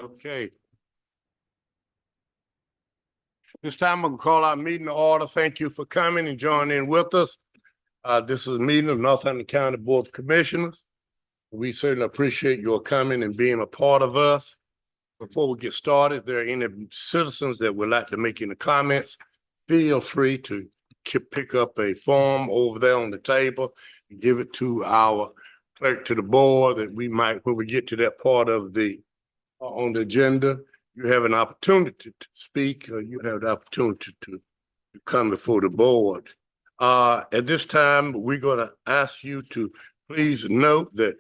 Okay. This time I'm gonna call our meeting to order. Thank you for coming and joining in with us. This is a meeting of Northampton County Board of Commissioners. We certainly appreciate your coming and being a part of us. Before we get started, if there are any citizens that would like to make any comments, feel free to pick up a form over there on the table and give it to our clerk to the board that we might, when we get to that part of the on the agenda, you have an opportunity to speak, or you have the opportunity to come before the board. At this time, we're gonna ask you to please note that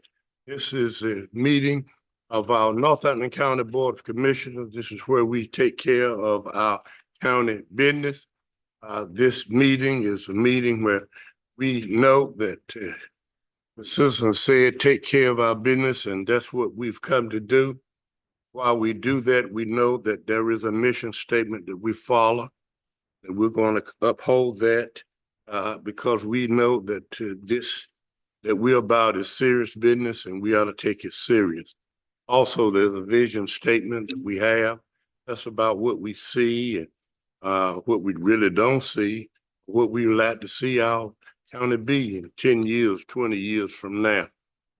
this is a meeting of our Northampton County Board of Commissioners. This is where we take care of our county business. This meeting is a meeting where we know that the citizens said, take care of our business, and that's what we've come to do. While we do that, we know that there is a mission statement that we follow, and we're going to uphold that because we know that that we're about is serious business, and we ought to take it serious. Also, there's a vision statement that we have. That's about what we see and what we really don't see, what we would like to see our county be in 10 years, 20 years from now.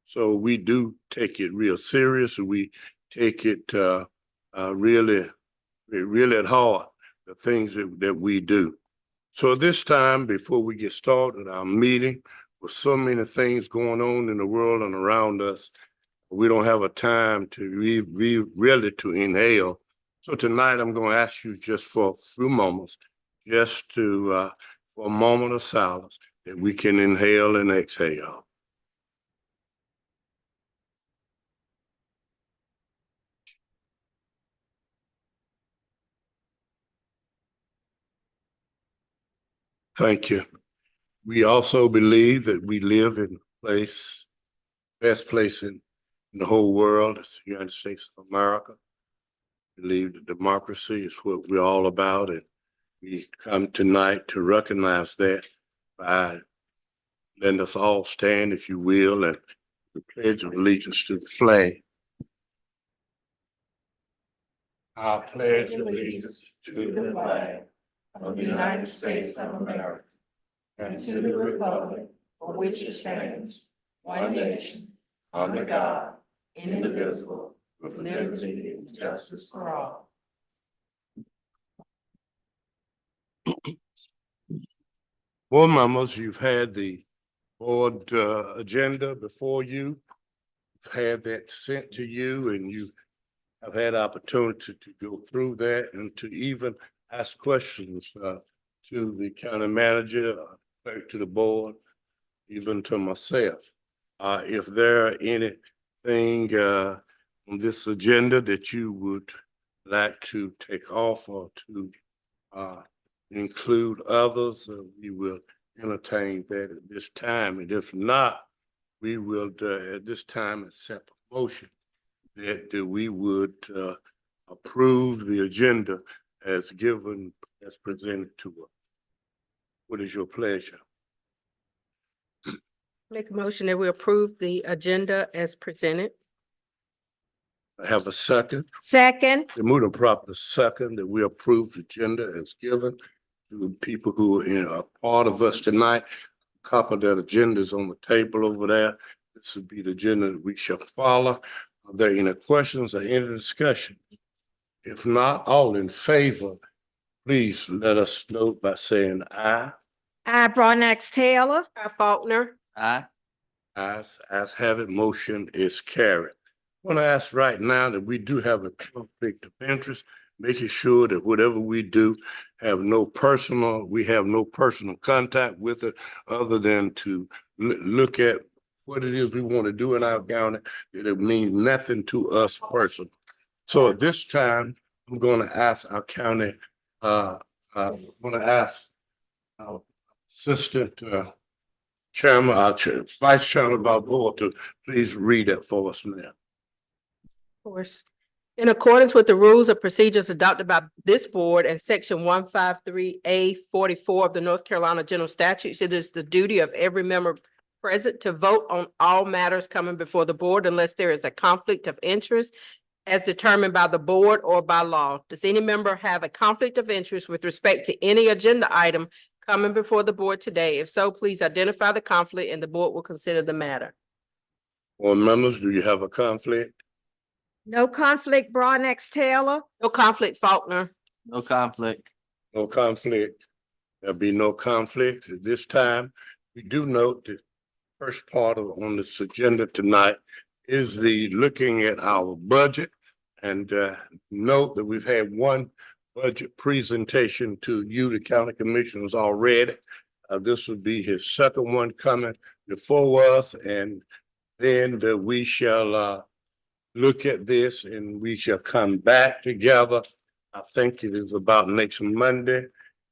So we do take it real serious. We take it really at heart, the things that we do. So this time, before we get started our meeting, with so many things going on in the world and around us, we don't have a time to really to inhale. So tonight I'm going to ask you just for a few moments, just to for a moment of silence, that we can inhale and exhale. Thank you. We also believe that we live in a place, best place in the whole world. It's the United States of America. We believe that democracy is what we're all about, and we come tonight to recognize that by letting us all stand, if you will, and the pledge of allegiance to the flag. I pledge allegiance to the flag of the United States of America and to the republic for which it stands, one nation, under God, indivisible, with liberty and justice for all. Board members, you've had the board agenda before you. You've had that sent to you, and you have had opportunity to go through that and to even ask questions to the county manager, to the board, even to myself. If there are anything on this agenda that you would like to take off or to include others, we will entertain that at this time. And if not, we will at this time accept a motion that we would approve the agenda as given, as presented to us. What is your pleasure? Make a motion that we approve the agenda as presented. I have a second. Second. The move to proper second that we approve the agenda as given to the people who are part of us tonight. A copy of that agenda is on the table over there. This would be the agenda that we shall follow. Are there any questions or any discussion? If not, all in favor, please let us know by saying aye. Aye, Broadnax Taylor. Aye, Faulkner. Aye. As have it, motion is carried. I want to ask right now that we do have a conflict of interest, making sure that whatever we do we have no personal contact with it other than to look at what it is we want to do in our county. It means nothing to us personally. So at this time, I'm going to ask our county, I'm going to ask our assistant chairman, our vice chairman of our board to please read that for us now. Of course. In accordance with the rules of procedures adopted by this board and section 153A44 of the North Carolina General Statutes, it is the duty of every member present to vote on all matters coming before the board unless there is a conflict of interest as determined by the board or by law. Does any member have a conflict of interest with respect to any agenda item coming before the board today? If so, please identify the conflict and the board will consider the matter. Board members, do you have a conflict? No conflict, Broadnex Taylor. No conflict, Faulkner. No conflict. No conflict. There'll be no conflict at this time. We do note that first part of on this agenda tonight is the looking at our budget. And note that we've had one budget presentation to you, the county commissioners, already. This would be his second one coming before us, and then we shall look at this and we shall come back together. I think it is about next Monday,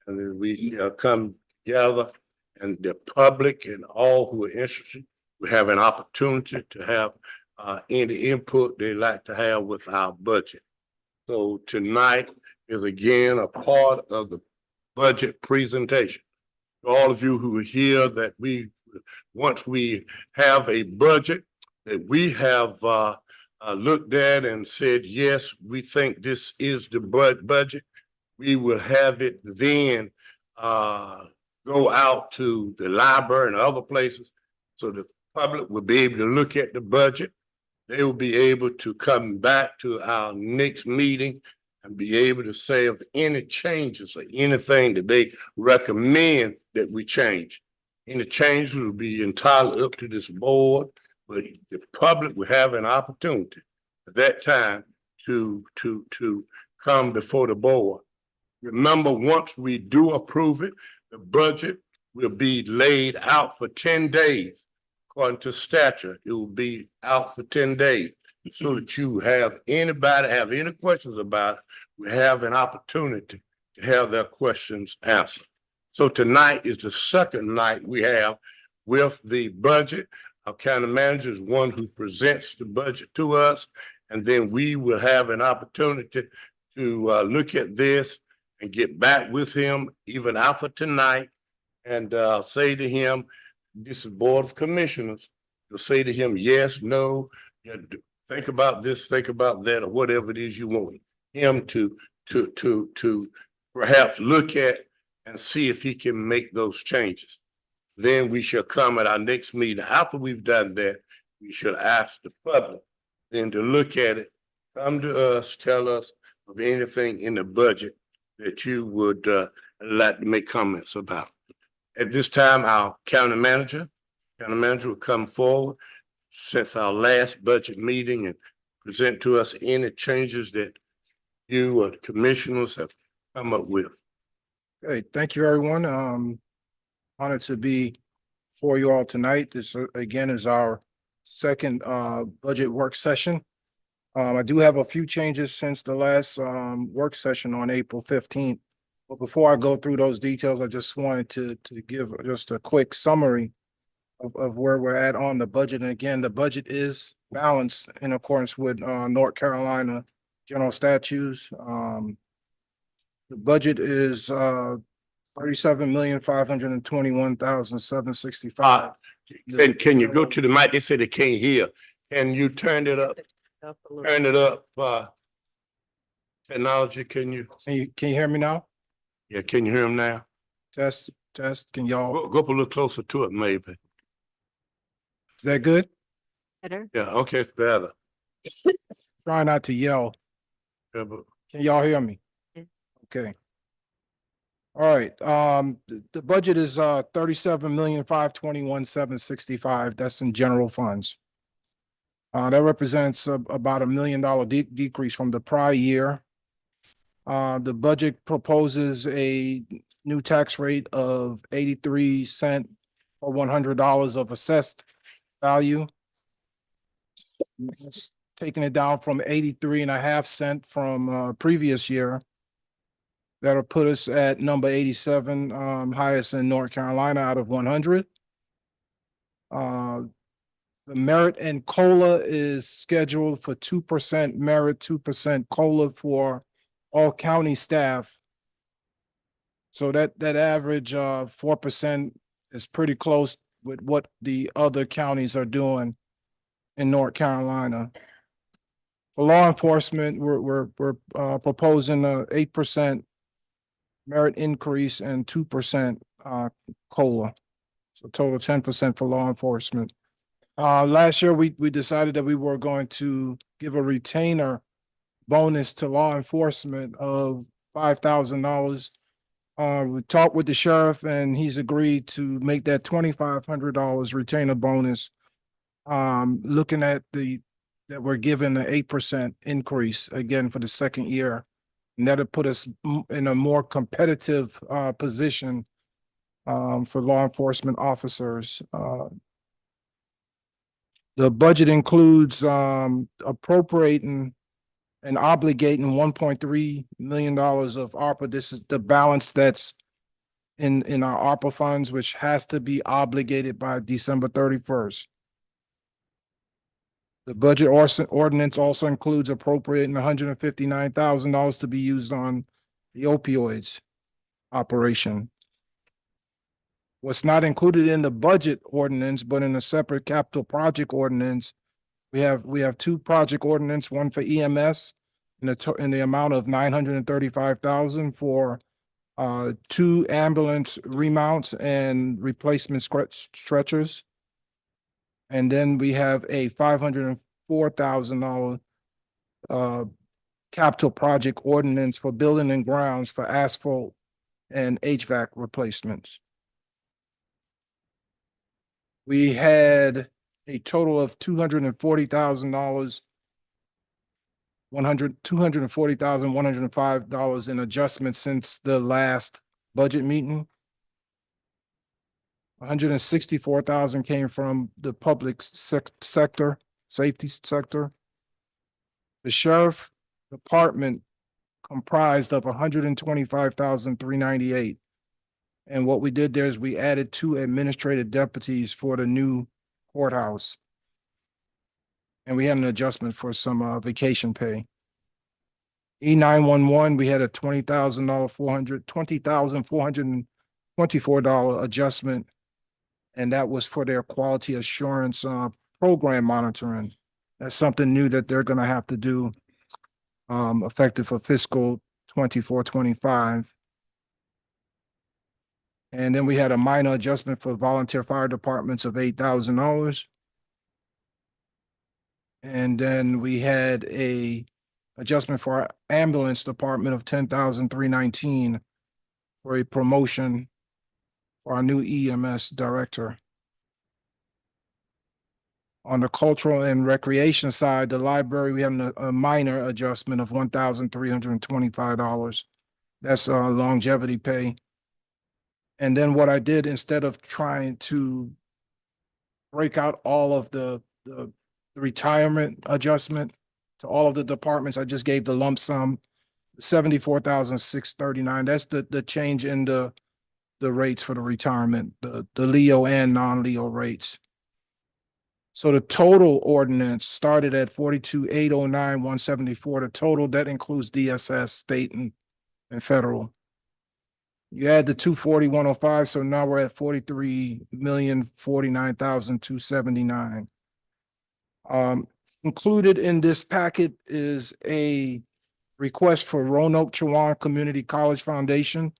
and then we shall come together, and the public and all who are interested will have an opportunity to have any input they like to have with our budget. So tonight is again a part of the budget presentation. All of you who are here, that once we have a budget that we have looked at and said, yes, we think this is the budget, we will have it then go out to the library and other places so the public will be able to look at the budget. They will be able to come back to our next meeting and be able to say of any changes or anything that they recommend that we change. Any changes will be entirely up to this board, but the public will have an opportunity at that time to come before the board. Remember, once we do approve it, the budget will be laid out for 10 days. According to statute, it will be out for 10 days. So that you have anybody have any questions about it, we have an opportunity to have their questions answered. So tonight is the second night we have with the budget. Our county manager is one who presents the budget to us, and then we will have an opportunity to look at this and get back with him even after tonight and say to him, this is Board of Commissioners. You'll say to him, yes, no, think about this, think about that, or whatever it is you want him to perhaps look at and see if he can make those changes. Then we shall come at our next meeting. After we've done that, we should ask the public then to look at it, come to us, tell us of anything in the budget that you would like to make comments about. At this time, our county manager will come forward since our last budget meeting and present to us any changes that you or the commissioners have come up with. Okay, thank you, everyone. Honored to be for you all tonight. This again is our second budget work session. I do have a few changes since the last work session on April 15th. But before I go through those details, I just wanted to give just a quick summary of where we're at on the budget. And again, the budget is balanced in accordance with North Carolina general statutes. The budget is $37,521,765. Can you go to the mic? They said they can't hear. Can you turn it up? Turn it up. Technology, can you Hear me now? Yeah, can you hear him now? Test. Can y'all, Go up a little closer to it, maybe. is that good? Better. Yeah, okay, it's better. Try not to yell. Yeah, but Can y'all hear me? Yes. Okay. All right, the budget is $37,521,765. That's in general funds. That represents about $1 million decrease from the prior year. The budget proposes a new tax rate of 83 cents or $100 of assessed value. It's taking it down from 83.5 cents from previous year. That'll put us at number 87, highest in North Carolina out of 100. The merit and COLA is scheduled for 2% merit, 2% COLA for all county staff. So that average of 4% is pretty close with what the other counties are doing in North Carolina. For law enforcement, we're proposing a 8% merit increase and 2% COLA. So total 10% for law enforcement. Last year, we decided that we were going to give a retainer bonus to law enforcement of $5,000. We talked with the sheriff and he's agreed to make that $2,500 retainer bonus. Looking at that we're given an 8% increase again for the second year. And that'll put us in a more competitive position for law enforcement officers. The budget includes appropriating and obligating $1.3 million of ARPA. This is the balance that's in our ARPA funds, which has to be obligated by December 31st. The budget ordinance also includes appropriating $159,000 to be used on the opioids operation. What's not included in the budget ordinance, but in a separate capital project ordinance, we have two project ordinance, one for EMS in the amount of $935,000 for 2 ambulance remounts and replacement stretchers. And then we have a $504,000 capital project ordinance for building and grounds for asphalt and HVAC replacements. We had a total of $240,000, $240,105 in adjustments since the last budget meeting. $164,000 came from the public sector, safety sector. The sheriff department comprised of $125,398. And what we did there is we added 2 administrative deputies for the new courthouse. And we had an adjustment for some vacation pay. E911, we had a $20,424 adjustment. And that was for their quality assurance program monitoring. That's something new that they're gonna have to do effective for fiscal 24-25. And then we had a minor adjustment for volunteer fire departments of $8,000. And then we had a adjustment for our ambulance department of $10,319 for a promotion for our new EMS director. On the cultural and recreation side, the library, we have a minor adjustment of $1,325. That's longevity pay. And then what I did, instead of trying to break out all of the retirement adjustment to all of the departments, I just gave the lump sum, $74,639. That's the change in the rates for the retirement, the Leo and non-Leo rates. So the total ordinance started at 42,809,174. The total that includes DSS, state and federal. You add the 240,105, so now we're at 43,049,279. Included in this packet is a request for Roanoke Chowan Community College Foundation.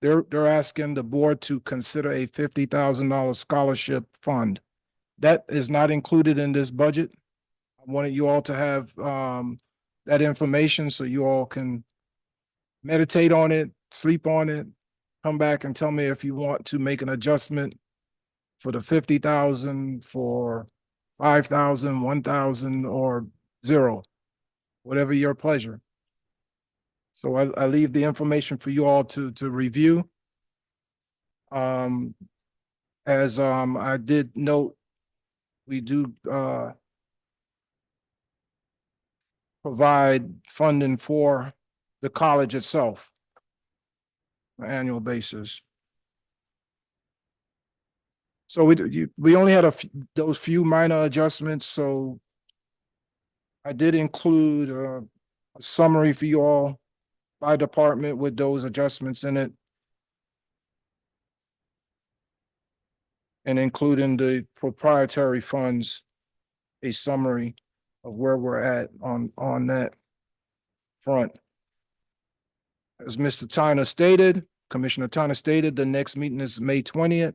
They're asking the board to consider a $50,000 scholarship fund. That is not included in this budget. I wanted you all to have that information so you all can meditate on it, sleep on it, come back and tell me if you want to make an adjustment for the 50,000, for 5,000, 1,000, or 0, whatever your pleasure. So I leave the information for you all to review. As I did note, we do provide funding for the college itself on an annual basis. So we only had those few minor adjustments. So I did include a summary for you all by department with those adjustments in it, and including the proprietary funds, a summary of where we're at on that front. As Mr. Tyner stated, Commissioner Tyner stated, the next meeting is May 20th.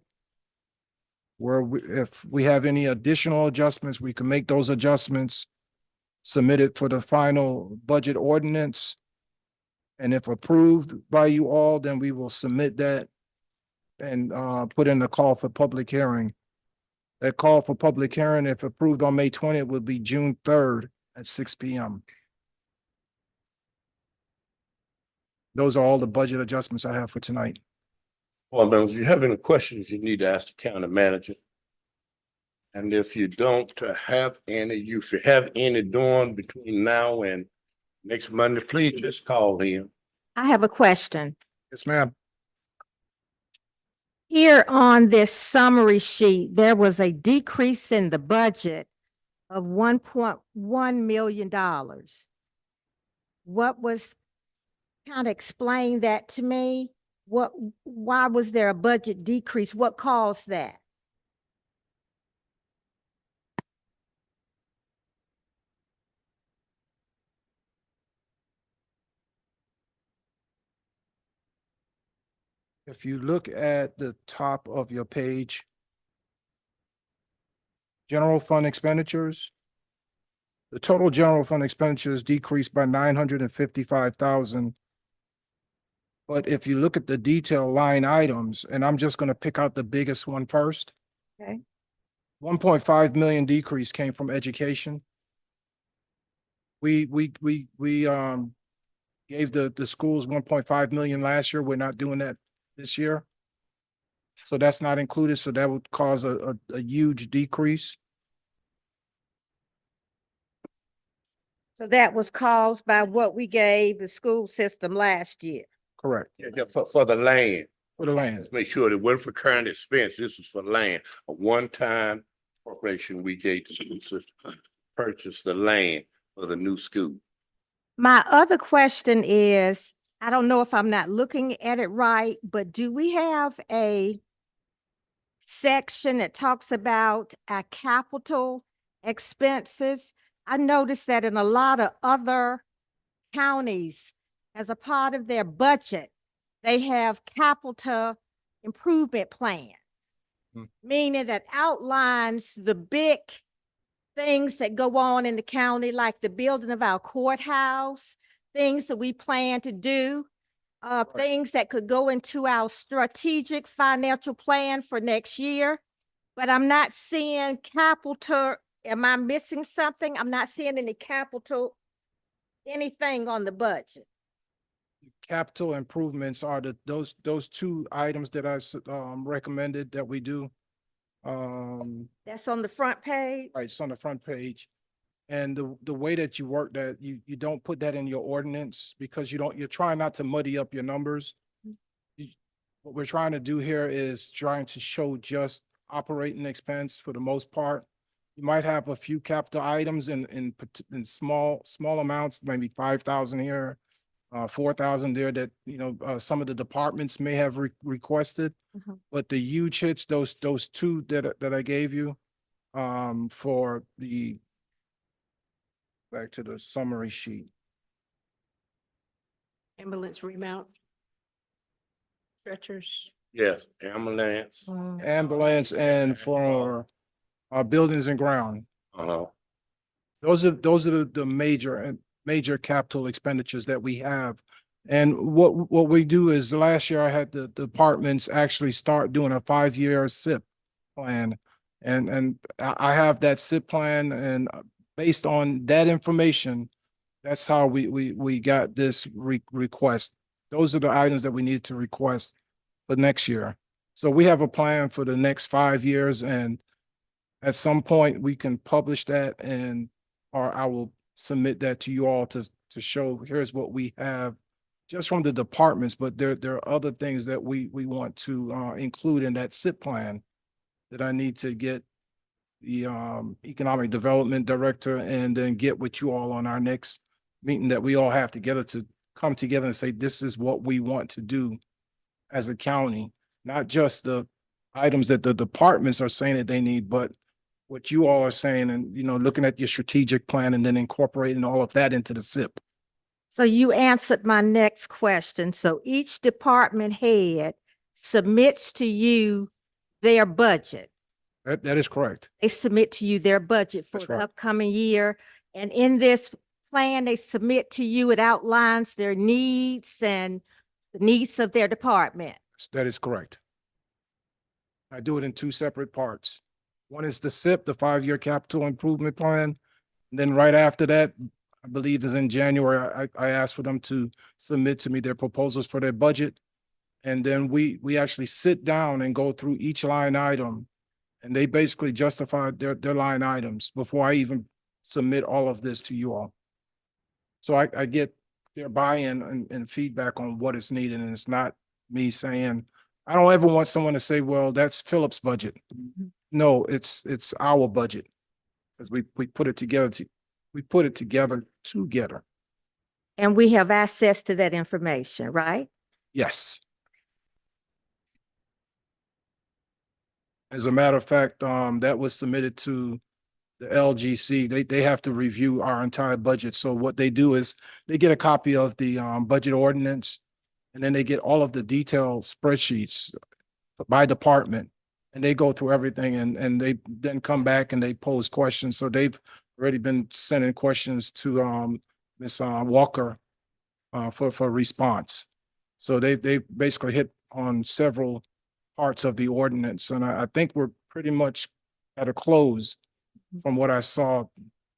Where if we have any additional adjustments, we can make those adjustments, submit it for the final budget ordinance. And if approved by you all, then we will submit that and put in a call for public hearing. That call for public hearing, if approved on May 20th, will be June 3rd at 6 p.m. Those are all the budget adjustments I have for tonight. Board members, if you have any questions, you need to ask the county manager. And if you don't have any, if you have any doing between now and next Monday, please just call him. I have a question. Yes, ma'am. Here on this summary sheet, there was a decrease in the budget of $1.1 million. What was, kind of explain that to me? Why was there a budget decrease? What caused that? If you look at the top of your page, general fund expenditures, the total general fund expenditures decreased by 955,000. But if you look at the detail line items, and I'm just gonna pick out the biggest one first. Okay. 1.5 million decrease came from education. We gave the schools 1.5 million last year. We're not doing that this year. So that's not included, so that would cause a huge decrease. So that was caused by what we gave the school system last year. Correct, Yeah, for the land. for the land. Let's make sure that wasn't for current expense. This is for land. A one-time appropriation we gave the school system to purchase the land for the new school. My other question is, I don't know if I'm not looking at it right, but do we have a section that talks about our capital expenses? I noticed that in a lot of other counties, as a part of their budget, they have capital improvement plans. Meaning that outlines the big things that go on in the county, like the building of our courthouse, things that we plan to do, things that could go into our strategic financial plan for next year. But I'm not seeing capital. Am I missing something? I'm not seeing any capital, anything on the budget. Capital improvements are those two items that I recommended that we do. That's on the front page. Right, it's on the front page. And the way that you work that, you don't put that in your ordinance because you're trying not to muddy up your numbers. What we're trying to do here is trying to show just operating expense for the most part. You might have a few capital items in small amounts, maybe 5,000 here, 4,000 there that, some of the departments may have requested. But the huge hits, those two that I gave you, for the, back to the summary sheet. Ambulance remount. Stretchers. Yes, ambulance. Ambulance and for buildings and ground. Uh-huh. Those are the major capital expenditures that we have. And what we do is last year I had the departments actually start doing a 5-year SIP plan. And I have that SIP plan, and based on that information, that's how we got this request. Those are the items that we need to request for next year. So we have a plan for the next 5 years, and at some point we can publish that, or I will submit that to you all to show here's what we have just from the departments, but there are other things that we want to include in that SIP plan that I need to get the economic development director and then get with you all on our next meeting that we all have together to come together and say, this is what we want to do as a county, not just the items that the departments are saying that they need, but what you all are saying and, you know, looking at your strategic plan and then incorporating all of that into the SIP. So you answered my next question. So each department head submits to you their budget. That is correct. They submit to you their budget for That's the right. upcoming year. And in this plan, they submit to you, it outlines their needs and the needs of their department. That is correct. I do it in two separate parts. One is the SIP, the 5-year capital improvement plan. And then right after that, I believe is in January, I asked for them to submit to me their proposals for their budget. And then we actually sit down and go through each line item. And they basically justified their line items before I even submit all of this to you all. So I get their buy-in and feedback on what is needed, and it's not me saying, I don't ever want someone to say, well, that's Philip's budget. No, it's our budget. Because we put it together, together. And we have access to that information, right? Yes. As a matter of fact, that was submitted to the LGC. They have to review our entire budget. So what they do is they get a copy of the budget ordinance, and then they get all of the detailed spreadsheets by department, and they go through everything, and they then come back and they pose questions. So they've already been sending questions to Ms. Walker for response. So they basically hit on several parts of the ordinance, and I think we're pretty much at a close from what I saw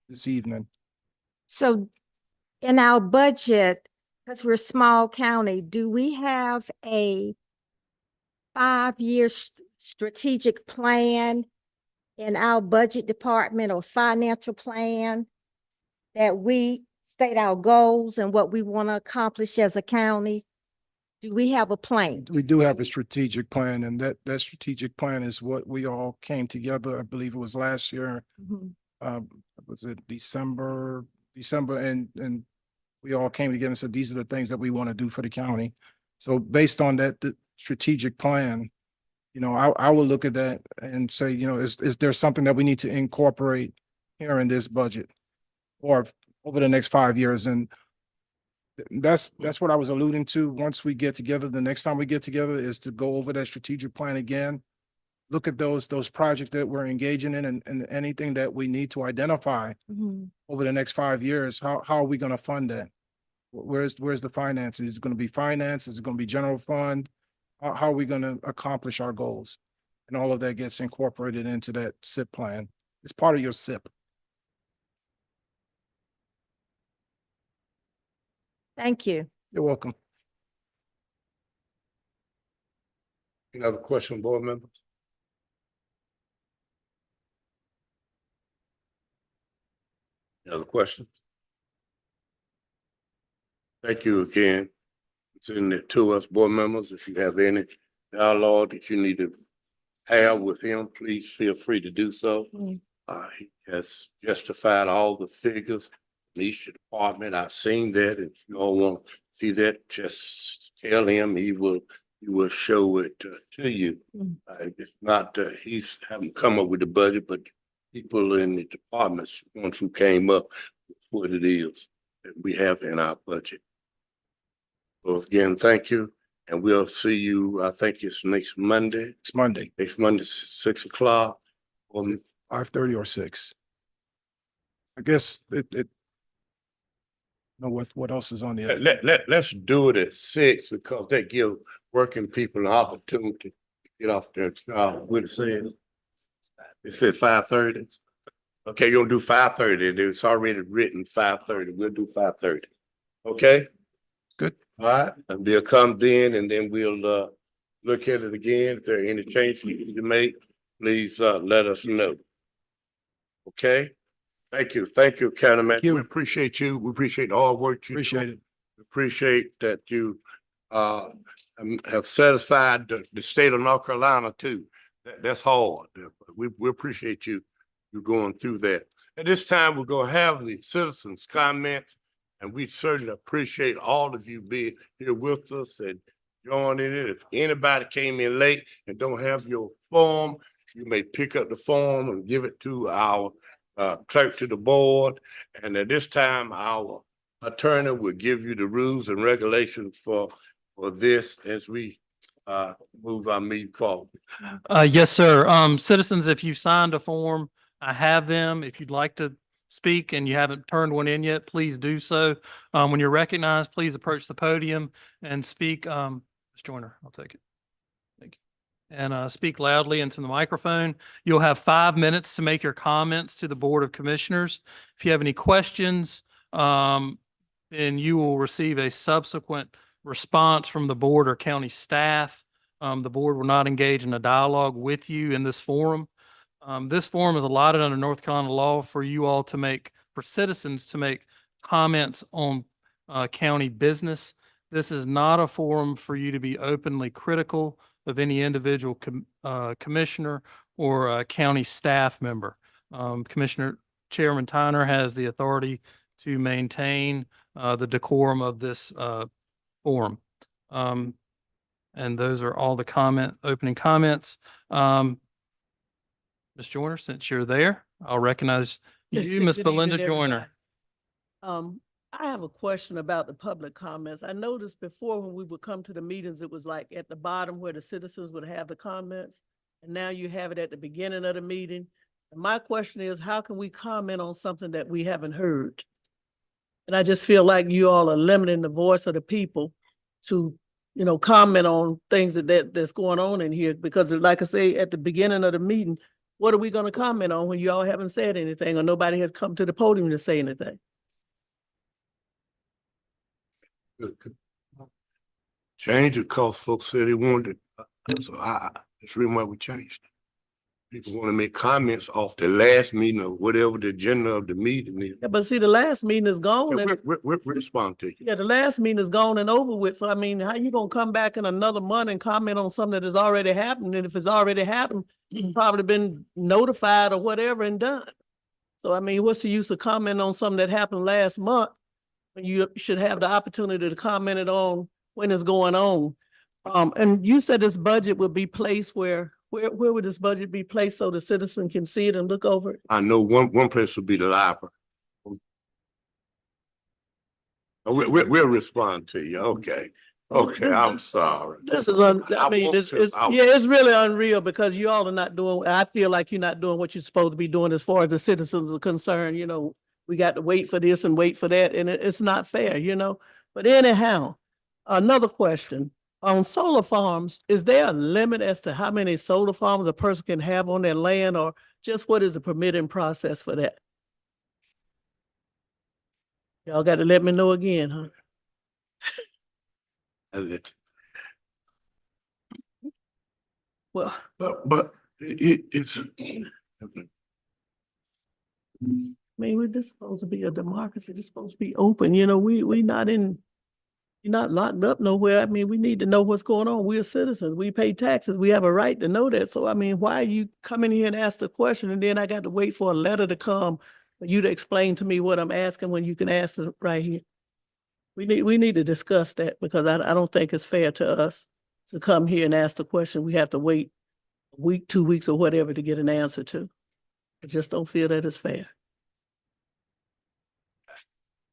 this evening. So in our budget, because we're a small county, do we have a 5-year strategic plan in our budget department or financial plan that we state our goals and what we want to accomplish as a county? Do we have a plan? We do have a strategic plan, and that strategic plan is what we all came together. I believe it was last year. Was it December, and we all came together and said, these are the things that we want to do for the county. So based on that, the strategic plan, you know, I will look at that and say, you know, is there something that we need to incorporate here in this budget or over the next 5 years? And that's what I was alluding to. Once we get together, the next time we get together is to go over that strategic plan again, look at those projects that we're engaging in, and anything that we need to identify over the next 5 years. How are we going to fund that? Where's the finances? Is it going to be finance? Is it going to be general fund? How are we going to accomplish our goals? And all of that gets incorporated into that SIP plan. It's part of your SIP. Thank you. You're welcome. Any other question, board members? Any other questions? Thank you again. Sending it to us, board members. If you have any dialogue that you need to have with him, please feel free to do so. He has justified all the figures in each department. I've seen that. If you all want to see that, just tell him. He will show it to you. It's not he's haven't come up with the budget, but people in the departments, once who came up with what it is that we have in our budget. So again, thank you, and we'll see you. I think it's next Monday. It's Monday, Next Monday, 6 o'clock. 5:30 or 6. I guess it. Know what else is on the other? Let's do it at 6 because that give working people an opportunity to get off their job. What it says? It said 5:30. Okay, you're gonna do 5:30. It's already written 5:30. We'll do 5:30. Okay? Good. All right, and they'll come then, and then we'll look at it again. If there are any changes you need to make, please let us know. Okay? Thank you, County Manager. We appreciate you. We appreciate the hard work you do. Appreciate it. We appreciate that you have satisfied the state of North Carolina too. That's hard. We appreciate you going through that. At this time, we're gonna have the citizens' comments, and we certainly appreciate all of you being here with us and joining it. If anybody came in late and don't have your form, you may pick up the form and give it to our clerk to the board. And at this time, our attorney will give you the rules and regulations for this as we move our meeting forward. Yes, sir. Citizens, if you signed a form, I have them. If you'd like to speak and you haven't turned one in yet, please do so. When you're recognized, please approach the podium and speak. Ms. Joyner, I'll take it. Thank you. And speak loudly into the microphone. You'll have 5 minutes to make your comments to the Board of Commissioners. If you have any questions, then you will receive a subsequent response from the board or county staff. The board will not engage in a dialogue with you in this forum. This forum is allotted under North Carolina law for you all to make, for citizens to make comments on county business. This is not a forum for you to be openly critical of any individual commissioner or county staff member. Commissioner Chairman Tyner has the authority to maintain the decorum of this forum. And those are all the opening comments. Ms. Joyner, since you're there, I'll recognize you, Ms. Good Belinda evening, Joyner. everybody. I have a question about the public comments. I noticed before when we would come to the meetings, it was like at the bottom where the citizens would have the comments. And now you have it at the beginning of the meeting. And my question is, how can we comment on something that we haven't heard? And I just feel like you all are limiting the voice of the people to, you know, comment on things that's going on in here. Because like I say, at the beginning of the meeting, what are we going to comment on when you all haven't said anything or nobody has come to the podium to say anything? Change it because folks said they wanted it. So that's the reason why we changed it. People want to make comments off the last meeting or whatever the agenda of the meeting is. Yeah, but see, the last meeting is gone. Yeah, and- we'll respond to you. Yeah, the last meeting is gone and over with. So I mean, how you gonna come back in another month and comment on something that has already happened? And if it's already happened, you've probably been notified or whatever and done. So I mean, what's the use of commenting on something that happened last month? When you should have the opportunity to comment it on when it's going on. And you said this budget would be placed where would this budget be placed so the citizen can see it and look over it? I know one place will be the library. We'll respond to you. Okay. Okay, I'm sorry. This is I I mean, want it's, to- it's, I- yeah, it's really unreal because you all are not doing, I feel like you're not doing what you're supposed to be doing as far as the citizens are concerned, you know. We got to wait for this and wait for that, and it's not fair, you know? But anyhow, another question. On solar farms, is there a limit as to how many solar farms a person can have on their land, or just what is the permitting process for that? Y'all got to let me know again, huh? Well, But it's. I mean, we're just supposed to be a democracy. It's supposed to be open. You know, we not in, you're not locked up nowhere. I mean, we need to know what's going on. We're citizens. We pay taxes. We have a right to know that. So, I mean, why are you coming here and ask the question and then I got to wait for a letter to come for you to explain to me what I'm asking when you can ask it right here? We need to discuss that because I don't think it's fair to us to come here and ask the question. We have to wait a week, 2 weeks or whatever to get an answer to. I just don't feel that it's fair.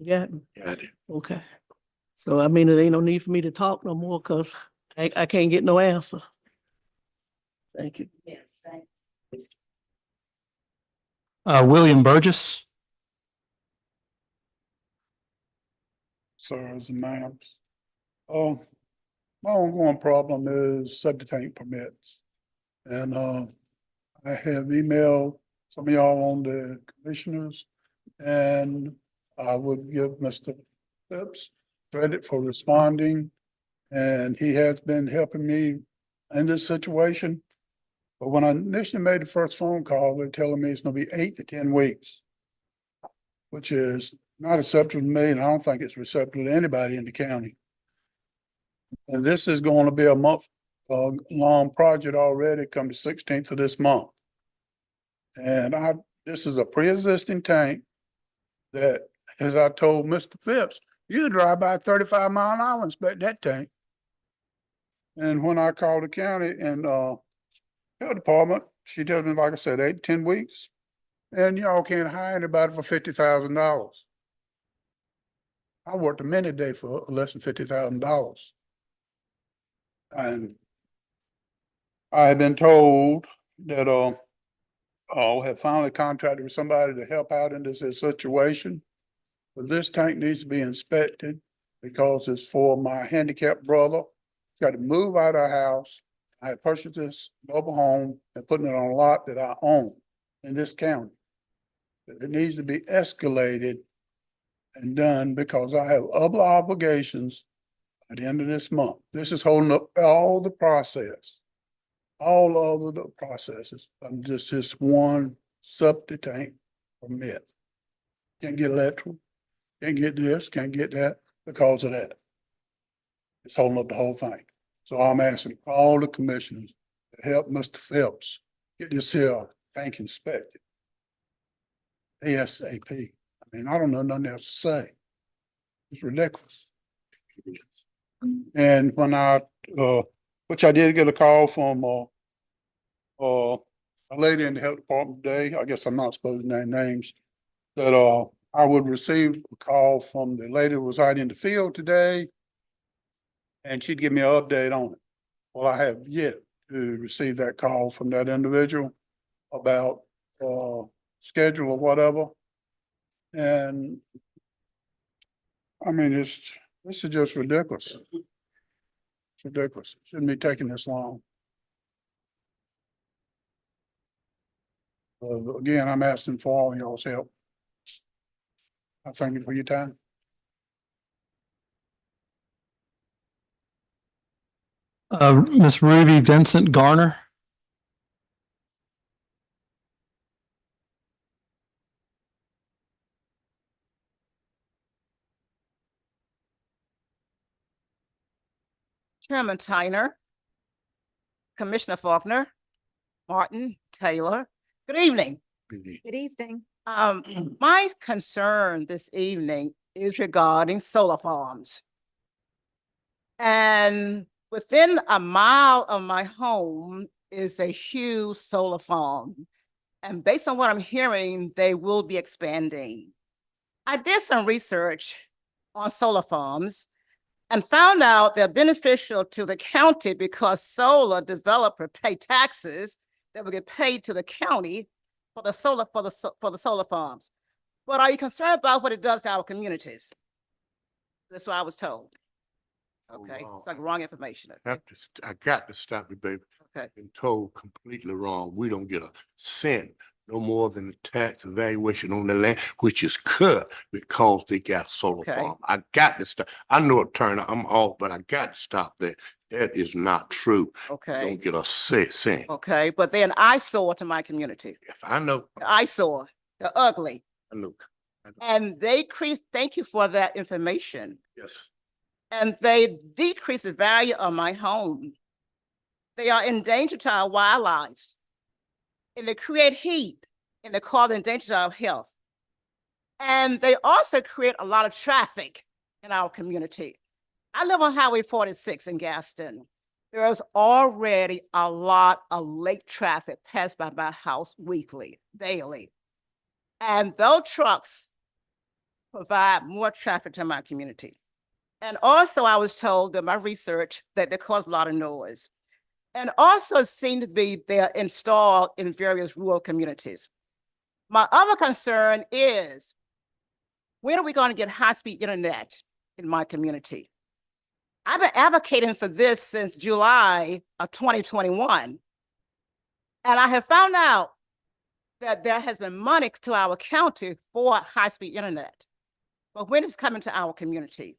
Yeah, Got it. okay. So I mean, there ain't no need for me to talk no more because I can't get no answer. Thank you. Yes, thank William Burgess. Sirs and ma'ams. My ongoing problem is septic tank permits. And, I have emailed some of y'all on the commissioners and I would give Mr. Phipps credit for responding. And he has been helping me in this situation. But when I initially made the first phone call, they're telling me it's gonna be 8 to 10 weeks, which is not acceptable to me, and I don't think it's acceptable to anybody in the county. And this is going to be a month long project already, come the 16th of this month. And this is a pre-existing tank that, as I told Mr. Phipps, you could drive by 35 mile an hour and inspect that tank. And when I called the county and health department, she tells me, like I said, 8, 10 weeks. And y'all can't hire anybody for $50,000. I worked a minute day for less than $50,000. And I had been told that, I had finally contracted with somebody to help out in this situation. But this tank needs to be inspected because it's for my handicapped brother. He's got to move out of our house. I had purchased this mobile home and putting it on a lot that I own in this county. It needs to be escalated and done because I have other obligations at the end of this month. This is holding up all the process, all of the processes. I'm just this one septic tank permit. Can't get electrical, can't get this, can't get that because of that. It's holding up the whole thing. So I'm asking all the commissioners to help Mr. Phelps get this here tank inspected. ASAP. I mean, I don't know nothing else to say. It's ridiculous. And when which I did get a call from, a lady in the health department today, I guess I'm not supposed to name names, that, I would receive a call from the lady who was out in the field today, and she'd give me an update on it. Well, I have yet to receive that call from that individual about, schedule or whatever. And I mean, this is just ridiculous. It's ridiculous. It shouldn't be taking this long. Again, I'm asking for all y'all's help. I thank you for your time. Ms. Ruby Vincent Garner. Chairman Tyner, Commissioner Faulkner, Martin, Taylor, good evening. Good evening. My concern this evening is regarding solar farms. And within a mile of my home is a huge solar farm. And based on what I'm hearing, they will be expanding. I did some research on solar farms and found out they're beneficial to the county because solar developer pay taxes that will get paid to the county for the solar farms. But are you concerned about what it does to our communities? That's what I was told. Okay, wow. it's like wrong information. I got to stop you, baby. Okay. Been told completely wrong. We don't get a cent, no more than the tax evaluation on the land, which is cut because they got a solar Okay. farm. I got to stop. I know it, Turner, I'm off, but I got to stop that. That is not true. Okay. Don't get a cent. Okay, but they're an eyesore to my community. If I know, Eyesore, they're ugly. I know. And they increase, thank you for that information. Yes. And they decrease the value of my home. They are in danger to our wildlife. And they create heat and they cause danger to our health. And they also create a lot of traffic in our community. I live on Highway 46 in Gaston. There is already a lot of lake traffic passed by my house weekly, daily. And those trucks provide more traffic to my community. And also I was told that my research that they cause a lot of noise. And also it seemed to be they're installed in various rural communities. My other concern is, when are we going to get high-speed internet in my community? I've been advocating for this since July of 2021. And I have found out that there has been money to our county for high-speed internet. But when is it coming to our community?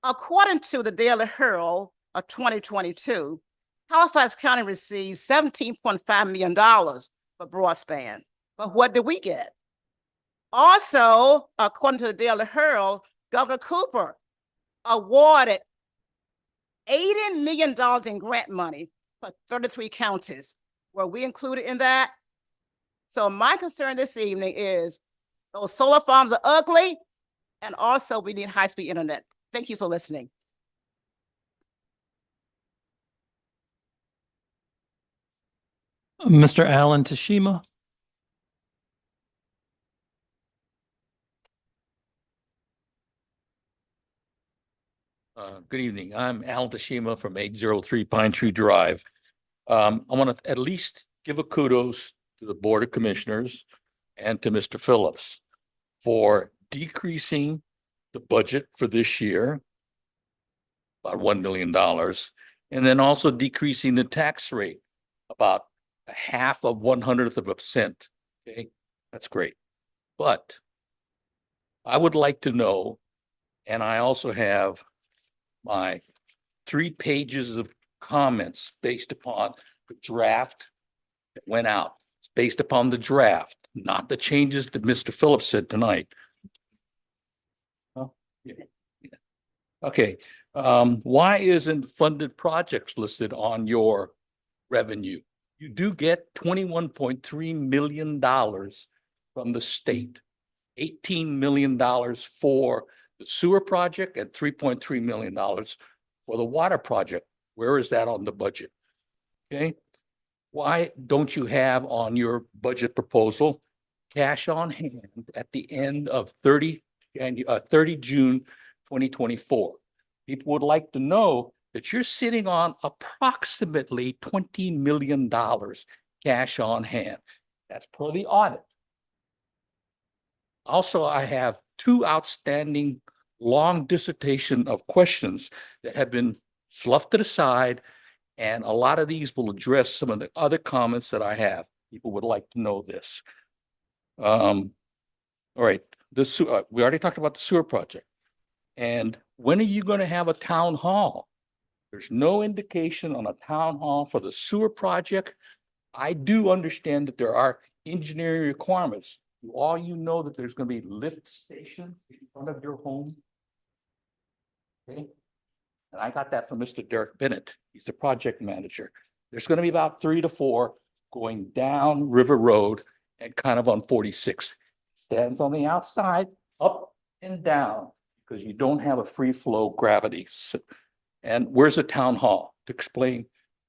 According to the Daily Herald of 2022, Halifax County received $17.5 million for broadband. But what did we get? Also, according to the Daily Herald, Governor Cooper awarded $80 million in grant money for 33 counties. Were we included in that? So my concern this evening is those solar farms are ugly, and also we need high-speed internet. Thank you for listening. Mr. Alan Tashima. Good evening. I'm Alan Tashima from 803 Pine Tree Drive. I want to at least give a kudos to the Board of Commissioners and to Mr. Phillips for decreasing the budget for this year, about $1 million, and then also decreasing the tax rate about 0.5%. Okay, that's great. But I would like to know, and I also have my 3 pages of comments based upon the draft that went out. It's based upon the draft, not the changes that Mr. Phillips said tonight. Oh, yeah. Okay, why isn't funded projects listed on your revenue? You do get $21.3 million from the state, $18 million for the sewer project and $3.3 million for the water project. Where is that on the budget? Okay. Why don't you have on your budget proposal cash on hand at the end of 30 June 2024? People would like to know that you're sitting on approximately $20 million cash on hand. That's per the audit. Also, I have 2 outstanding long dissertation of questions that have been sloughed to the side, and a lot of these will address some of the other comments that I have. People would like to know this. All right, we already talked about the sewer project. And when are you going to have a town hall? There's no indication on a town hall for the sewer project. I do understand that there are engineering requirements. Do all you know that there's going to be lift station in front of your home? Okay. And I got that from Mr. Derek Bennett. He's the project manager. There's going to be about 3 to 4 going down River Road and kind of on 46. Stands on the outside, up and down, because you don't have a free flow gravity. And where's the town hall to explain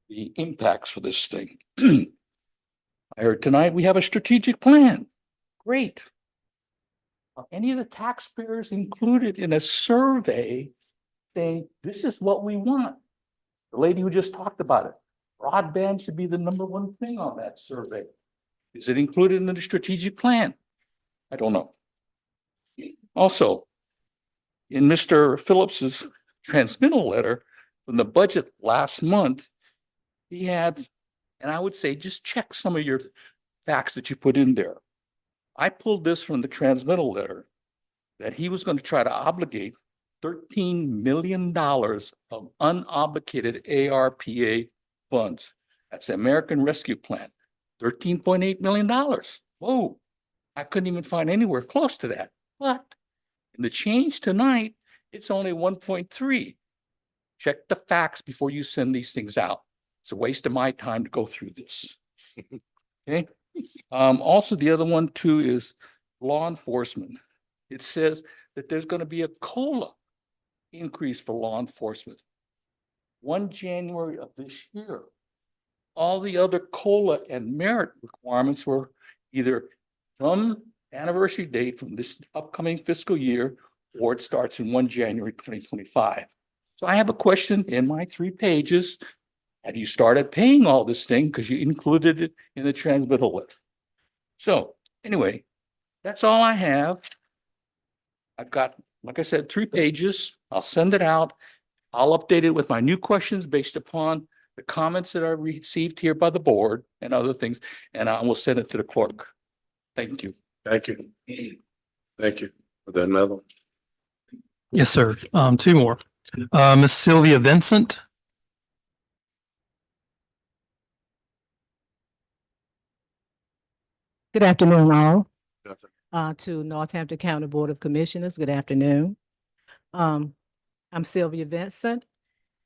the impacts for this thing? I heard tonight we have a strategic plan. Great. Are any of the taxpayers included in a survey saying this is what we want? The lady who just talked about it, broadband should be the #1 thing on that survey. Is it included in the strategic plan? I don't know. Also, in Mr. Phillips's transmittal letter from the budget last month, he had, and I would say, just check some of your facts that you put in there. I pulled this from the transmittal letter that he was going to try to obligate $13 million of unobligated ARPA funds. That's the American Rescue Plan, $13.8 million. Whoa, I couldn't even find anywhere close to that. But in the change tonight, it's only 1.3. Check the facts before you send these things out. It's a waste of my time to go through this. Okay. Also, the other one too is law enforcement. It says that there's going to be a COLA increase for law enforcement. 1 January of this year. All the other COLA and merit requirements were either from anniversary date from this upcoming fiscal year, or it starts in 1 January 2025. So I have a question in my 3 pages. Have you started paying all this thing? Because you included it in the transmittal list. So anyway, that's all I have. I've got, like I said, 3 pages. I'll send it out. I'll update it with my new questions based upon the comments that I received here by the board and other things, and I will send it to the clerk. Thank you. Thank you. Thank you. Is there another one? Yes, sir. 2 more. Miss Sylvia Vincent. Good afternoon, all. Nothing. To Northampton County Board of Commissioners, good afternoon. I'm Sylvia Vincent,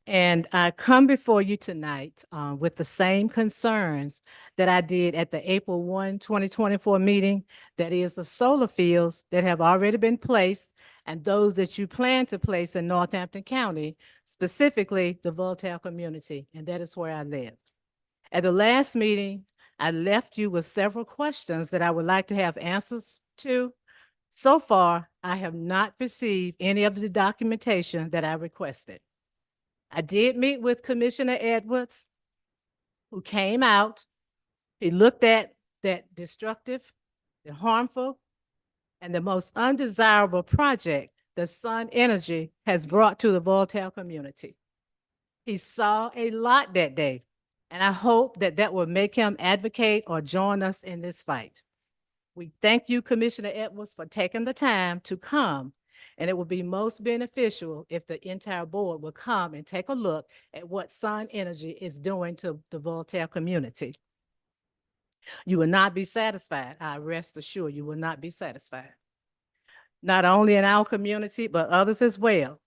and I come before you tonight with the same concerns that I did at the April 1, 2024 meeting. That is the solar fields that have already been placed and those that you plan to place in Northampton County, specifically the Voltaire community, and that is where I live. At the last meeting, I left you with several questions that I would like to have answers to. So far, I have not received any of the documentation that I requested. I did meet with Commissioner Edwards, who came out. He looked at that destructive, the harmful, and the most undesirable project that Sun Energy has brought to the Voltaire community. He saw a lot that day, and I hope that that will make him advocate or join us in this fight. We thank you, Commissioner Edwards, for taking the time to come, and it would be most beneficial if the entire board would come and take a look at what Sun Energy is doing to the Voltaire community. You will not be satisfied. I rest assured you will not be satisfied. Not only in our community, but others as well.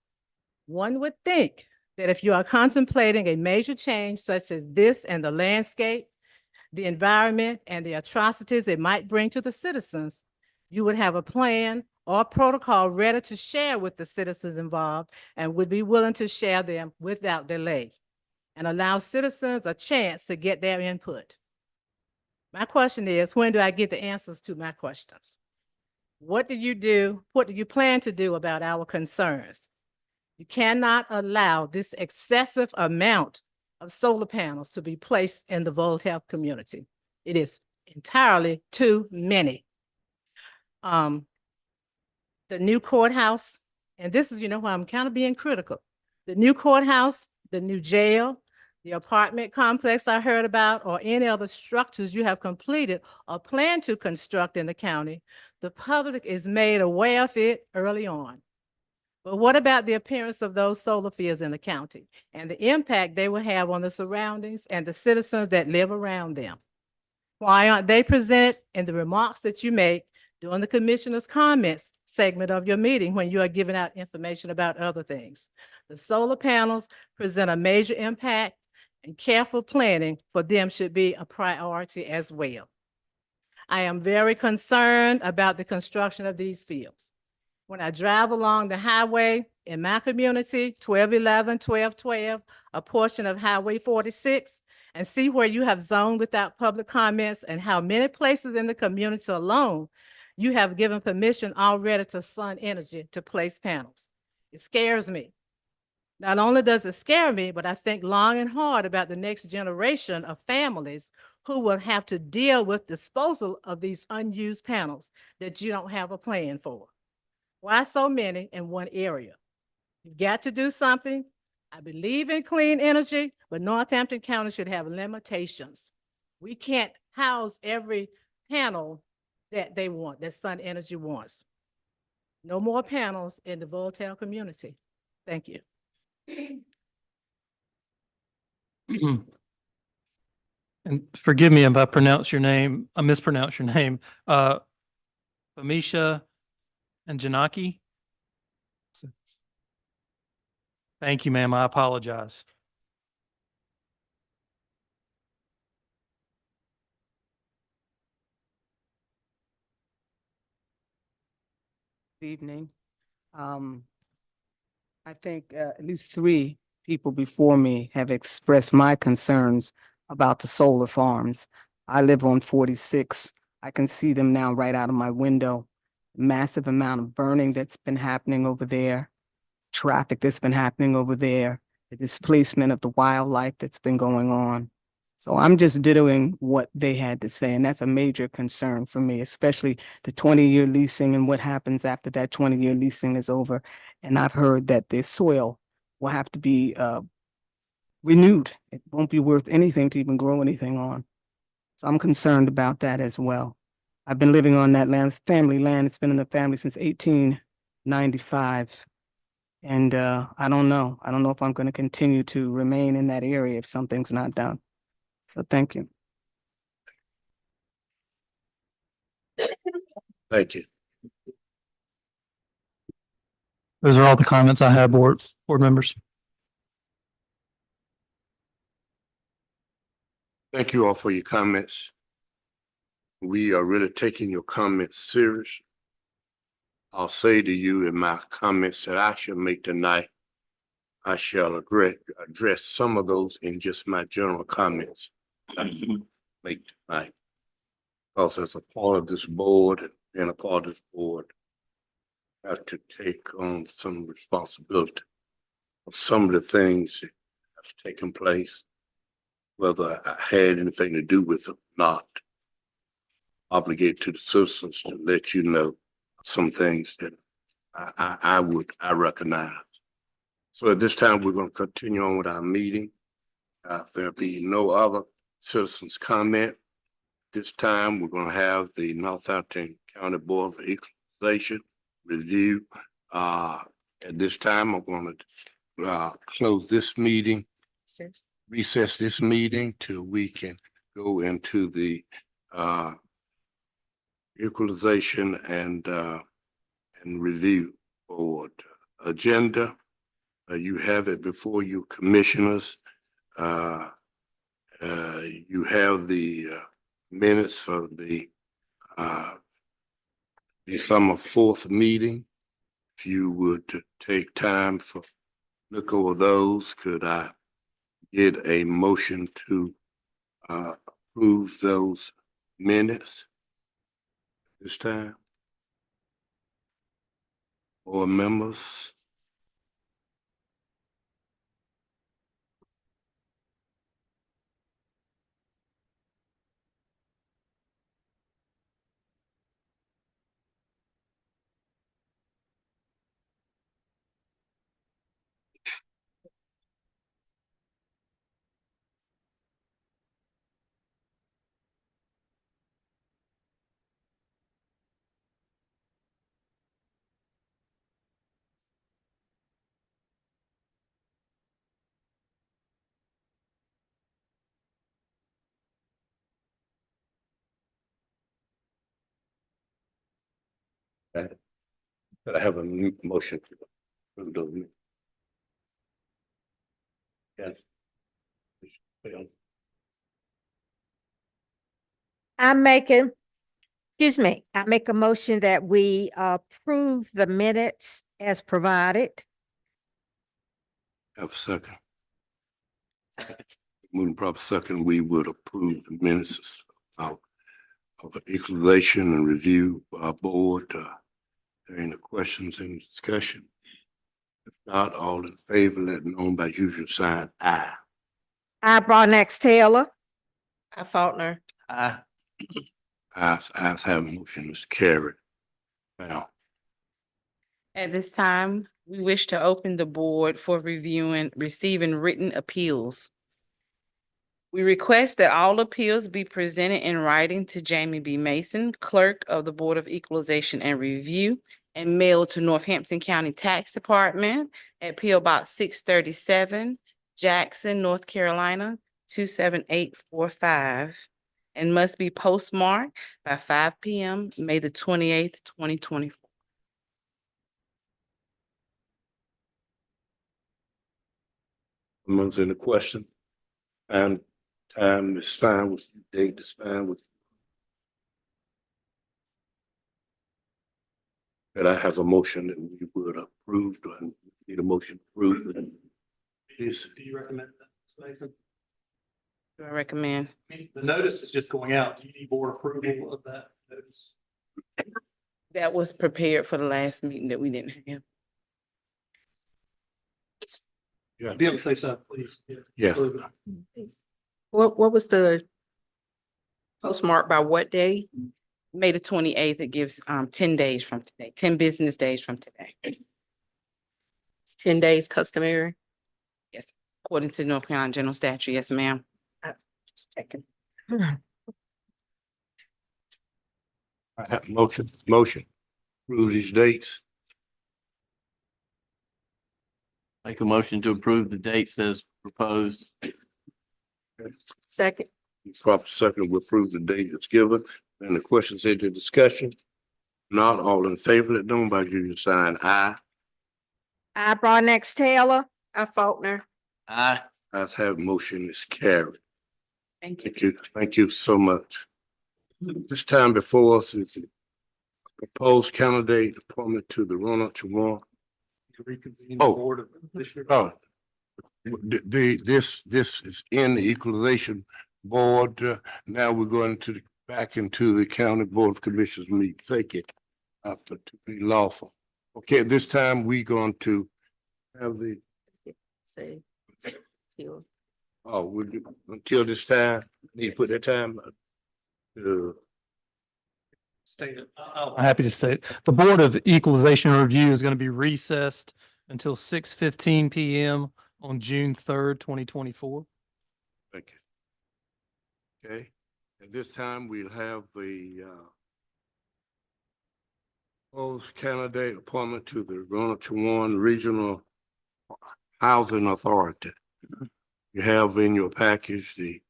One would think that if you are contemplating a major change such as this in the landscape, the environment, and the atrocities it might bring to the citizens, you would have a plan or protocol ready to share with the citizens involved and would be willing to share them without delay and allow citizens a chance to get their input. My question is, when do I get the answers to my questions? What do you do? What do you plan to do about our concerns? You cannot allow this excessive amount of solar panels to be placed in the Voltaire community. It is entirely too many. The new courthouse, and this is, why I'm kind of being critical. The new courthouse, the new jail, the apartment complex I heard about, or any other structures you have completed or plan to construct in the county, the public is made aware of it early on. But what about the appearance of those solar fields in the county and the impact they will have on the surroundings and the citizens that live around them? Why aren't they presented in the remarks that you make during the commissioner's comments segment of your meeting when you are giving out information about other things? The solar panels present a major impact, and careful planning for them should be a priority as well. I am very concerned about the construction of these fields. When I drive along the highway in my community, 1211, 1212, a portion of Highway 46, and see where you have zoned without public comments and how many places in the community alone you have given permission already to Sun Energy to place panels. It scares me. Not only does it scare me, but I think long and hard about the next generation of families who will have to deal with disposal of these unused panels that you don't have a plan for. Why so many in one area? You've got to do something. I believe in clean energy, but Northampton County should have limitations. We can't house every panel that they want, that Sun Energy wants. No more panels in the Voltaire community. Thank you. And forgive me if I mispronounce your name, Amisha and Janaki. Thank you, ma'am. I apologize. Good evening. I think at least 3 people before me have expressed my concerns about the solar farms. I live on 46. I can see them now right out of my window. Massive amount of burning that's been happening over there, traffic that's been happening over there, the displacement of the wildlife that's been going on. So I'm just dittoing what they had to say, and that's a major concern for me, especially the 20-year leasing and what happens after that 20-year leasing is over. And I've heard that the soil will have to be renewed. It won't be worth anything to even grow anything on. So I'm concerned about that as well. I've been living on that land, it's family land. It's been in the family since 1895. And I don't know. I don't know if I'm going to continue to remain in that area if something's not done. So thank you. Thank you. Those are all the comments I have, board members. Thank you all for your comments. We are really taking your comments serious. I'll say to you in my comments that I shall make tonight, I shall address some of those in just my general comments. plate tonight. Because as a part of this board and a part of this board, I have to take on some responsibility of some of the things that have taken place, whether I had anything to do with it or not. Obligated to the citizens to let you know some things that I recognize. So at this time, we're going to continue on with our meeting. If there be no other citizens' comment, this time we're going to have the Northampton County Board of Equalization review. At this time, I'm going to close this meeting, recess this meeting till we can go into the equalization and review board agenda. You have it before you, commissioners. You have the minutes of the December 4th meeting. If you would take time for look over those, could I get a motion to approve those minutes this time? Board members? Could I have a motion to approve those minutes? Yes. I make a motion that we approve the minutes as provided. Have a second. Moving proper second, we would approve the minutes of the equalization and review board. There any questions in discussion? If not, all in favor, let it known by usual sign aye. I, Broadnax Taylor. I, Faulkner. Ayes have motion is carried. Now, At this time, we wish to open the board for receiving written appeals. We request that all appeals be presented in writing to Jamie B. Mason, Clerk of the Board of Equalization and Review, and mailed to Northampton County Tax Department at P.O. Box 637, Jackson, North Carolina, 27845, and must be postmarked by 5 p.m., May the 28th, 2024. someone's in the question? And time is fine with you, date is fine with you. Could I have a motion that we would approve? Do I need a motion to approve? Yes. Do you recommend that, Ms. Mason? Do I recommend? I mean, the notice is just going out. Do you need board approval of that notice? That was prepared for the last meeting that we didn't have. Yeah. Be able to say so, please. Yeah. Yes. Approve it. What was the postmark by what day? May the 28th, it gives 10 days from today, 10 business days from today. It's 10 days customary. Yes, according to North Carolina General Statute, yes, ma'am. Just checking. I have motion, approve these dates. Make a motion to approve the dates as proposed. Second. Proper second, we approve the date that's given, and the questions into discussion. Not all in favor, let known by usual sign aye. I, Broadnax Taylor. I, Faulkner. Aye. Ayes have motion is carried. Thank you. Thank you so much. This time before us is the proposed candidate appointment to the Ronald Chouan. To reconvene the Oh. board of commissioners. Oh, this is in the equalization board. Now we're going to back into the county board of commissioners meeting. Thank you. To be lawful. Okay, at this time, we're going to have the, Say. till- oh, we'll do, until this time, need to put that time. I'm happy to state, the Board of Equalization and Review is going to be recessed until 6:15 PM on June 3rd, 2024. Thank you. Okay, at this time, we'll have the proposed candidate appointment to the Ronald Chawan Regional Housing Authority. You have in your package the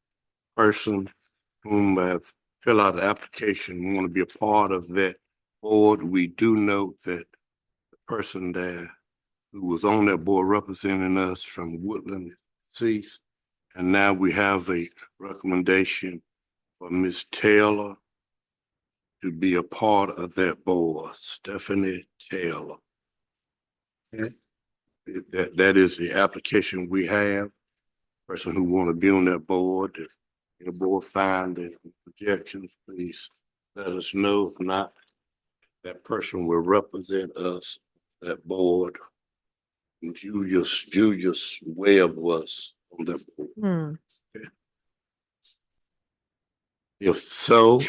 person whom have fill out the application, want to be a part of that board. We do note that the person there who was on that board representing us from Woodland ceased. And now we have a recommendation for Ms. Taylor to be a part of that board, Stephanie Taylor. Okay. That is the application we have. Person who want to be on that board, if the board find the projections, please let us know. If not, that person will represent us, that board. And Julius Webb was on that board. Okay. If so,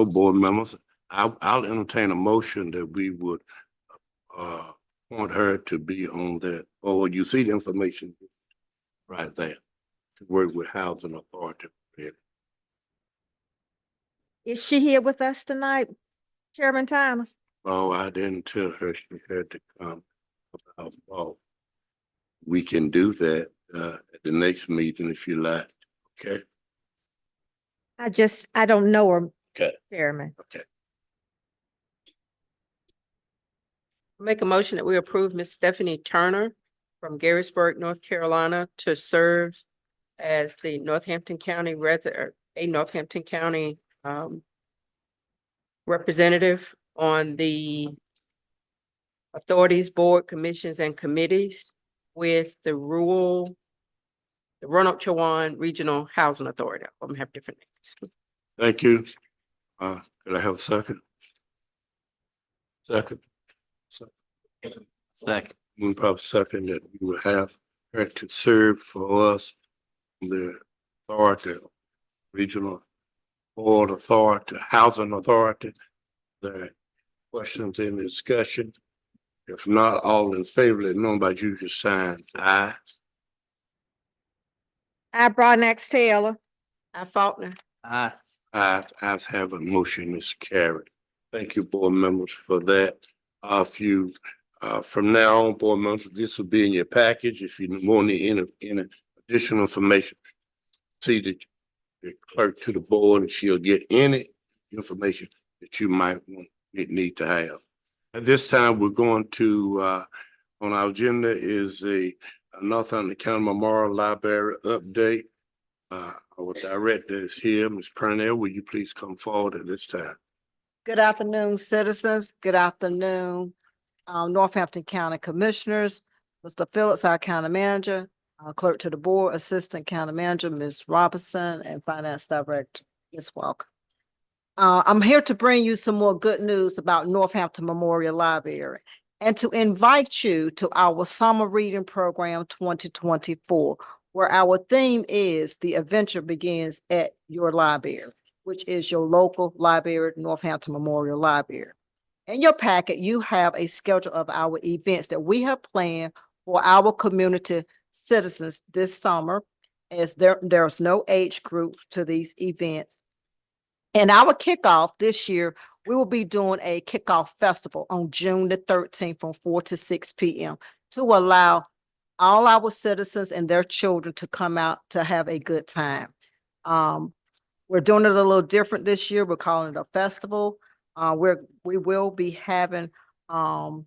board members, I'll entertain a motion that we would want her to be on that board. You see the information right there to work with housing authority. Is she here with us tonight, Chairman Timer? Oh, I didn't tell her she had to come. Oh, we can do that at the next meeting if you like. Okay. I don't know her, Okay. Chairman. Okay. Make a motion that we approve Miss Stephanie Turner from Garysburg, North Carolina, to serve as the Northampton County Northampton County representative on the authorities, board, commissions, and committees with the Ronald Chawan Regional Housing Authority. I'm have different names. Thank you. Could I have a second? Second. Second. We probably second that we will have her to serve for us, the authority, regional board authority, housing authority. The questions in the discussion. If not, all in favor, let know by usual sign. Aye. I Broadnax Taylor. I Faulkner. Aye. Ayes have a motion is carried. Thank you, board members, for that. If you from now on, board members, this will be in your package. If you want any additional information, see the clerk to the board, and she'll get any information that you might need to have. At this time, we're going to on our agenda is a Northampton County Memorial Library update. Our director is here. Ms. Purnell, will you please come forward at this time? Good afternoon, citizens. Good afternoon, Northampton County Commissioners, Mr. Phillips, our county manager, clerk to the board, assistant county manager, Ms. Robinson, and finance director, Ms. Walker. I'm here to bring you some more good news about Northampton Memorial Library and to invite you to our summer reading program 2024, where our theme is The Adventure Begins at Your Library, which is your local library, Northampton Memorial Library. In your packet, you have a schedule of our events that we have planned for our community citizens this summer, as there's no age group to these events. And our kickoff this year, we will be doing a kickoff festival on June the 13th from 4 to 6 p.m. to allow all our citizens and their children to come out to have a good time. We're doing it a little different this year. We're calling it a festival. We will be having an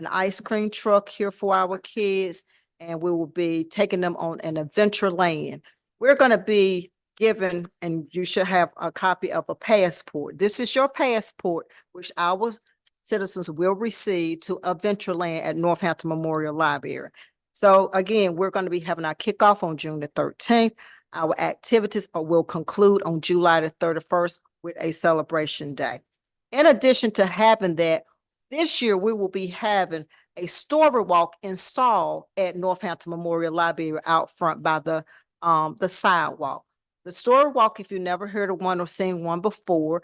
ice cream truck here for our kids, and we will be taking them on an adventure land. We're going to be given, and you should have a copy of a passport. This is your passport, which our citizens will receive to Adventureland at Northampton Memorial Library. So again, we're going to be having our kickoff on June the 13th. Our activities will conclude on July the 31st with a celebration day. In addition to having that, this year we will be having a story walk installed at Northampton Memorial Library out front by the sidewalk. The story walk, if you never heard of one or seen one before,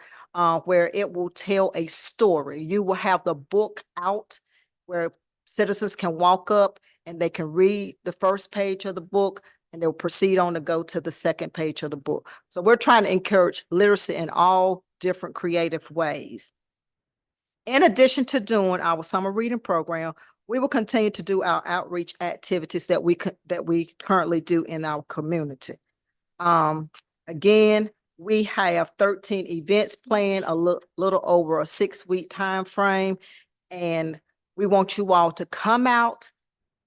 where it will tell a story. You will have the book out where citizens can walk up and they can read the first page of the book, and they'll proceed on to go to the second page of the book. So we're trying to encourage literacy in all different creative ways. In addition to doing our summer reading program, we will continue to do our outreach activities that we currently do in our community. Again, we have 13 events planned, a little over a 6-week time frame, and we want you all to come out,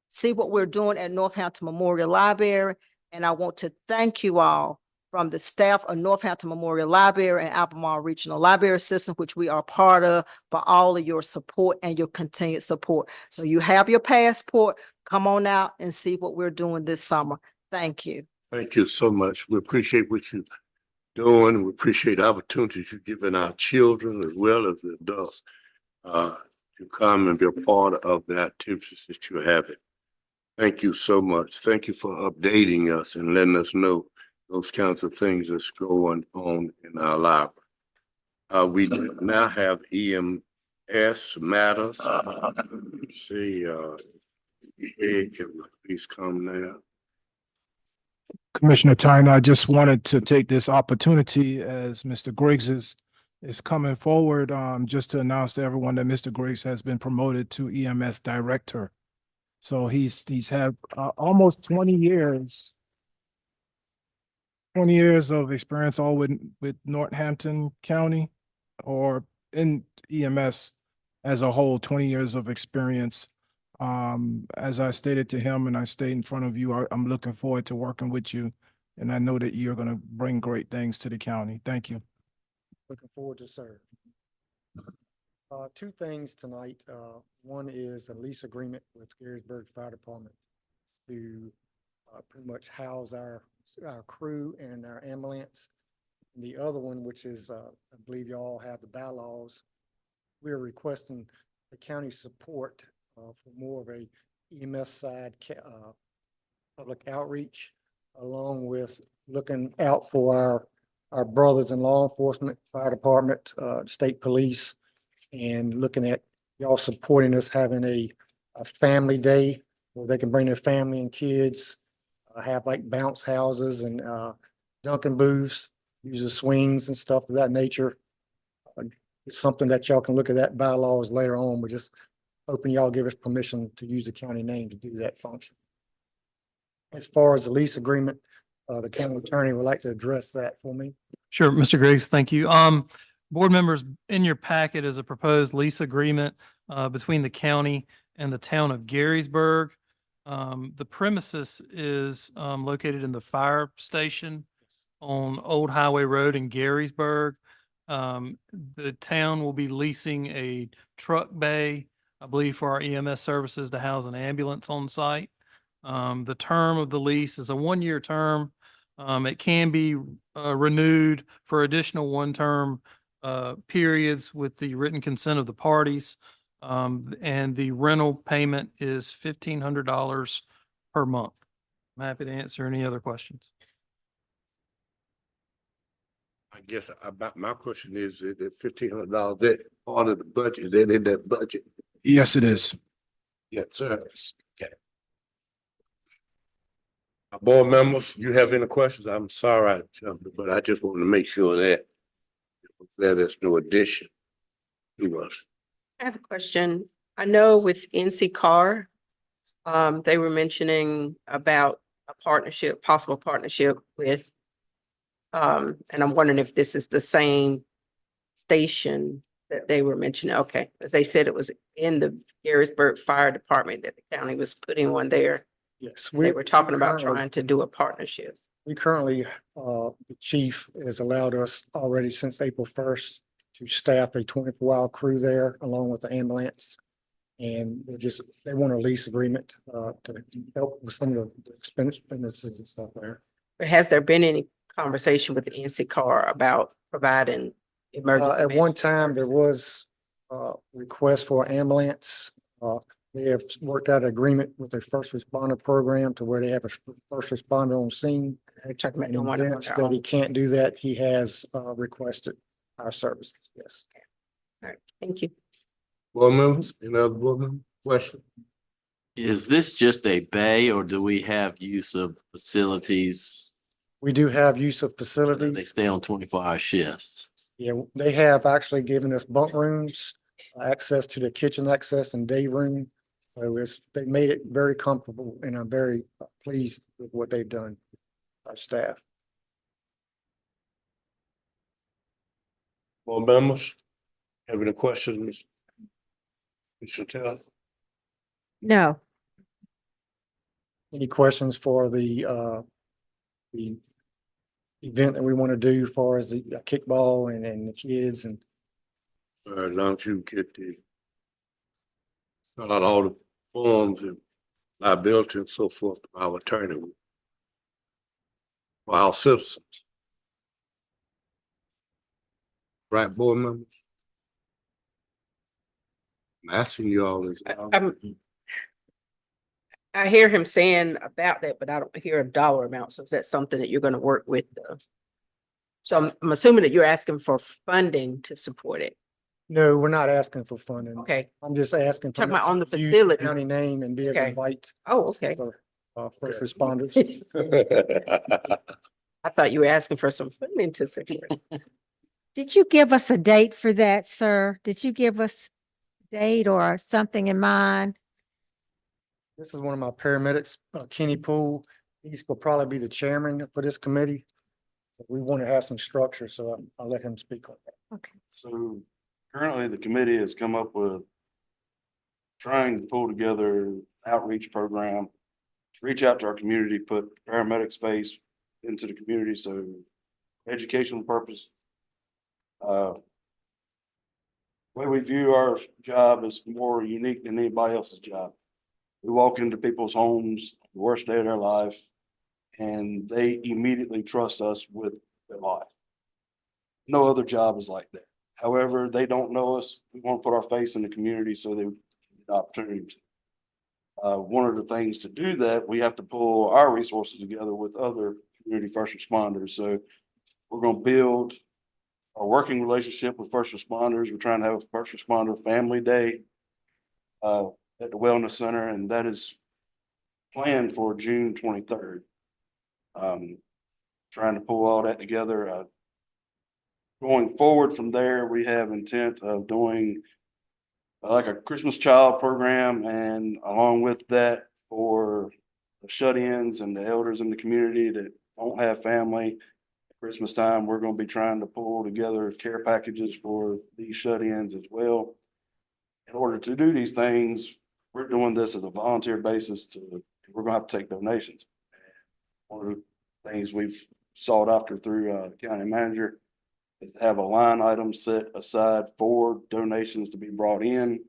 see what we're doing at Northampton Memorial Library, and I want to thank you all from the staff of Northampton Memorial Library and Albemarle Regional Library System, which we are part of, for all of your support and your continued support. So you have your passport, come on out and see what we're doing this summer. Thank you. Thank you so much. We appreciate what you're doing. We appreciate the opportunities you're giving our children as well as the adults to come and be a part of the activities that you're having. Thank you so much. Thank you for updating us and letting us know those kinds of things that's going on in our library. We now have EMS matters. See, Ed, can you please come now? Commissioner Tyner, I just wanted to take this opportunity as Mr. Griggs is coming forward, just to announce to everyone that Mr. Griggs has been promoted to EMS Director. So he's had almost 20 years of experience, all with Northampton County, or in EMS as a whole, 20 years of experience. As I stated to him and I stayed in front of you, I'm looking forward to working with you, and I know that you're going to bring great things to the county. Thank you. Looking forward to serve. Two things tonight. One is a lease agreement with Gettysburg Fire Department to pretty much house our crew and our ambulance. And the other one, which is, I believe you all have the bylaws, we're requesting the county support for more of a EMS side public outreach, along with looking out for our brothers in law enforcement, fire department, state police, and looking at y'all supporting us having a family day where they can bring their family and kids, have like bounce houses and Dunkin' booths, use the swings and stuff of that nature. It's something that y'all can look at that bylaws later on. We're just hoping y'all give us permission to use the county name to do that function. As far as the lease agreement, the county attorney would like to address that for me. Sure, Mr. Griggs, thank you. Board members, in your packet is a proposed lease agreement between the county and the town of Gettysburg. The premises is located in the fire station on Old Highway Road in Gettysburg. The town will be leasing a truck bay, I believe, for our EMS services to house an ambulance on site. The term of the lease is a 1-year term. It can be renewed for additional 1-term periods with the written consent of the parties. And the rental payment is $1,500 per month. I'm happy to answer any other questions. I guess my question is that $1,500, that part of the budget, is that in that budget? Yes, it is. Yes, sir. Okay. Board members, you have any questions? I'm sorry I jumped, but I just want to make sure that there's no addition to us. I have a question. I know with NC Car, they were mentioning about a partnership, possible partnership with, and I'm wondering if this is the same station that they were mentioning. Okay, as they said, it was in the Gettysburg Fire Department that the county was putting one there. Yes. They were talking about trying to do a partnership. We currently, the chief has allowed us already since April 1st to staff a 24-hour crew there along with the ambulance. And they want a lease agreement to help with some of the expenses and stuff there. Has there been any conversation with the NCCAR about providing emergency? At one management time, there services? was request for ambulance. They have worked out an agreement with their first responder program to where they have a first responder on scene. They're talking about In doing one on events their that he own. can't do that, he has requested our services, yes. All right, thank you. Board members, any other board member question? Is this just a bay or do we have use of facilities? We do have use of They facilities. stay on 24-hour shifts. Yeah, they have actually given us bunk rooms, access to the kitchen access and day room. So they made it very comfortable and I'm very pleased with what they've done, our staff. Board members, have any questions? Mr. Taylor? No. Any questions for the event that we want to do as far as the kickball and the kids and As long as you get fill out all the forms and liability and so forth, our attorney. For our citizens. Right, board members? I'm asking you all this. I hear him saying about that, but I don't hear a dollar amount. So is that something that you're gonna work with? So I'm assuming that you're asking for funding to support it. no, we're not asking for funding. Okay. I'm just asking. Talking about on the permission to use facility. County name and be able to Okay. invite Oh, okay. first responders. I thought you were asking for some funding to support it. Did you give us a date for that, sir? Did you give us a date or something in mind? This is one of my paramedics, Kenny Poole. He's will probably be the chairman for this committee. We want to have some structure, so I'll let him speak on that. Okay. So currently, the committee has come up with trying to pull together outreach program to reach out to our community, put paramedics face into the community, so educational purpose. Way we view our job is more unique than anybody else's job. We walk into people's homes, the worst day of their life, and they immediately trust us with their life. No other job is like that. However, they don't know us. We want to put our face in the community so they get the opportunity. One of the things to do that, we have to pull our resources together with other community first responders. So we're going to build a working relationship with first responders. We're trying to have a first responder family day at the Wellness Center, and that is planned for June 23rd. Trying to pull all that together. Going forward from there, we have intent of doing like a Christmas child program, and along with that, for the shut-ins and the elders in the community that don't have family, Christmas time, we're going to be trying to pull together care packages for these shut-ins as well. In order to do these things, we're doing this as a volunteer basis. We're going to have to take donations. One of the things we've sought after through county manager is to have a line item set aside for donations to be brought in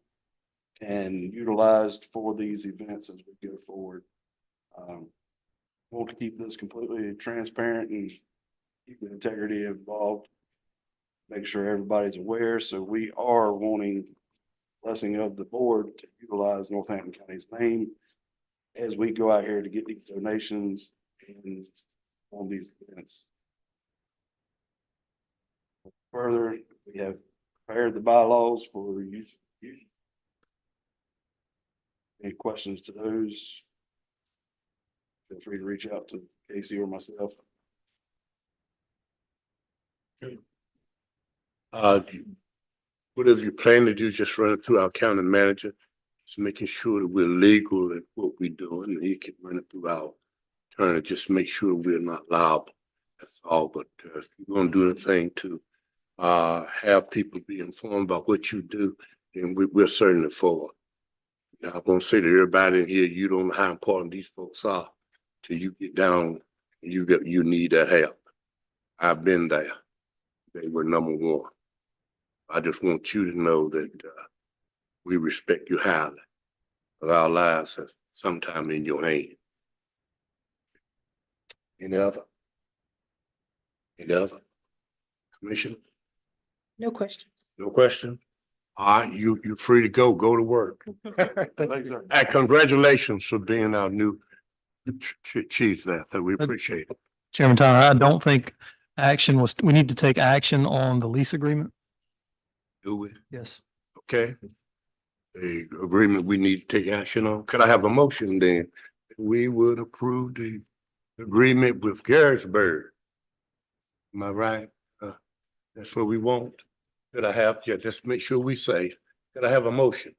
and utilized for these events as we go forward. Want to keep this completely transparent and keep the integrity involved, make sure everybody's aware. So we are wanting blessing of the board to utilize Northampton County's name as we go out here to get these donations and on these events. Further, we have prepared the bylaws for use. Any questions to those? Feel free to reach out to Casey or myself. What is your plan to do? Just run it through our county manager, just making sure that we're legal in what we're doing, and he can run it through our attorney, just make sure we're not liable. That's all. But if you're gonna do anything to have people be informed about what you do, then we're certainly for it. Now, I'm gonna say to everybody in here, you don't know how important these folks are till you get down and you need that help. I've been there. They were number one. I just want you to know that we respect you highly. Because our lives are sometime in your hand. Any other? Any other? Commissioner? No question. No question? All right, you're free to go to work. Thanks, sir. And congratulations for being our new chief there, so we appreciate it. Chairman Tyler, I don't think we need to take action on the lease agreement. Do we? Yes. Okay. The agreement we need to take action on. Could I have a motion then? We would approve the agreement with Garrisburg. Am I right? That's what we want. Could I have, yeah, just make sure we say, could I have a motion?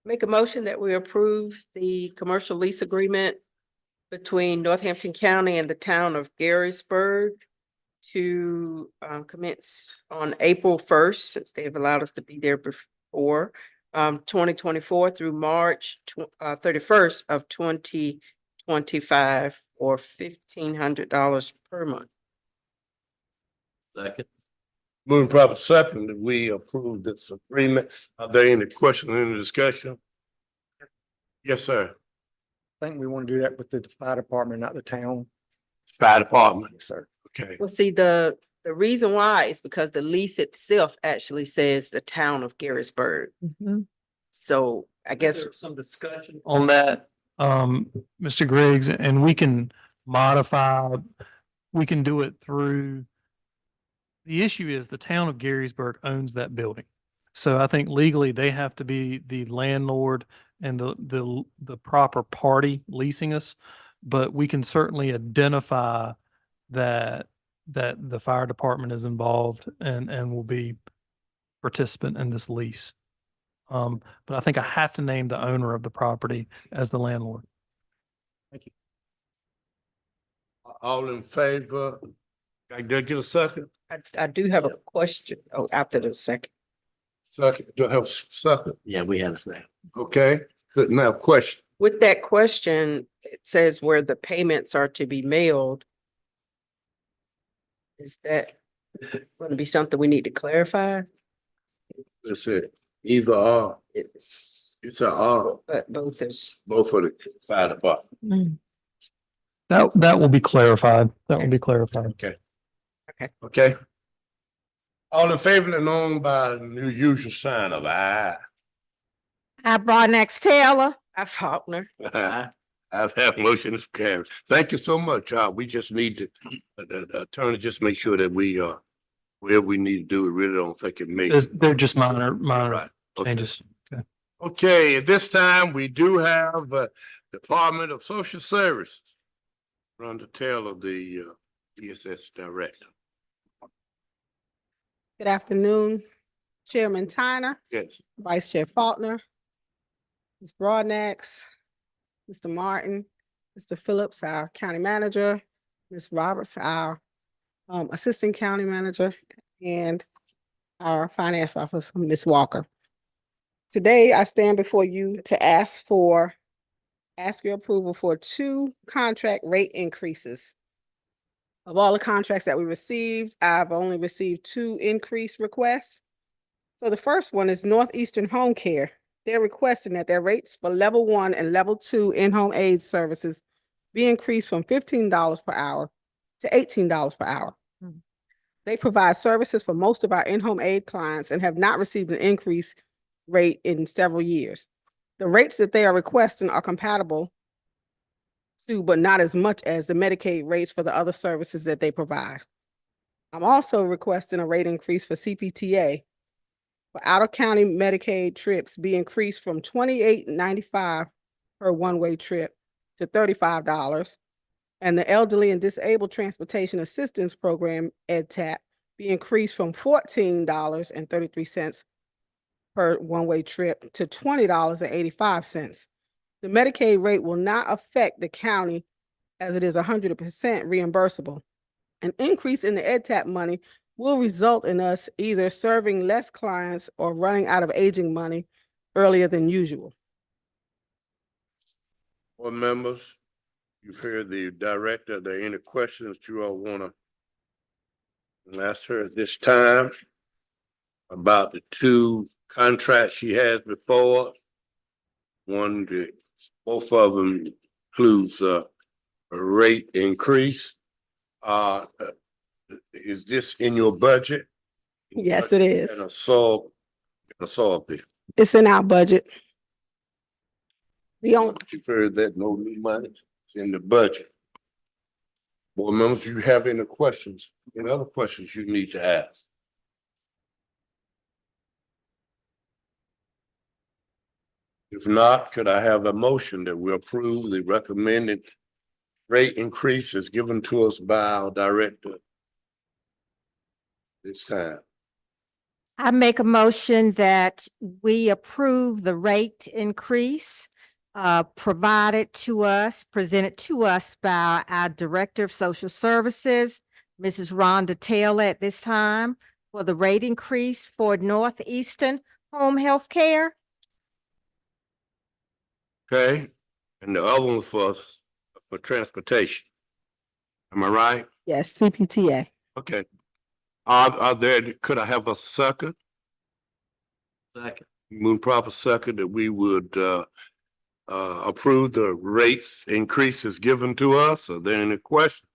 Make a motion that we approve the commercial lease agreement between Northampton County and the town of Garrisburg to commence on April 1st, since they've allowed us to be there before, 2024 through March 31st of 2025, or $1,500 per month. Second. Moving proper second, that we approve this agreement. Are there any questions, any discussion? Yes, sir. I think we want to do that with the fire department, not the town. Fire department. Yes, sir. Okay. Well, see, the reason why is because the lease itself actually says the town of Garrisburg. So I guess There's some discussion on that, Mr. Griggs, and we can modify, we can do it through. The issue is the town of Garrisburg owns that building. So I think legally they have to be the landlord and the proper party leasing us. But we can certainly identify that the fire department is involved and will be participant in this lease. But I think I have to name the owner of the property as the landlord. Thank you. All in favor? I did get a second? I do have a question. Oh, after the second. Second, do I have a second? Yeah, we had a second. Okay, good. Now, question. With that question, it says where the payments are to be mailed. Is that going to be something we need to clarify? That's it. Either or. It's It's a or. but both is. Both for the fire department. That will be clarified. That will be clarified. Okay. Okay. Okay. All in favor and known by the usual sign of aye. I brought next Taylor. I Faulkner. I have motion is carried. Thank you so much. We just need to, the attorney, just make sure that we, where we need to do it, really don't think it makes. They're just minor Right. Okay. changes. Okay. Okay, at this time, we do have Department of Social Services. Rhonda Taylor, the DSS Director. Good afternoon, Chairman Tyner, Yes. Vice Chair Faulkner, Ms. Broadnax, Mr. Martin, Mr. Phillips, our County Manager, Ms. Roberts, our Assistant County Manager, and our Finance Officer, Ms. Walker. Today, I stand before you to ask your approval for 2 contract rate increases. Of all the contracts that we received, I've only received 2 increase requests. So the first one is Northeastern Home Care. They're requesting that their rates for level 1 and level 2 in-home aid services be increased from $15 per hour to $18 per hour. They provide services for most of our in-home aid clients and have not received an increase rate in several years. The rates that they are requesting are compatible to, but not as much as the Medicaid rates for the other services that they provide. I'm also requesting a rate increase for CPTA. For out-of-county Medicaid trips be increased from $28.95 per one-way trip to $35. And the Elderly and Disabled Transportation Assistance Program, EDTAP, be increased from $14.33 per one-way trip to $20.85. The Medicaid rate will not affect the county as it is 100% reimbursable. An increase in the EDTAP money will result in us either serving less clients or running out of aging money earlier than usual. Board members, you've heard the director. Are there any questions you all want to ask her at this time about the 2 contracts she has before? One, both of them includes rate increase. Is this in your budget? Yes, it is. And a sub bill. It's in our budget. The only, You've heard that, no new money, it's in the budget. Board members, you have any questions, any other questions you need to ask? If not, could I have a motion that we approve the recommended rate increases given to us by our director this time? I make a motion that we approve the rate increase provided to us, presented to us by our Director of Social Services, Mrs. Rhonda Taylor, at this time for the rate increase for Northeastern Home Health Care. Okay, and the other one for transportation. Am I right? yes, CPTA. Okay. Are there, could I have a second? Second. Move proper second that we would approve the rates increases given to us. Are there any questions?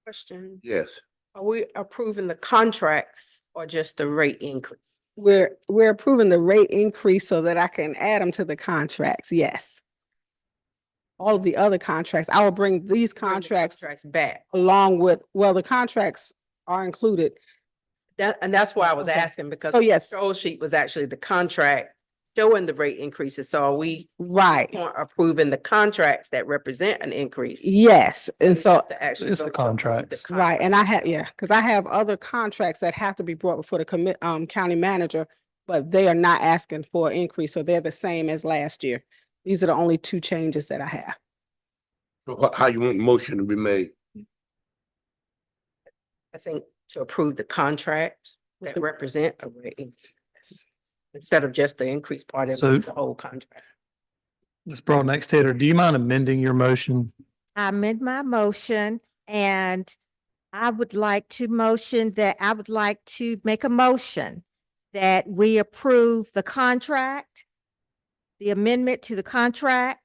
Question, Yes. are we approving the contracts or just the rate increase? We're approving the rate increase so that I can add them to the contracts, yes. All of the other contracts, I will bring these Bring the contracts Contracts back. along with, well, the contracts are included. And that's why I was Okay. asking, because So the yes, control sheet was actually the contract showing the rate increases. So are we right, approving the contracts that represent an increase? yes, and We so, have to actually It's the vote to approve contracts. right, and I have, yeah, because I have other contracts that have to be brought before the county manager, but they are not asking for an increase, so they're the same as last year. These are the only two changes that I have. So how you want the motion to be made? I think to approve the contracts that represent a rate increase instead of just the increase part of So- the whole contract. Ms. Broadnax Taylor, do you mind amending your motion? I amend my motion and I would like to make a motion that we approve the contract, the amendment to the contract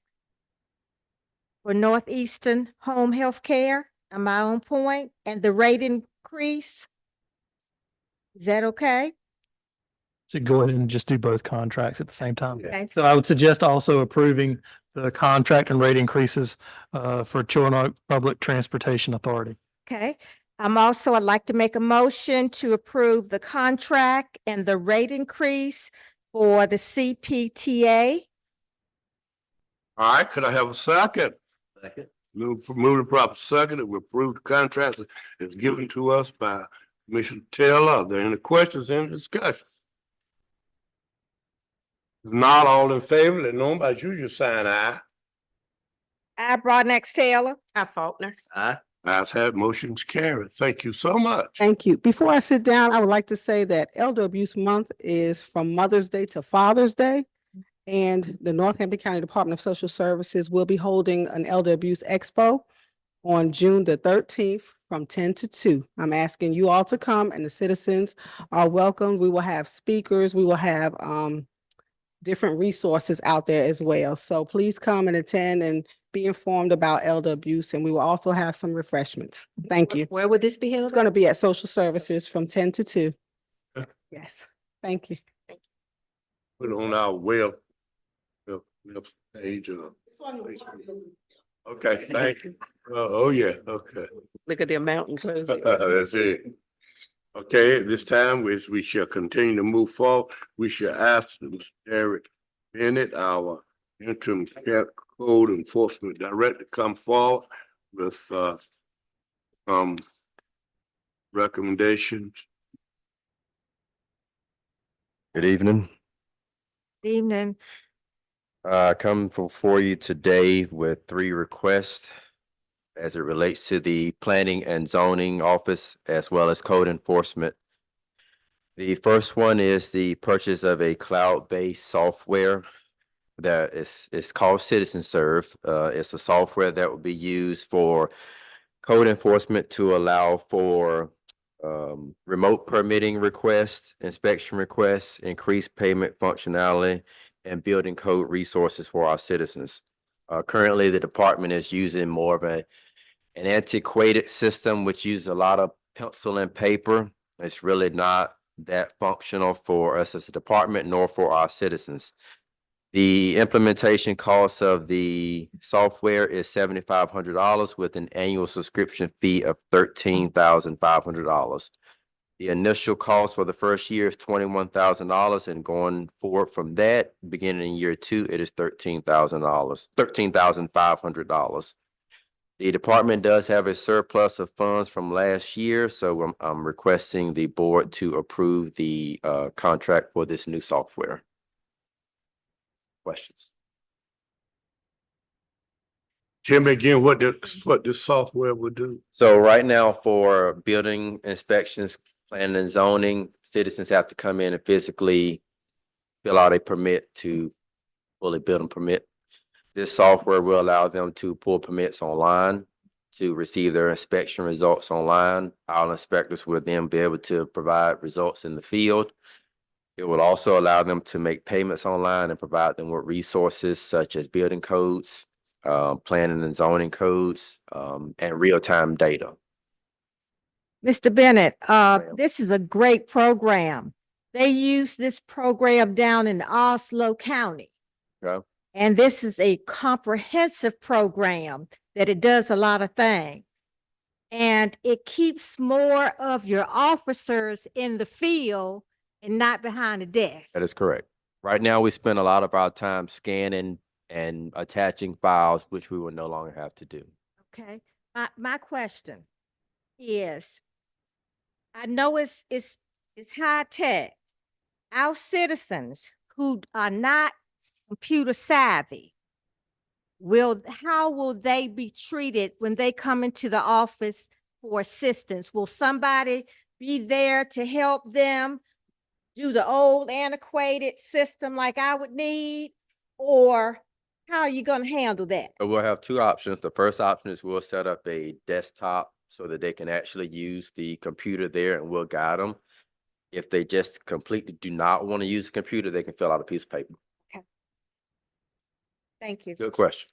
for Northeastern Home Health Care. Am I on point? And the rate increase? Is that okay? So go ahead and just do both contracts at the same time. Okay. So I would suggest also approving the contract and rate increases for Chilliwack Public Transportation Authority. Okay. I'd like to make a motion to approve the contract and the rate increase for the CPTA. All right, could I have a second? Second. Move to proper second that we approve the contracts that's given to us by Commissioner Taylor. Are there any questions, any discussion? If not, all in favor, let know by usual sign aye. I, Broadnax Taylor. I, Faulkner. Aye. Ayes have, motion's carried. Thank you so much. Thank you. Before I sit down, I would like to say that Elder Abuse Month is from Mother's Day to Father's Day. And the Northampton County Department of Social Services will be holding an Elder Abuse Expo on June the 13th from 10 to 2. I'm asking you all to come and the citizens are welcome. We will have speakers. We will have different resources out there as well. So please come and attend and be informed about elder abuse. And we will also have some refreshments. Thank you. Where would this be held? It's going to be at Social Services from 10 to 2. Yes, thank you. Put it on our web page. Okay, thank you. Oh, yeah, okay. Look at the amount included. That's it. Okay, at this time, which we shall continue to move forward, we shall ask Mr. Derek Bennett, our interim code enforcement director, come forward with recommendations. Good evening. Evening. Come before you today with 3 requests as it relates to the planning and zoning office as well as code enforcement. The first one is the purchase of a cloud-based software that is called CitizenServe. It's a software that will be used for code enforcement to allow for remote permitting requests, inspection requests, increased payment functionality, and building code resources for our citizens. Currently, the department is using more of a an antiquated system which uses a lot of pencil and paper. It's really not that functional for us as a department nor for our citizens. The implementation cost of the software is $7,500 with an annual subscription fee of $13,500. The initial cost for the first year is $21,000, and going forward from that, beginning in year 2, it is $13,500. The department does have a surplus of funds from last year, so I'm requesting the board to approve the contract for this new software. Questions? Tell me again what this software will do. So right now for building inspections, planning and zoning, citizens have to come in and physically fill out a permit to fully build a permit. This software will allow them to pull permits online, to receive their inspection results online. Our inspectors will then be able to provide results in the field. It will also allow them to make payments online and provide them with resources such as building codes, planning and zoning codes, and real-time data. Mr. Bennett, this is a great program. They use this program down in Oslo County. Okay. And this is a comprehensive program that it does a lot of things. And it keeps more of your officers in the field and not behind the desk. That is correct. Right now, we spend a lot of our time scanning and attaching files, which we will no longer have to do. Okay. My question is, I know it's high tech. Our citizens who are not computer savvy, how will they be treated when they come into the office for assistance? Will somebody be there to help them do the old antiquated system like I would need? Or how are you going to handle that? So we'll have two options. The first option is we'll set up a desktop so that they can actually use the computer there, and we'll guide them. If they just completely do not want to use the computer, they can fill out a piece of paper. Okay. Thank you. Good question.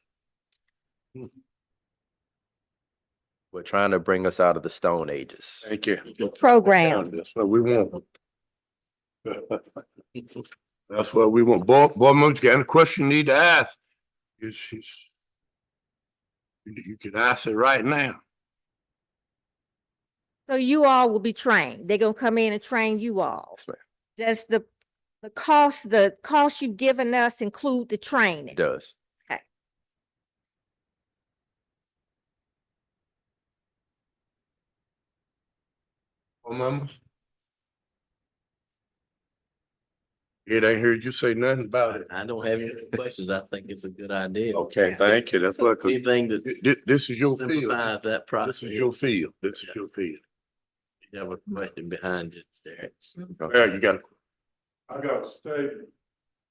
We're trying to bring us out of the Stone Ages. Thank you. Program. That's what we want. That's what we want. Board members, got any question you need to ask? You can ask it right now. So you all will be trained. They're gonna come in and train you all. Yes, ma'am. Does the cost you've given us include the training? It does. Okay. Board members? It ain't heard you say nothing about it. I don't have any questions. I think it's a good idea. Okay, thank you. That's what, Anything that this is your field. simplifies that process. This is your field. This is your field. You have a question behind it, Derek. Yeah, you got it. I got a statement.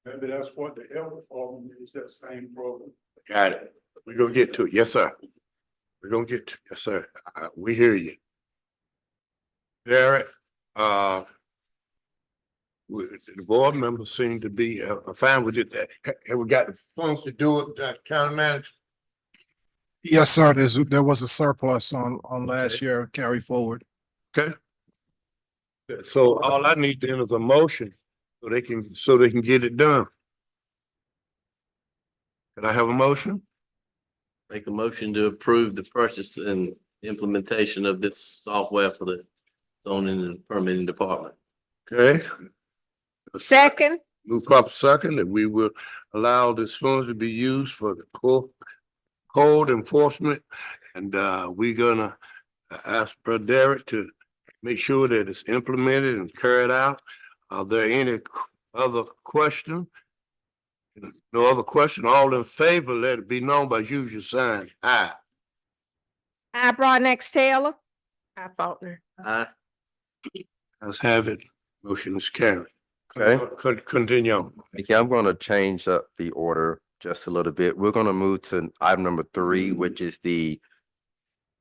Maybe that's what the health department is, that same program. Got it. We're gonna get to it. Yes, sir. We're gonna get to it. Yes, sir. We hear you. Derek, the board members seem to be fine with it. Have we got the funds to do it, county manager? Yes, sir. There was a surplus on last year carry forward. Okay. So all I need then is a motion so they can get it done. Can I have a motion? Make a motion to approve the purchase and implementation of this software for the zoning and permitting department. Okay. Second. Move proper second that we will allow this funds to be used for the code enforcement. And we're gonna ask Brother Derek to make sure that it's implemented and carried out. Are there any other question? No other question? All in favor, let it be known by usual sign. Aye. I Broadnax Taylor. I Faulkner. Aye. Let's have it. Motion is carried. Okay. Continue. Okay, I'm going to change up the order just a little bit. We're going to move to item number 3, which is the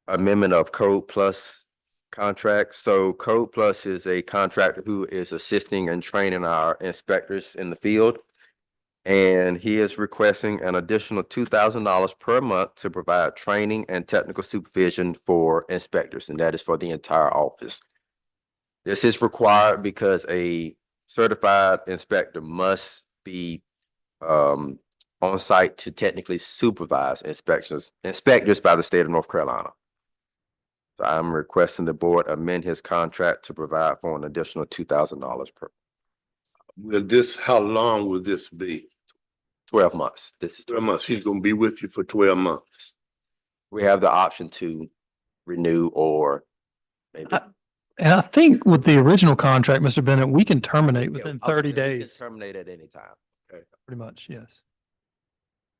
amendment of Code Plus contract. So Code Plus is a contractor who is assisting and training our inspectors in the field. And he is requesting an additional $2,000 per month to provide training and technical supervision for inspectors, and that is for the entire office. This is required because a certified inspector must be on site to technically supervise inspectors by the state of North Carolina. So I'm requesting the board amend his contract to provide for an additional $2,000 per How long will this be? 12 months. This is 12 months. He's gonna be with you for 12 months. We have the option to renew or maybe. And I think with the original contract, Mr. Bennett, we can terminate within 30 We can days, terminate at any time. pretty much, yes.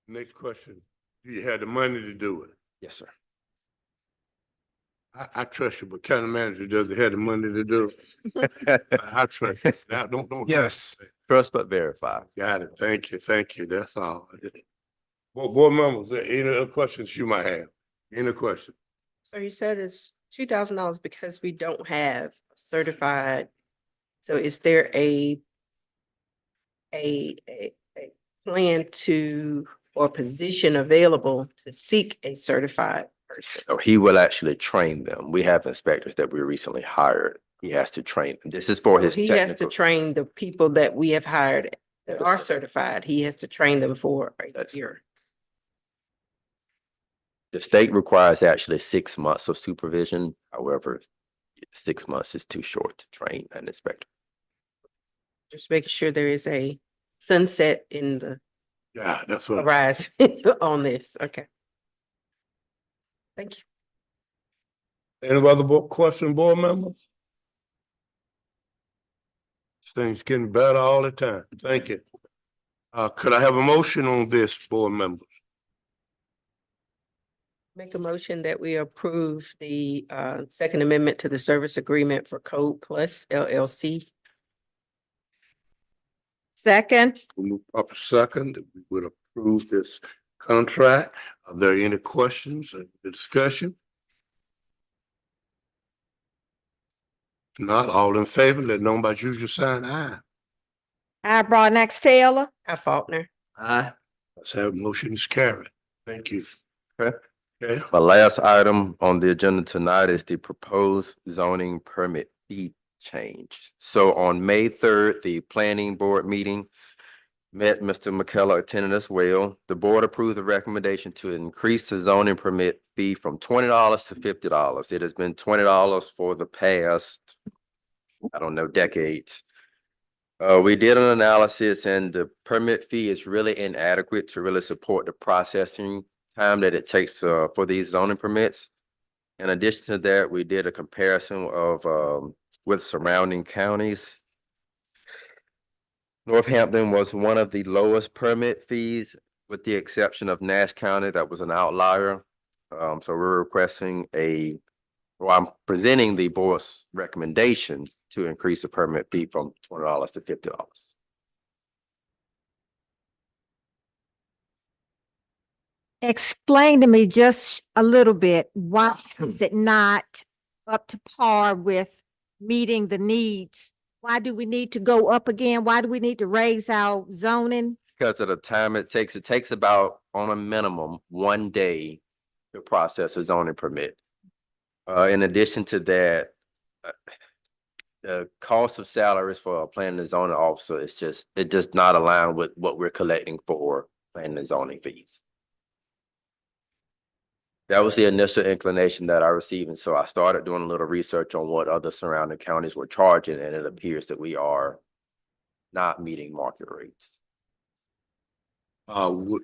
Next question. Do you have the money to do it? Yes, sir. I trust you, but county manager doesn't have the money to do it. I trust you. Now, don't. Yes. Trust but verify. Got it. Thank you. Thank you. That's all. Board members, any other questions you might have? Any questions? So you said it's $2,000 because we don't have certified. So is there a plan or position available to seek a certified person? No, he will actually train them. We have inspectors that we recently hired. He has to train them. This is for So his he has to technical. train the people that we have hired that That is are correct. certified. He has to train them for a That's year. The state requires actually 6 months of supervision. However, 6 months is too short to train an inspector. Just making sure there is a sunset in the Yeah, that's what. horizon on this. Okay. Thank you. Any other question, board members? This thing's getting better all the time. Thank you. Could I have a motion on this, board members? Make a motion that we approve the Second Amendment to the service agreement for Code Plus LLC. Second, We'll move up a second, that we would approve this contract. Are there any questions or discussion? If not, all in favor, let know by usual sign aye. I Broadnax Taylor. Faulkner. Aye. Let's have motion is carried. Thank you. Okay. Okay, My last item on the agenda tonight is the proposed zoning permit fee change. So on May 3rd, the planning board meeting met Mr. McKellar attended as well. The board approved the recommendation to increase the zoning permit fee from $20 to $50. It has been $20 for the past, I don't know, decades. We did an analysis and the permit fee is really inadequate to really support the processing time that it takes for these zoning permits. In addition to that, we did a comparison of with surrounding counties. Northampton was one of the lowest permit fees, with the exception of Nash County, that was an outlier. So we're requesting I'm presenting the board's recommendation to increase the permit fee from $20 to $50. Explain to me just a little bit, why is it not up to par with meeting the needs? Why do we need to go up again? Why do we need to raise our zoning? Because of the time it takes about, on a minimum, 1 day to process a zoning permit. In addition to that, the cost of salaries for a planning and zoning officer it does not align with what we're collecting for planning and zoning fees. That was the initial inclination that I received, and so I started doing a little research on what other surrounding counties were charging, and it appears that we are not meeting market rates. Would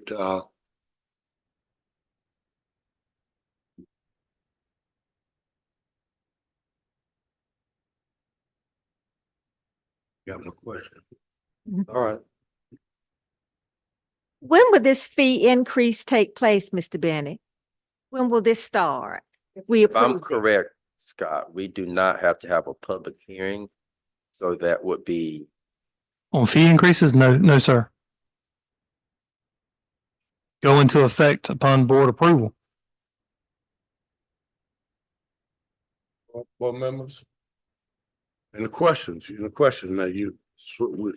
got no question. All right. When will this fee increase take place, Mr. Bennett? When will this start? If we If I'm approve it? correct, Scott, we do not have to have a public hearing, so that would be, On fee increases? No, sir. Go into effect upon board approval. Board members? Any questions? Any questions that you with?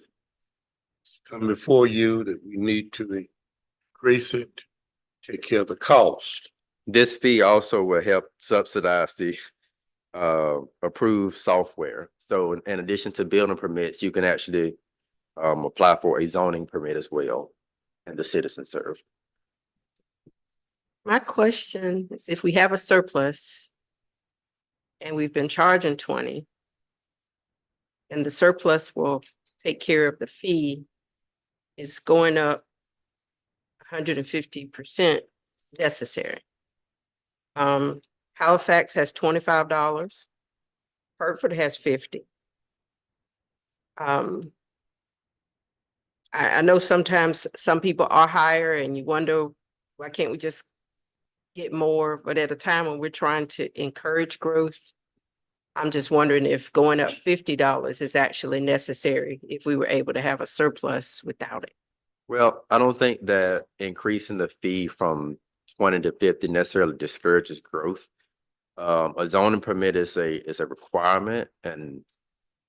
It's come before you that we need to increase it, take care of the cost. This fee also will help subsidize the approved software. So in addition to building permits, you can actually apply for a zoning permit as well and the citizen serve. My question is, if we have a surplus and we've been charging 20, and the surplus will take care of the fee, is going up 150% necessary? Halifax has $25. Hertford has 50. I know sometimes some people are higher and you wonder, why can't we just get more? But at a time when we're trying to encourage growth, I'm just wondering if going up $50 is actually necessary if we were able to have a surplus without it. Well, I don't think that increasing the fee from 20 to 50 necessarily discourages growth. A zoning permit is a requirement, and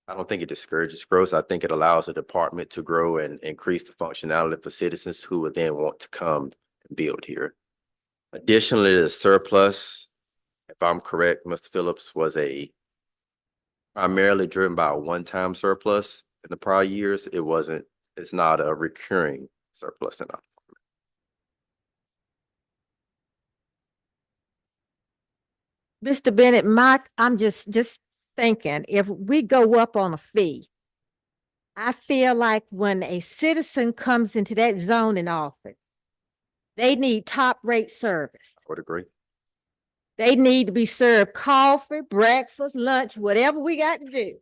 I don't think it discourages growth. I think it allows the department to grow and increase the functionality for citizens who would then want to come and build here. Additionally, the surplus, if I'm correct, Mr. Phillips, was primarily driven by a one-time surplus in the prior years. It's not a recurring surplus in our Mr. Bennett, I'm just thinking, if we go up on a fee, I feel like when a citizen comes into that zoning office, they need top rate service. I would agree. They need to be served coffee, breakfast, lunch, whatever we got to do.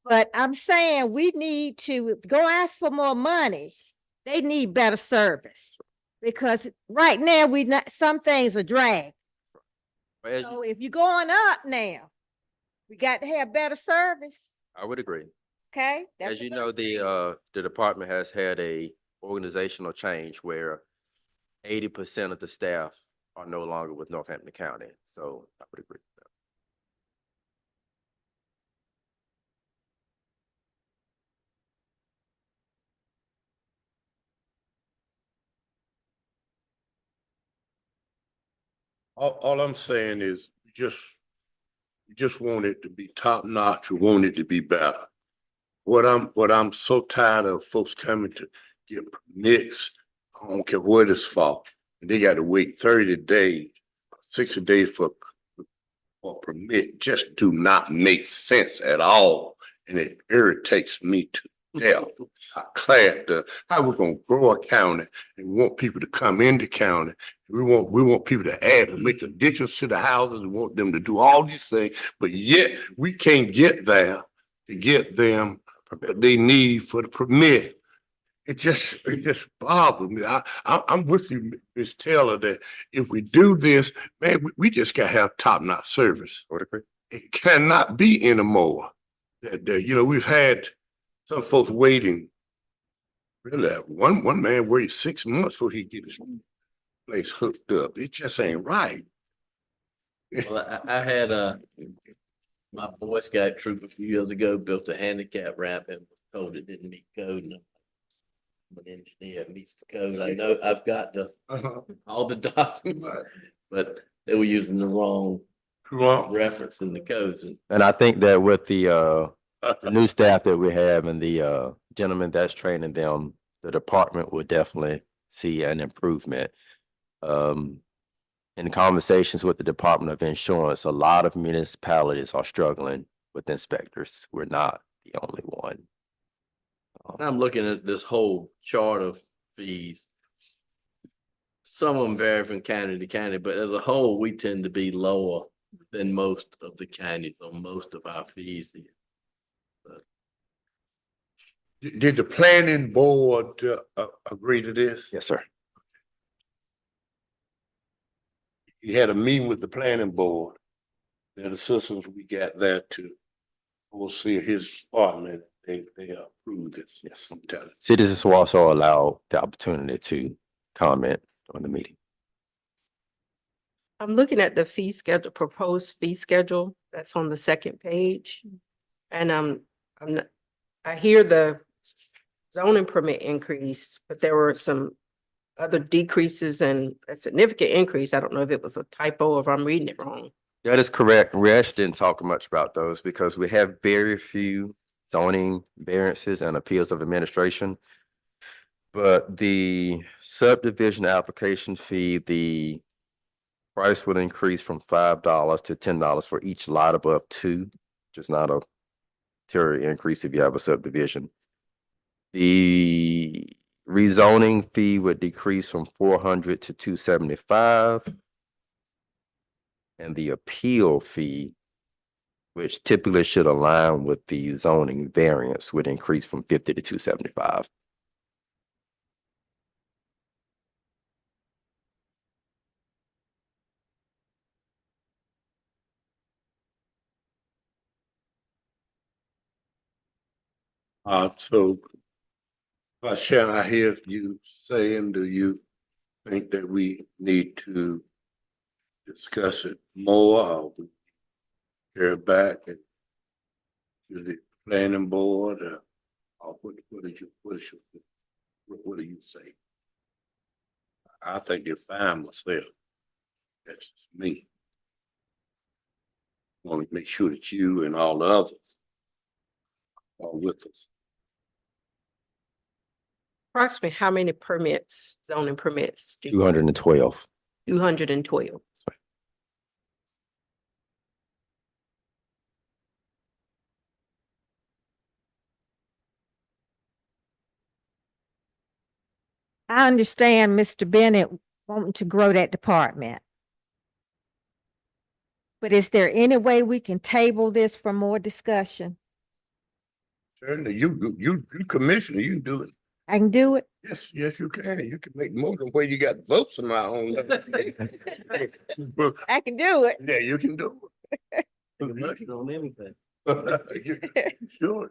But I'm saying we need to go ask for more money. They need better service, because right now some things are dragged. So if you're going up now, we got to have better service. I would agree. Okay? As you know, the department has had a organizational change where 80% of the staff are no longer with Northampton County. So I would agree with that. All I'm saying is we just want it to be top notch. We want it to be better. What I'm so tired of folks coming to get permits, I don't care what it's for, and they got to wait 30 days, 60 days for a permit. Just do not make sense at all, and it irritates me to death. How we're gonna grow a county and want people to come into county. We want people to add and make additions to the houses. We want them to do all these things, but yet we can't get there to get them what they need for the permit. It just bothers me. I'm with you, Ms. Taylor, that if we do this, man, we just gotta have top-notch service. It cannot be anymore. We've had some folks waiting. Really, one man waited 6 months before he get his place hooked up. It just ain't right. Well, I had my Boy Scout troop a few years ago built a handicap ramp and was told it didn't meet code. And I'm an engineer, it meets the code. I know I've got all the documents, but they were using the wrong reference in the codes. And I think that with the new staff that we have and the gentleman that's training them, the department will definitely see an improvement. In conversations with the Department of Insurance, a lot of municipalities are struggling with inspectors. We're not the only one. I'm looking at this whole chart of fees. Some of them vary from county to county, but as a whole, we tend to be lower than most of the counties on most of our fees here. Did the planning board agree to this? Yes, sir. You had a meeting with the planning board. The assistants we got there to oversee his department. They approved this. Yes. Citizens were also allowed the opportunity to comment on the meeting. I'm looking at the fee schedule, proposed fee schedule that's on the second page. And I hear zoning permit increase, but there were some other decreases and a significant increase. I don't know if it was a typo or if I'm reading it wrong. That is correct. We actually didn't talk much about those because we have very few zoning variances and appeals of administration. But the subdivision application fee, the price would increase from $5 to $10 for each lot above 2, which is not a material increase if you have a subdivision. The rezoning fee would decrease from $400 to $275. And the appeal fee, which typically should align with the zoning variance, would increase from $50 to $275. So, Shannon, I hear you saying, do you think that we need to discuss it more or hear it back and to the planning board or what do you say? I think you're fine myself. That's just me. Want to make sure that you and all the others are with us. Approximately how many permits, zoning permits? 212. 212. I understand Mr. Bennett wanting to grow that department. But is there any way we can table this for more discussion? Certainly, you commissioner, you can do it. I can do it? Yes, you can. You can make more than where you got votes in my own. I can do it. Yeah, you can do it. On everything. Sure.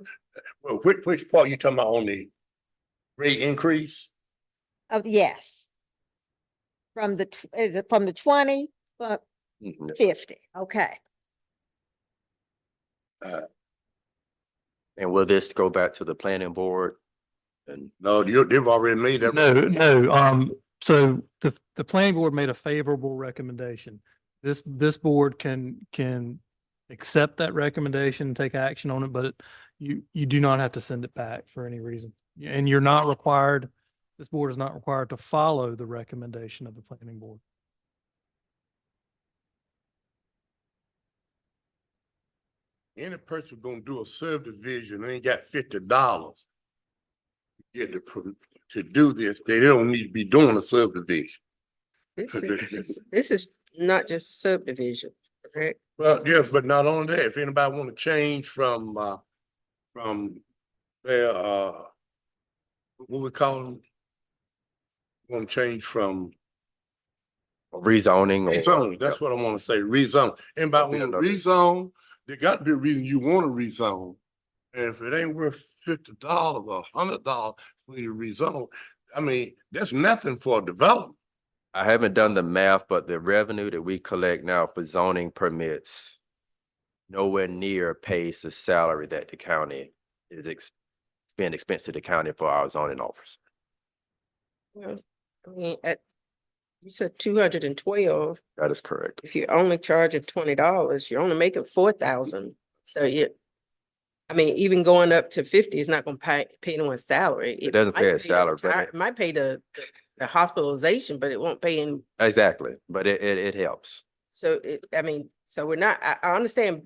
Well, which part you talking about on the rate increase? Oh, yes. From the, is it from the 20, but Mhm. 50, okay. And will this go back to the planning board? And No, they've already made that. No. So the planning board made a favorable recommendation. This board can accept that recommendation, take action on it, but you do not have to send it back for any reason. And you're not required, this board is not required to follow the recommendation of the planning board. Any person gonna do a subdivision, ain't got $50. Get to do this, they don't need to be doing a subdivision. This is not just subdivision, correct? Well, yes, but not only that, if anybody want to change from their, what we call them? Want to change from rezoning. rezone, that's what I want to say, rezone. Anybody want to rezone, there got to be a reason you want to rezone. And if it ain't worth $50 or $100 for you to rezone, I mean, that's nothing for development. I haven't done the math, but the revenue that we collect now for zoning permits nowhere near pays the salary that the county is being expense to the county for our zoning officer. Well, I mean, you said 212. That is correct. If you're only charging $20, you're only making 4,000. So I mean, even going up to 50 is not gonna pay anyone's salary. It doesn't might pay a salary, but it might pay the hospitalization, but it won't pay in. exactly, but it helps. So I mean, so we're not, I understand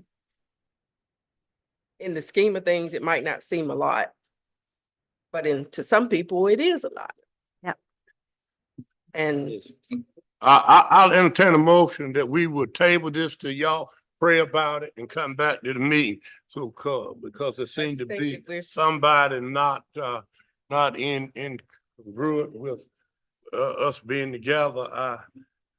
in the scheme of things, it might not seem a lot, but to some people, it is a lot. Yep. And I'll entertain a motion that we would table this to y'all, pray about it and come back to the meeting. So, because it seemed to be somebody not in congruent with us being together. I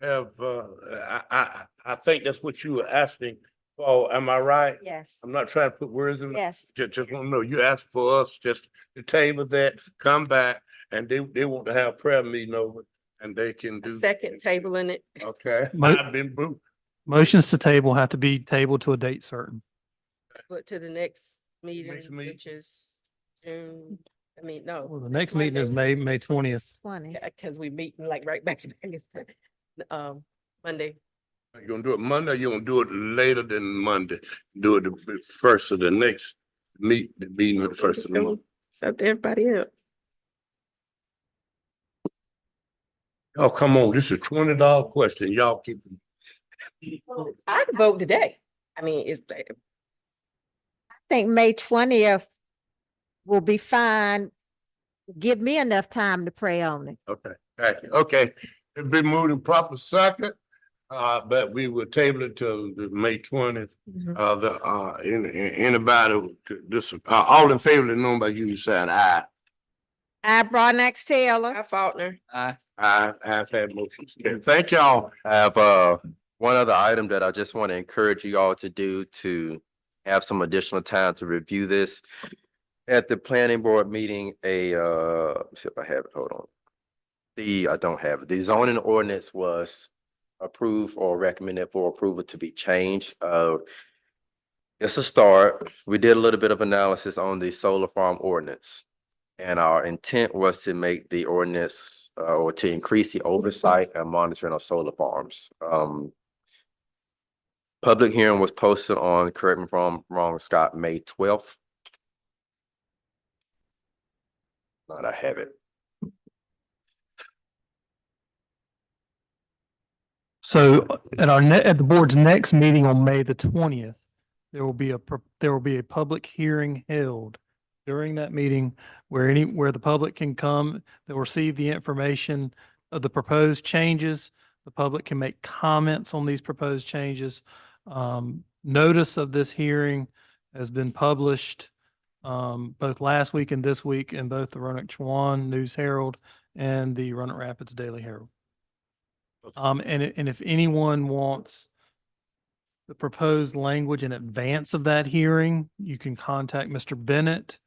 have, I think that's what you were asking for. Am I right? Yes. I'm not trying to put words in. Yes. Just want to know, you asked for us just to table that, come back, and they want to have prayer meeting over it, and they can do. second tabling it. Okay. Mo- I've been booed. Motions to table have to be tabled to a date certain. Put to the next meeting, Next meeting. which is June I mean, no. Well, the next meeting is May 20th. 20. Because we meeting like right back to back. Monday. You gonna do it Monday, or you gonna do it later than Monday? Do it the first of the next the meeting of the first of the month. It's up to everybody else. Oh, come on, this is $20 question. Y'all keep. I can vote today. I mean, it's, I think May 20th will be fine. Give me enough time to pray on it. Okay, thank you. Okay, it's been moved in proper second. But we will table it till the May 20th. Anybody, this, all in favor, of the number you saying aye. I, Broadnax Taylor. Faulkner. I've had motions. Okay, thank y'all. I have one other item that I just want to encourage you all to do to have some additional time to review this. At the planning board meeting, let me see if I have it, hold on. I don't have it. The zoning ordinance was approved or recommended for approval to be changed. It's a start. We did a little bit of analysis on the solar farm ordinance. And our intent was to make the ordinance or to increase the oversight and monitoring of solar farms. Public hearing was posted on, correct me if I'm wrong, Scott, May 12th. But I have it. So at the board's next meeting on May the 20th, there will be a public hearing held during that meeting where the public can come, they'll receive the information of the proposed changes. The public can make comments on these proposed changes. Notice of this hearing has been published both last week and this week in both the Roanoke Chowan News Herald and the Roanoke Rapids Daily Herald. And if anyone wants the proposed language in advance of that hearing, you can contact Mr. Bennett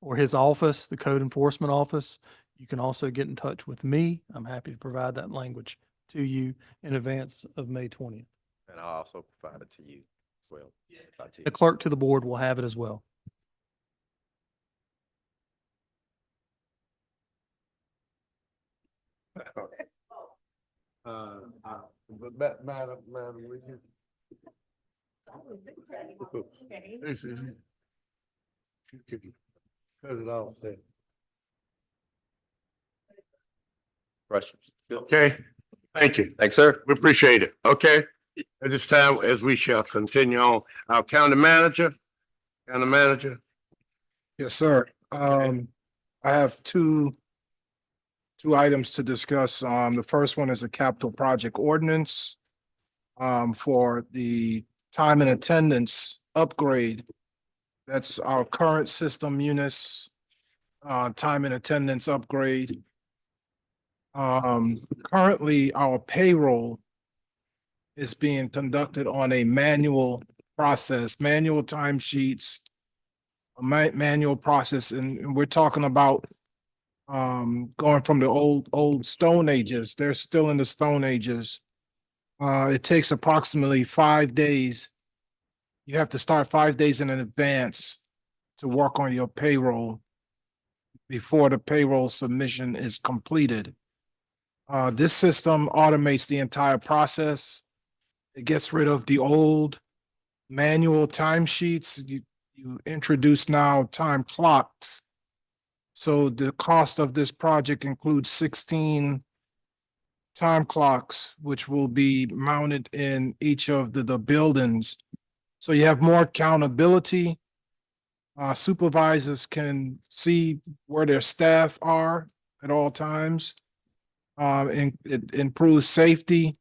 or his office, the Code Enforcement Office. You can also get in touch with me. I'm happy to provide that language to you in advance of May 20th. And I'll also provide it to you as well. The clerk to the board will have it as well. Madam, would you? Cut it off there. Questions? Okay, thank you. Thanks, sir. We appreciate it. Okay. At this time, as we shall continue on, our county manager. Yes, sir. I have two items to discuss. The first one is a capital project ordinance for the time and attendance upgrade. That's our current system Munis time and attendance upgrade. Currently, our payroll is being conducted on a manual process, manual timesheets, a manual process, and we're talking about going from the old Stone Ages. They're still in the Stone Ages. It takes approximately 5 days. You have to start 5 days in advance to work on your payroll before the payroll submission is completed. This system automates the entire process. It gets rid of the old manual timesheets. You introduce now time clocks. So the cost of this project includes 16 time clocks, which will be mounted in each of the buildings. So you have more accountability. Supervisors can see where their staff are at all times. And it improves safety.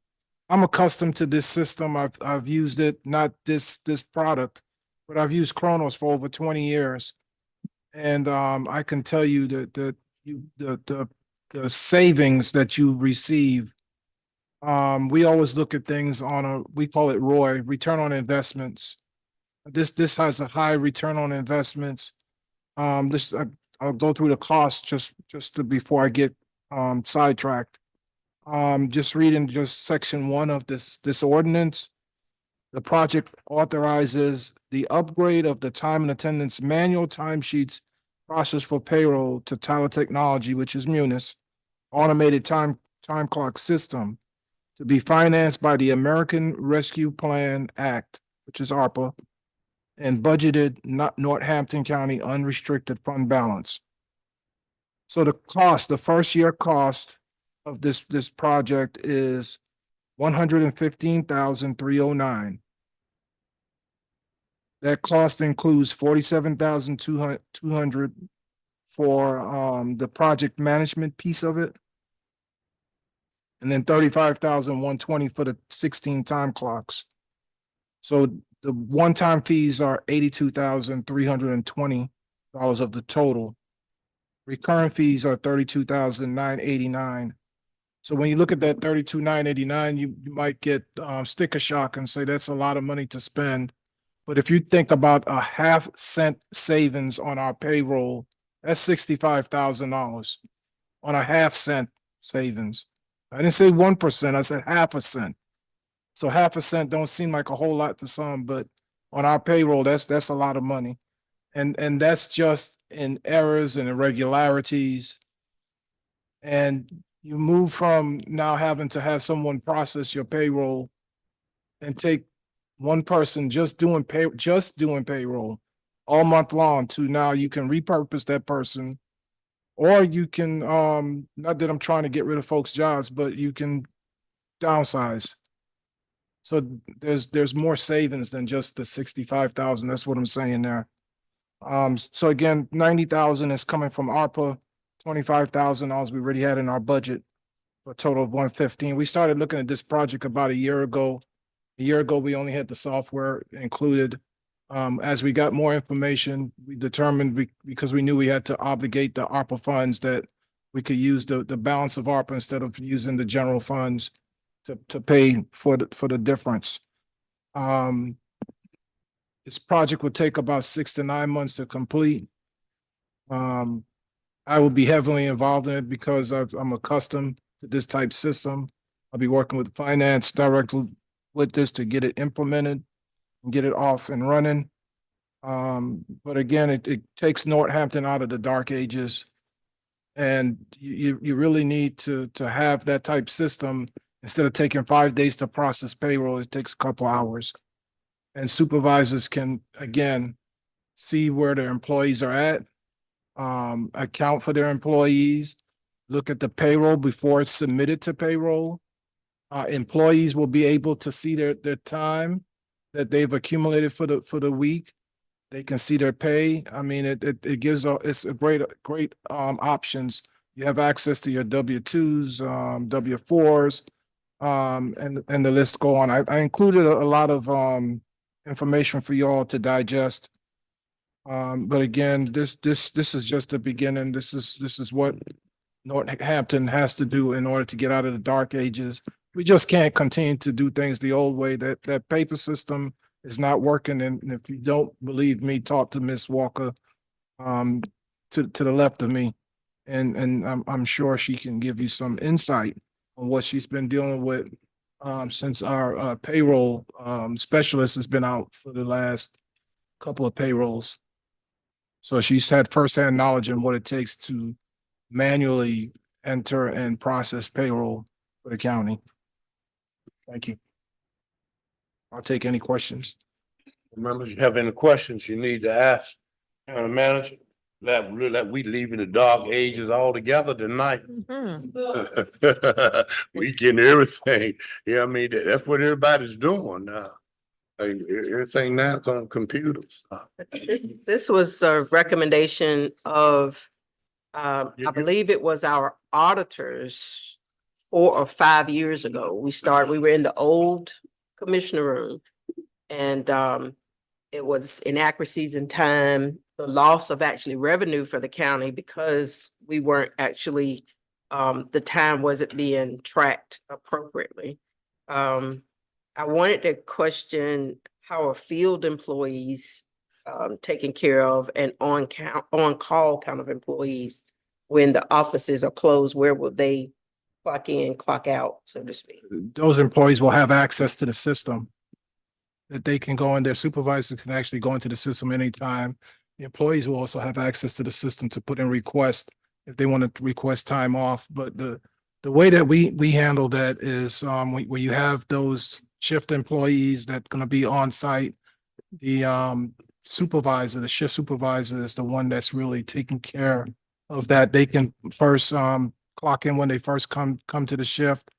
I'm accustomed to this system. I've used it, not this product, but I've used Kronos for over 20 years. And I can tell you that the savings that you receive. We always look at things on we call it ROI, return on investments. This has a high return on investments. I'll go through the cost just before I get sidetracked. Just reading section 1 of this ordinance. The project authorizes the upgrade of the time and attendance manual timesheets process for payroll to Tyler Technology, which is Munis, automated time clock system to be financed by the American Rescue Plan Act, which is ARPA, and budgeted not Northampton County unrestricted fund balance. So the first year cost of this project is $115,309. That cost includes $47,200 for the project management piece of it. And then $35,120 for the 16 time clocks. So the one-time fees are $82,320 of the total. Recurring fees are $32,989. So when you look at that $32,989, you might get sticker shock and say that's a lot of money to spend. But if you think about a half-cent savings on our payroll, that's $65,000 on a half-cent savings. I didn't say 1%, I said half a cent. So half a cent don't seem like a whole lot to some, but on our payroll, that's a lot of money. And that's just in errors and irregularities. And you move from now having to have someone process your payroll and take one person just doing payroll all month long to now you can repurpose that person. Or you can, not that I'm trying to get rid of folks' jobs, but you can downsize. So there's more savings than just the 65,000. That's what I'm saying there. So again, 90,000 is coming from ARPA, $25,000 we already had in our budget for a total of 115. We started looking at this project about a year ago. A year ago, we only had the software included. As we got more information, we determined because we knew we had to obligate the ARPA funds that we could use the balance of ARPA instead of using the general funds to pay for the difference. This project would take about 6 to 9 months to complete. I will be heavily involved in it because I'm accustomed to this type system. I'll be working with finance directly with this to get it implemented and get it off and running. But again, it takes Northampton out of the dark ages. And you really need to have that type system. Instead of taking 5 days to process payroll, it takes a couple hours. And supervisors can, again, see where their employees are at, account for their employees, look at the payroll before it's submitted to payroll. Employees will be able to see their time that they've accumulated for the week. They can see their pay. I mean, it gives it's a great options. You have access to your W-2s, W-4s, and the list go on. I included a lot of information for you all to digest. But again, this is just the beginning. This is what Northampton has to do in order to get out of the dark ages. We just can't continue to do things the old way. That paper system is not working. And if you don't believe me, talk to Ms. Walker to the left of me. And I'm sure she can give you some insight on what she's been dealing with since our payroll specialist has been out for the last couple of payrolls. So she's had firsthand knowledge on what it takes to manually enter and process payroll for the county. Thank you. I'll take any questions. Remember, if you have any questions, you need to ask county manager. That we leaving the dark ages all together tonight. We getting everything. Yeah, I mean, that's what everybody's doing now. Everything now is on computers. This was a recommendation of, I believe it was our auditors 4 or 5 years ago. We were in the old commissioner room and it was inaccuracies in time, the loss of actually revenue for the county because we weren't actually, the time wasn't being tracked appropriately. I wanted to question how are field employees taken care of and on call kind of employees when the offices are closed, where will they clock in, clock out, so to speak? Those employees will have access to the system that they can go in. Their supervisors can actually go into the system anytime The employees will also have access to the system to put in requests if they want to request time off. But the way that we handle that is where you have those shift employees that gonna be on site, the supervisor, the shift supervisor is the one that's really taking care of that. They can first clock in when they first come to the shift,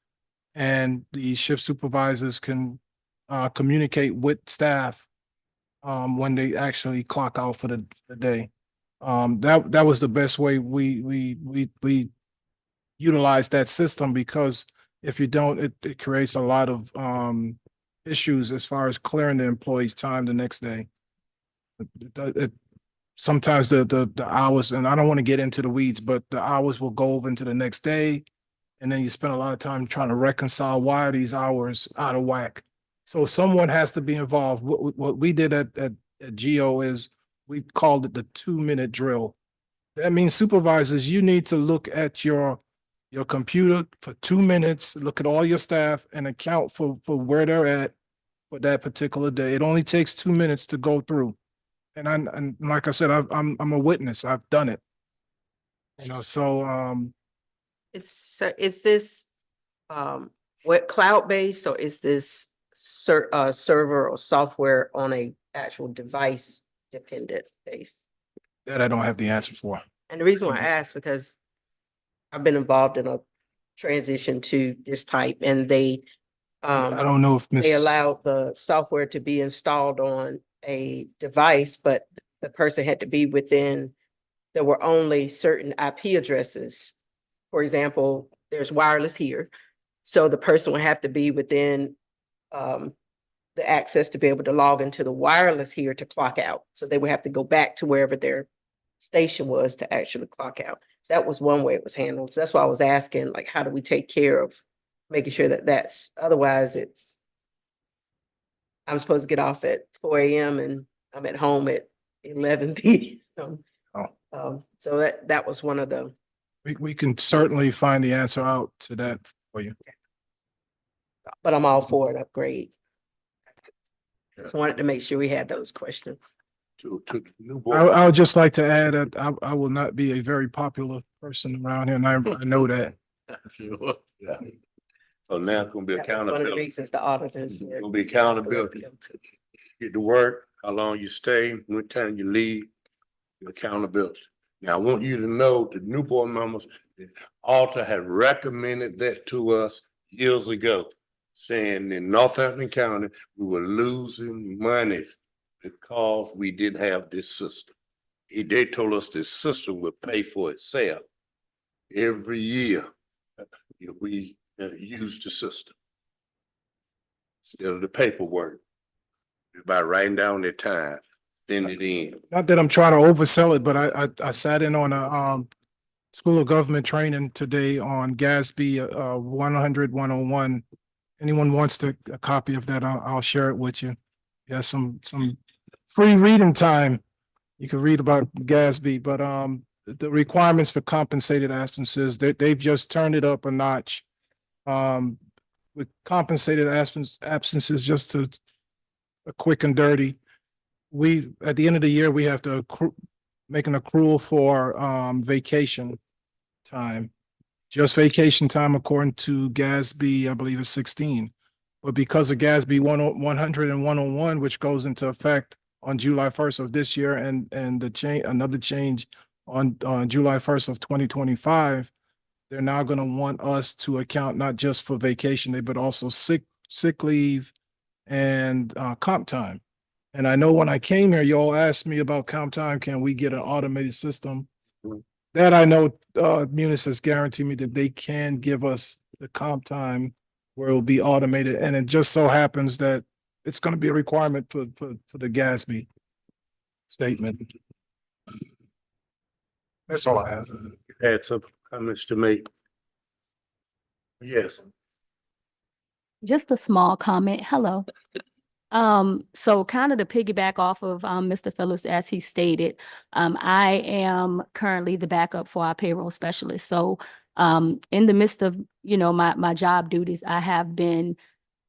and the shift supervisors can communicate with staff when they actually clock out for the day. That was the best way we utilize that system, because if you don't, it creates a lot of issues as far as clearing the employee's time the next day. Sometimes the hours, and I don't want to get into the weeds, but the hours will go over into the next day. And then you spend a lot of time trying to reconcile why are these hours out of whack. So someone has to be involved. What we did at GEO is we called it the 2-minute drill. That means supervisors, you need to look at your computer for 2 minutes, look at all your staff and account for where they're at for that particular day. It only takes 2 minutes to go through. And like I said, I'm a witness. I've done it. You know, so Is this what cloud-based, or is this server or software on a actual device dependent base? that I don't have the answer for. And the reason why I ask, because I've been involved in a transition to this type, and they I don't know if they Miss. allowed the software to be installed on a device, but the person had to be within, there were only certain IP addresses. For example, there's wireless here. So the person would have to be within the access to be able to log into the wireless here to clock out. So they would have to go back to wherever their station was to actually clock out. That was one way it was handled. So that's why I was asking, like, how do we take care of making sure that that's, otherwise it's, I'm supposed to get off at 4 a.m. and I'm at home at 11 p.m. So that was one of the. We can certainly find the answer out to that for you. But I'm all for an upgrade. Just wanted to make sure we had those questions. To the new I board. would just like to add that I will not be a very popular person around here, and I know that. Sure. Yeah. So now it's gonna be That was one of the accountability. reasons the auditors were. Gonna be accountability. Get to work, how long you stay, what time you leave, your accountability. Now, I want you to know the new board members, the Alta had recommended that to us years ago, saying in Northampton County, we were losing money because we didn't have this system. They told us this system would pay for itself every year if we use the system instead of the paperwork. By writing down their time, send it in. Not that I'm trying to oversell it, but I sat in on a School of Government training today on GASB 100 101. Anyone wants a copy of that, I'll share it with you. Yeah, some free reading time. You can read about GASB, but the requirements for compensated absences, they've just turned it up a notch. With compensated absences, just to a quick and dirty, we, at the end of the year, we have to make an accrual for vacation time. Just vacation time according to GASB, I believe is 16. But because of GASB 100 and 101, which goes into effect on July 1st of this year, and another change on July 1st of 2025, they're now going to want us to account not just for vacation day, but also sick leave and comp time. And I know when I came here, you all asked me about comp time. Can we get an automated system? That I know Munis has guaranteed me that they can give us the comp time where it will be automated. And it just so happens that it's going to be a requirement for the GASB statement. That's all I have. Had some comments to make. Yes. Just a small comment. Hello. So kind of to piggyback off of Mr. Phillips, as he stated, I am currently the backup for our payroll specialist. So in the midst of, my job duties, I have been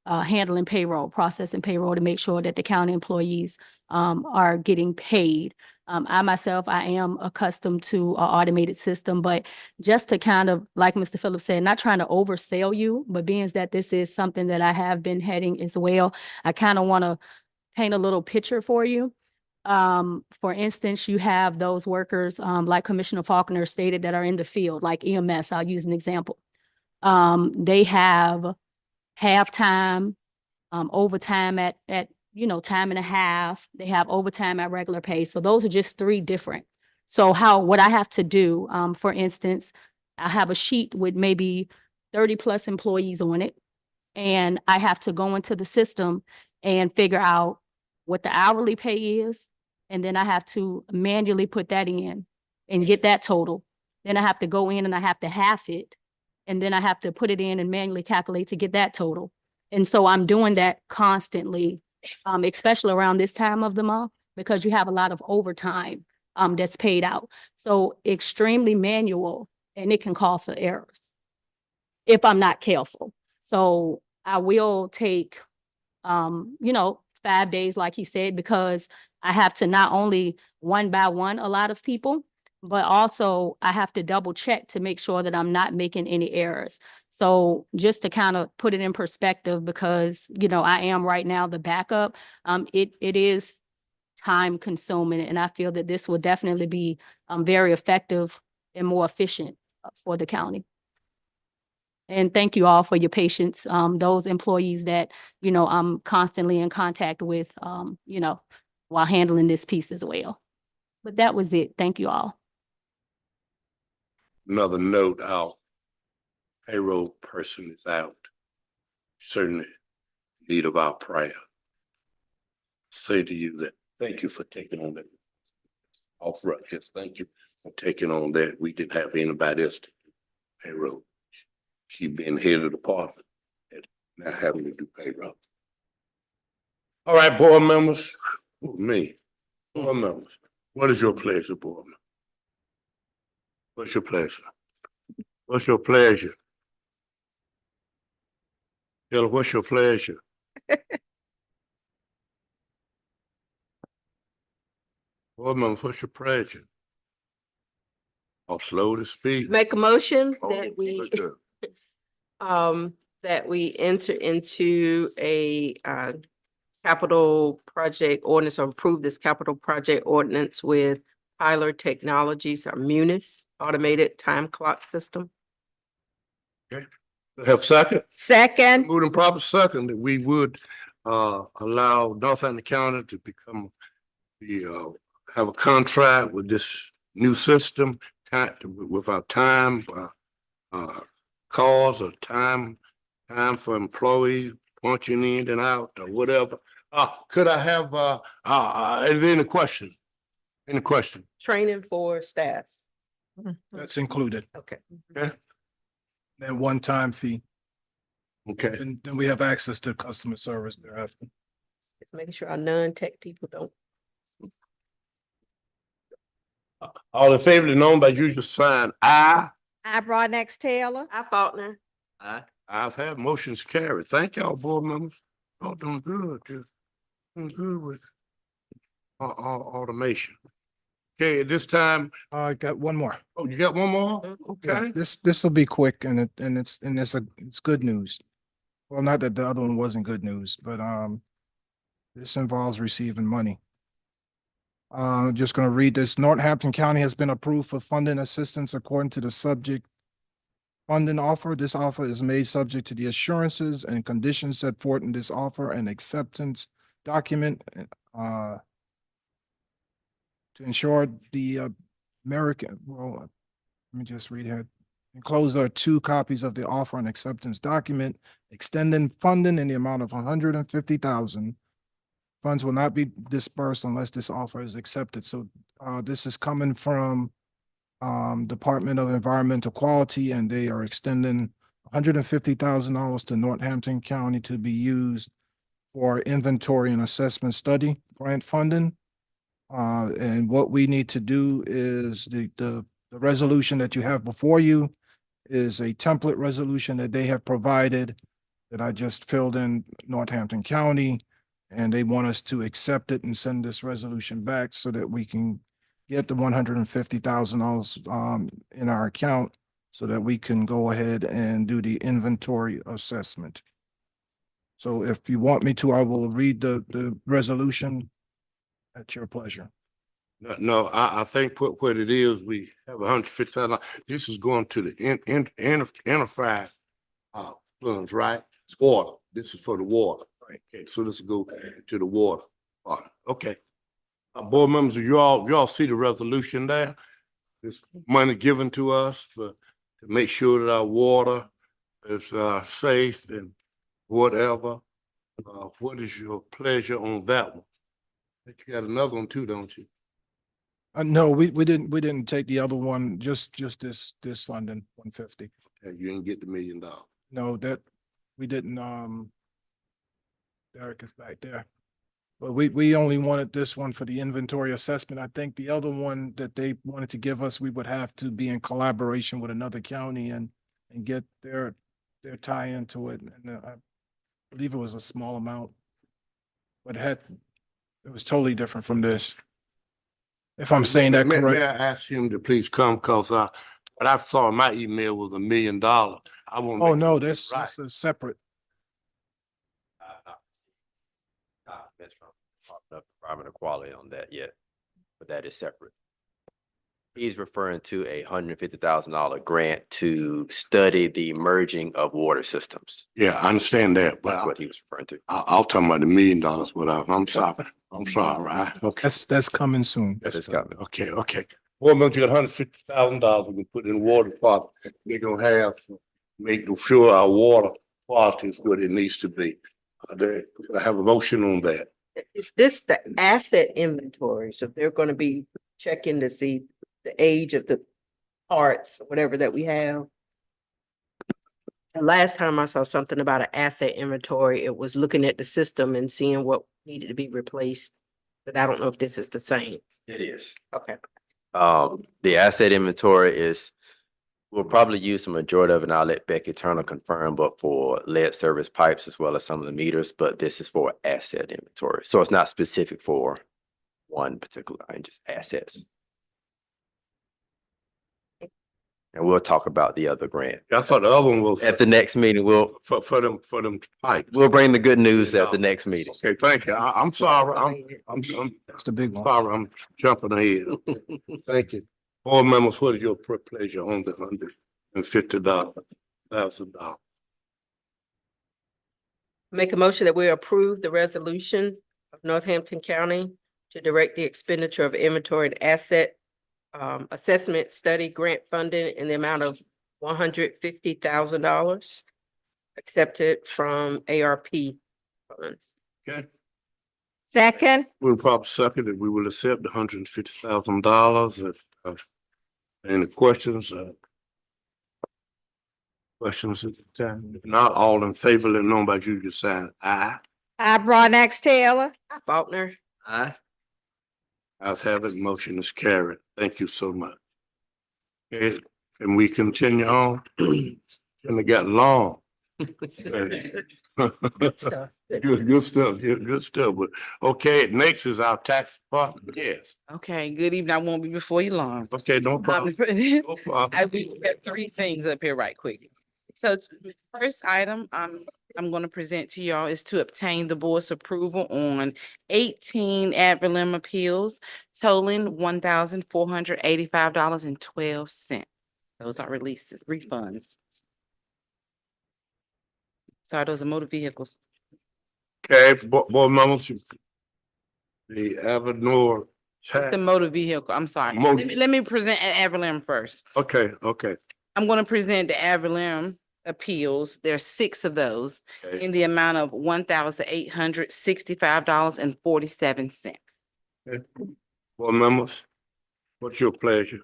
handling payroll, processing payroll to make sure that the county employees are getting paid. I myself, I am accustomed to an automated system, but just to kind of, like Mr. Phillips said, not trying to oversell you, but being that this is something that I have been heading as well, I kind of want to paint a little picture for you. For instance, you have those workers, like Commissioner Faulkner stated, that are in the field, like EMS. I'll use an example. They have halftime, overtime at time and a half. They have overtime at regular pay. So those are just three different. So what I have to do, for instance, I have a sheet with maybe 30 plus employees on it. And I have to go into the system and figure out what the hourly pay is. And then I have to manually put that in and get that total. Then I have to go in and I have to half it. And then I have to put it in and manually calculate to get that total. And so I'm doing that constantly, especially around this time of the month, because you have a lot of overtime that's paid out. So extremely manual, and it can cause for errors if I'm not careful. So I will take, 5 days, like he said, because I have to not only one by one a lot of people, but also I have to double check to make sure that I'm not making any errors. So just to kind of put it in perspective, because, I am right now the backup, it is time consuming, and I feel that this will definitely be very effective and more efficient for the county. And thank you all for your patience. Those employees that, I'm constantly in contact with, while handling this piece as well. But that was it. Thank you all. Another note, our payroll person is out. Certainly in need of our prayer. Say to you that, thank you for taking on that. Off front, yes, thank you for taking on that. We didn't have anybody else to do payroll. She being head of the department and not having to do payroll. All right, board members, board members, what is your pleasure, board member? What's your pleasure? What's your pleasure? Taylor, what's your pleasure? Board members, what's your pleasure? I'll slow to speak. Make a motion Oh, that we enter into a capital project ordinance, or approve this capital project ordinance with Tyler Technologies, or Munis automated time clock system. Have second? Second. Moving proper second, that we would allow Northampton County to become have a contract with this new system, with our time, calls or time for employees punching in and out or whatever. Could I have is there any question? Any question? Training for staff. That's included. Okay. Okay. That one-time fee. Okay. And then we have access to customer service thereafter. Just making sure our non-tech people don't. All in favor, known by usual sign aye. I Broadnax Taylor. I Faulkner. Aye. I've had motions carried. Thank y'all, board members. Y'all doing good. You're doing good with automation. Okay, at this time, I got one more. oh, you got one more? Yeah, Okay. this will be quick, and it's good news. Well, not that the other one wasn't good news, but this involves receiving money. Just gonna read this. Northampton County has been approved for funding assistance according to the subject funding offer. This offer is made subject to the assurances and conditions set forth in this offer and acceptance document to ensure the let me just read here. Enclosed are 2 copies of the offer and acceptance document extending funding in the amount of $150,000. Funds will not be dispersed unless this offer is accepted. So this is coming from Department of Environmental Quality, and they are extending $150,000 to Northampton County to be used for inventory and assessment study grant funding. And what we need to do is the resolution that you have before you is a template resolution that they have provided that I just filled in Northampton County. And they want us to accept it and send this resolution back so that we can get the $150,000 in our account so that we can go ahead and do the inventory assessment. So if you want me to, I will read the resolution at your pleasure. No, I think what it is, we have $150,000. This is going to the enterprise funds, right? It's water. This is for the water. Right. Okay, so this will go to the water. Okay. Board members, you all see the resolution there? This money given to us to make sure that our water is safe and whatever. What is your pleasure on that one? I think you got another one too, don't you? No, we didn't take the other one, just this funding, 150. Okay, you didn't get the $1 million. No, that, we didn't, Derek is back there. But we only wanted this one for the inventory assessment. I think the other one that they wanted to give us, we would have to be in collaboration with another county and get their tie into it. And I believe it was a small amount. But it was totally different from this. If I'm saying that May correct. I ask him to please come, cause what I saw in my email was $1 million. I want. Oh, no, that's a separate. That's from the Department of Quality on that yet, but that is separate. He's referring to a $150,000 grant to study the merging of water systems. Yeah, I understand that, but That's what he was referring to. I'll talk about the $1 million, whatever. I'm sorry. I'm sorry, right? Okay. That's coming soon. That's coming. Okay. Board members, you got $150,000 we can put in the water department. We're gonna have to make sure our water quality is what it needs to be. I have a motion on that. Is this the asset inventory? So they're gonna be checking to see the age of the parts, whatever that we have. The last time I saw something about an asset inventory, it was looking at the system and seeing what needed to be replaced. But I don't know if this is the same. It is. Okay. The asset inventory is, we'll probably use the majority of it, and I'll let Becky Turner confirm, but for lead service pipes as well as some of the meters, but this is for asset inventory. So it's not specific for one particular line, just assets. And we'll talk about the other grant. I thought the other one was At the next meeting, for them pipes. we'll bring the good news at the next meeting. Okay, thank you. I'm sorry. I'm That's the big one. sorry. I'm jumping ahead. Thank you. Board members, what is your pleasure on the $150,000? Make a motion that we approve the resolution of Northampton County to direct the expenditure of inventory and asset assessment study grant funding in the amount of $150,000 accepted from ARP funds. Okay. Second, We'll probably second that we will accept the $150,000. If any questions? Questions at the time? If not, all in favor, let know by you just sign aye. I, Broadnax Taylor. Faulkner. Aye. Ayes have it, motion is carried. Thank you so much. Okay, can we continue on? And it got long. Good stuff. Good stuff, but okay, next is our tax department, yes. Okay, good evening. I won't be before you long. Okay, no problem. No problem. We have three things up here right quick. So first item, I'm going to present to y'all is to obtain the board's approval on 18 ad valorem appeals totaling $1,485.12. Those are releases, refunds. Sorry, those are motor vehicles. Okay, board members. The Avenue. It's the motor vehicle. I'm sorry. Motor- Let me present ad valorem first. Okay. I'm going to present the ad valorem appeals. There's 6 of those Okay. in the amount of $1,865.47. Board members, what's your pleasure?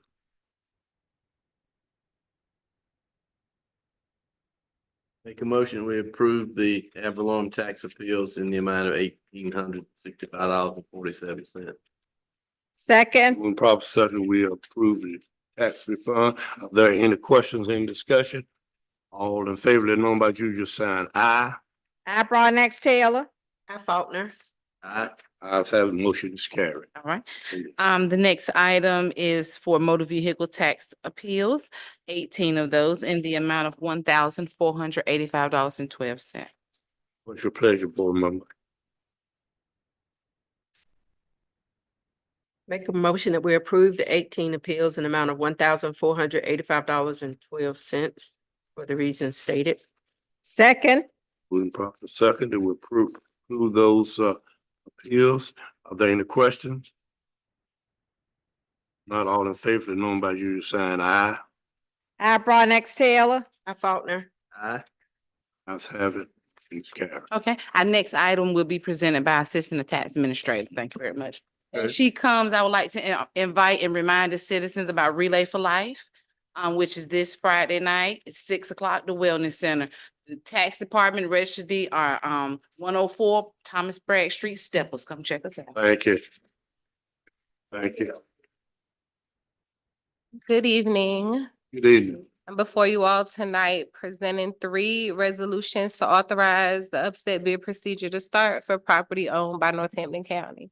Make a motion, we approve the ad valorem tax appeals in the amount of $1,865.47. Second, When proper second, we approve the tax refund. Are there any questions, any discussion? All in favor, let know by you just sign aye. I, Broadnax Taylor. Faulkner. Aye. Ayes have it, motion is carried. All right. The next item is for motor vehicle tax appeals, 18 of those in the amount of $1,485.12. What's your pleasure, board member? Make a motion that we approve the 18 appeals in amount of $1,485.12 for the reasons stated. Second, Moving properly second, that we approve those appeals. Are there any questions? Not all in favor, known by usual sign aye. I, Broadnax Taylor. I, Faulkner. Aye. Ayes have it, it's carried. Okay, our next item will be presented by Assistant Tax Administrator. Thank you very much. Okay. As she comes, I would like to invite and remind the citizens about Relay for Life, which is this Friday night at 6 o'clock, the Wellness Center. The tax department registered are 104 Thomas Bragg Street, Stepples. Come check us out. Thank you. Thank you. Good evening. Good evening. I'm before you all tonight presenting 3 resolutions to authorize the upset bid procedure to start for property owned by Northampton County.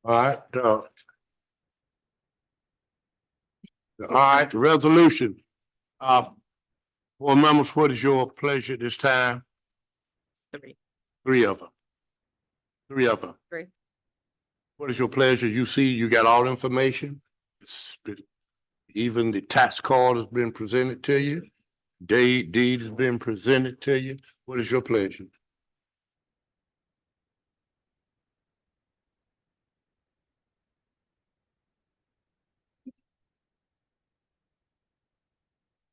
All right, the resolution. Board members, what is your pleasure this time? 3. 3 of them. 3 of them. 3. What is your pleasure? You see, you got all the information. Even the tax card has been presented to you. Deed has been presented to you. What is your pleasure?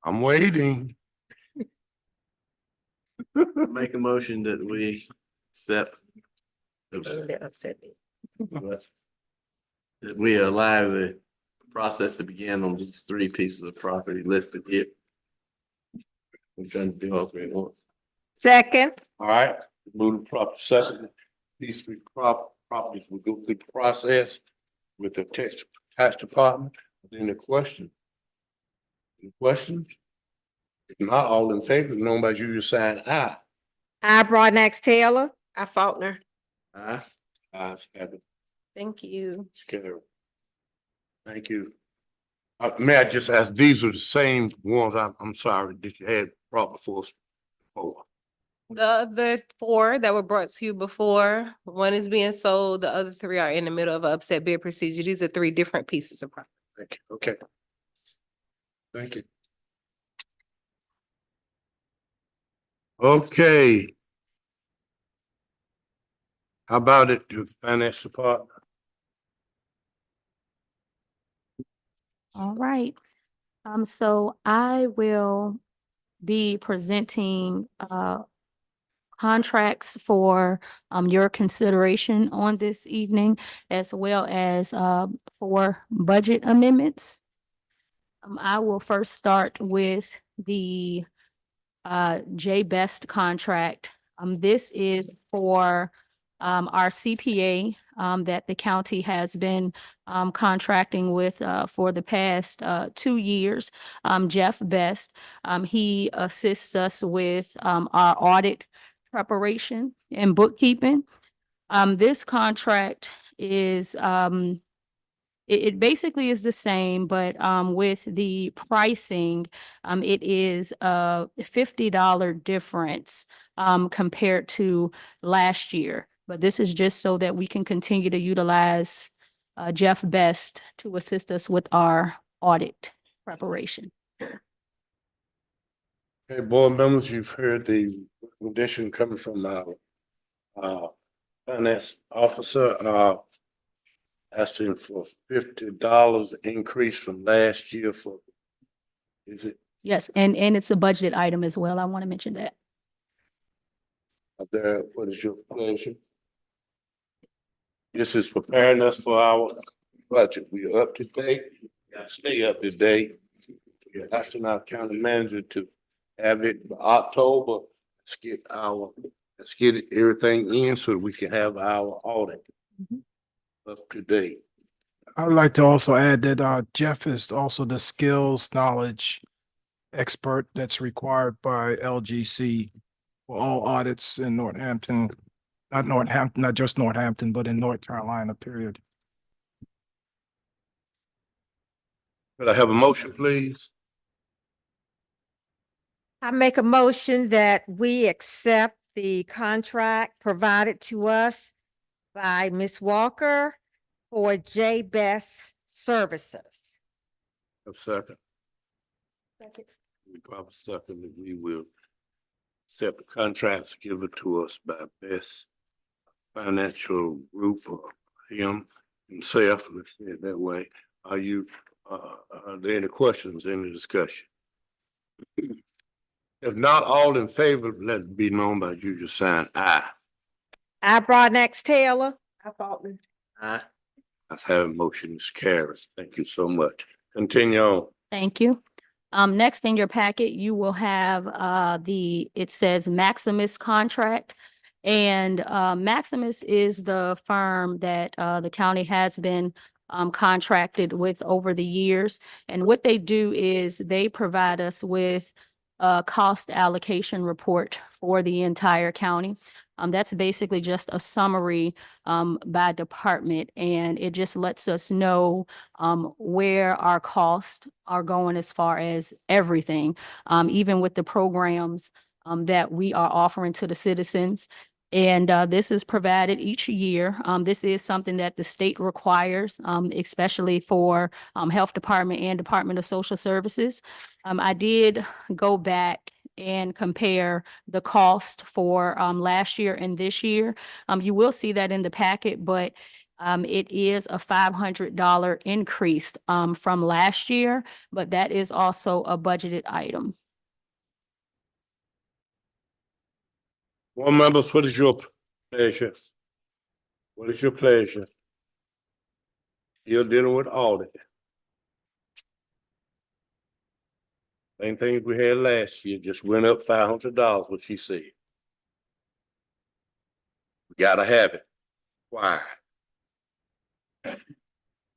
I'm waiting. Make a motion that we accept. The upset bid. That we allow the process to begin on these 3 pieces of property listed here. We're trying to do all 3 at once. Second, All right, moving proper second. These 3 properties will go through the process with the tax department. Any question? Any questions? If not, all in favor, known by usual sign aye. I, Broadnax Taylor. I, Faulkner. Aye. Ayes have it. Thank you. It's carried. Thank you. May I just ask, these are the same ones, I'm sorry, that you had brought before us before? The other 4 that were brought to you before, 1 is being sold, the other 3 are in the middle of an upset bid procedure. These are 3 different pieces of property. Thank you, okay. Thank you. Okay. How about it, the finance department? All right. So I will be presenting contracts for your consideration on this evening, as well as for budget amendments. I will first start with the J Best contract. This is for our CPA that the county has been contracting with for the past 2 years, Jeff Best. He assists us with our audit preparation and bookkeeping. This contract is it basically is the same, but with the pricing, it is a $50 difference compared to last year. But this is just so that we can continue to utilize Jeff Best to assist us with our audit preparation. Okay, board members, you've heard the recommendation coming from our finance officer, asking for $50 increase from last year for, is it, Yes, and it's a budget item as well. I want to mention that. there, what is your pleasure? This is preparing us for our budget. We are up to date. We gotta stay up to date. We're asking our county manager to have it by October. Let's get everything in so that we can have our audit up to date. I would like to also add that Jeff is also the skills knowledge expert that's required by LGC for all audits in Northampton, not just Northampton, but in North Carolina, period. Could I have a motion, please? I make a motion that we accept the contract provided to us by Ms. Walker for J Best Services. A second. We probably second that we will accept the contracts given to us by Best Financial Group or himself, let's say it that way. Are there any questions, any discussion? If not, all in favor, let it be known by usual sign aye. I, Broadnax Taylor. I Faulkner. Aye. I have a motion is carried. Thank you so much. Continue on. Thank you. Next in your packet, you will have, it says Maximus contract. And, Maximus is the firm that, the county has been, contracted with over the years. And what they do is they provide us with a cost allocation report for the entire county. That's basically just a summary by department, and it just lets us know where our costs are going as far as everything, even with the programs that we are offering to the citizens. And this is provided each year. This is something that the state requires, especially for Health Department and Department of Social Services. I did go back and compare the cost for last year and this year. You will see that in the packet, but it is a $500 increase from last year, but that is also a budgeted item. Board members, what is your pleasure? What is your pleasure? You're dealing with audit. Same thing we had last year, just went up $500, what she said. We gotta have it. Why?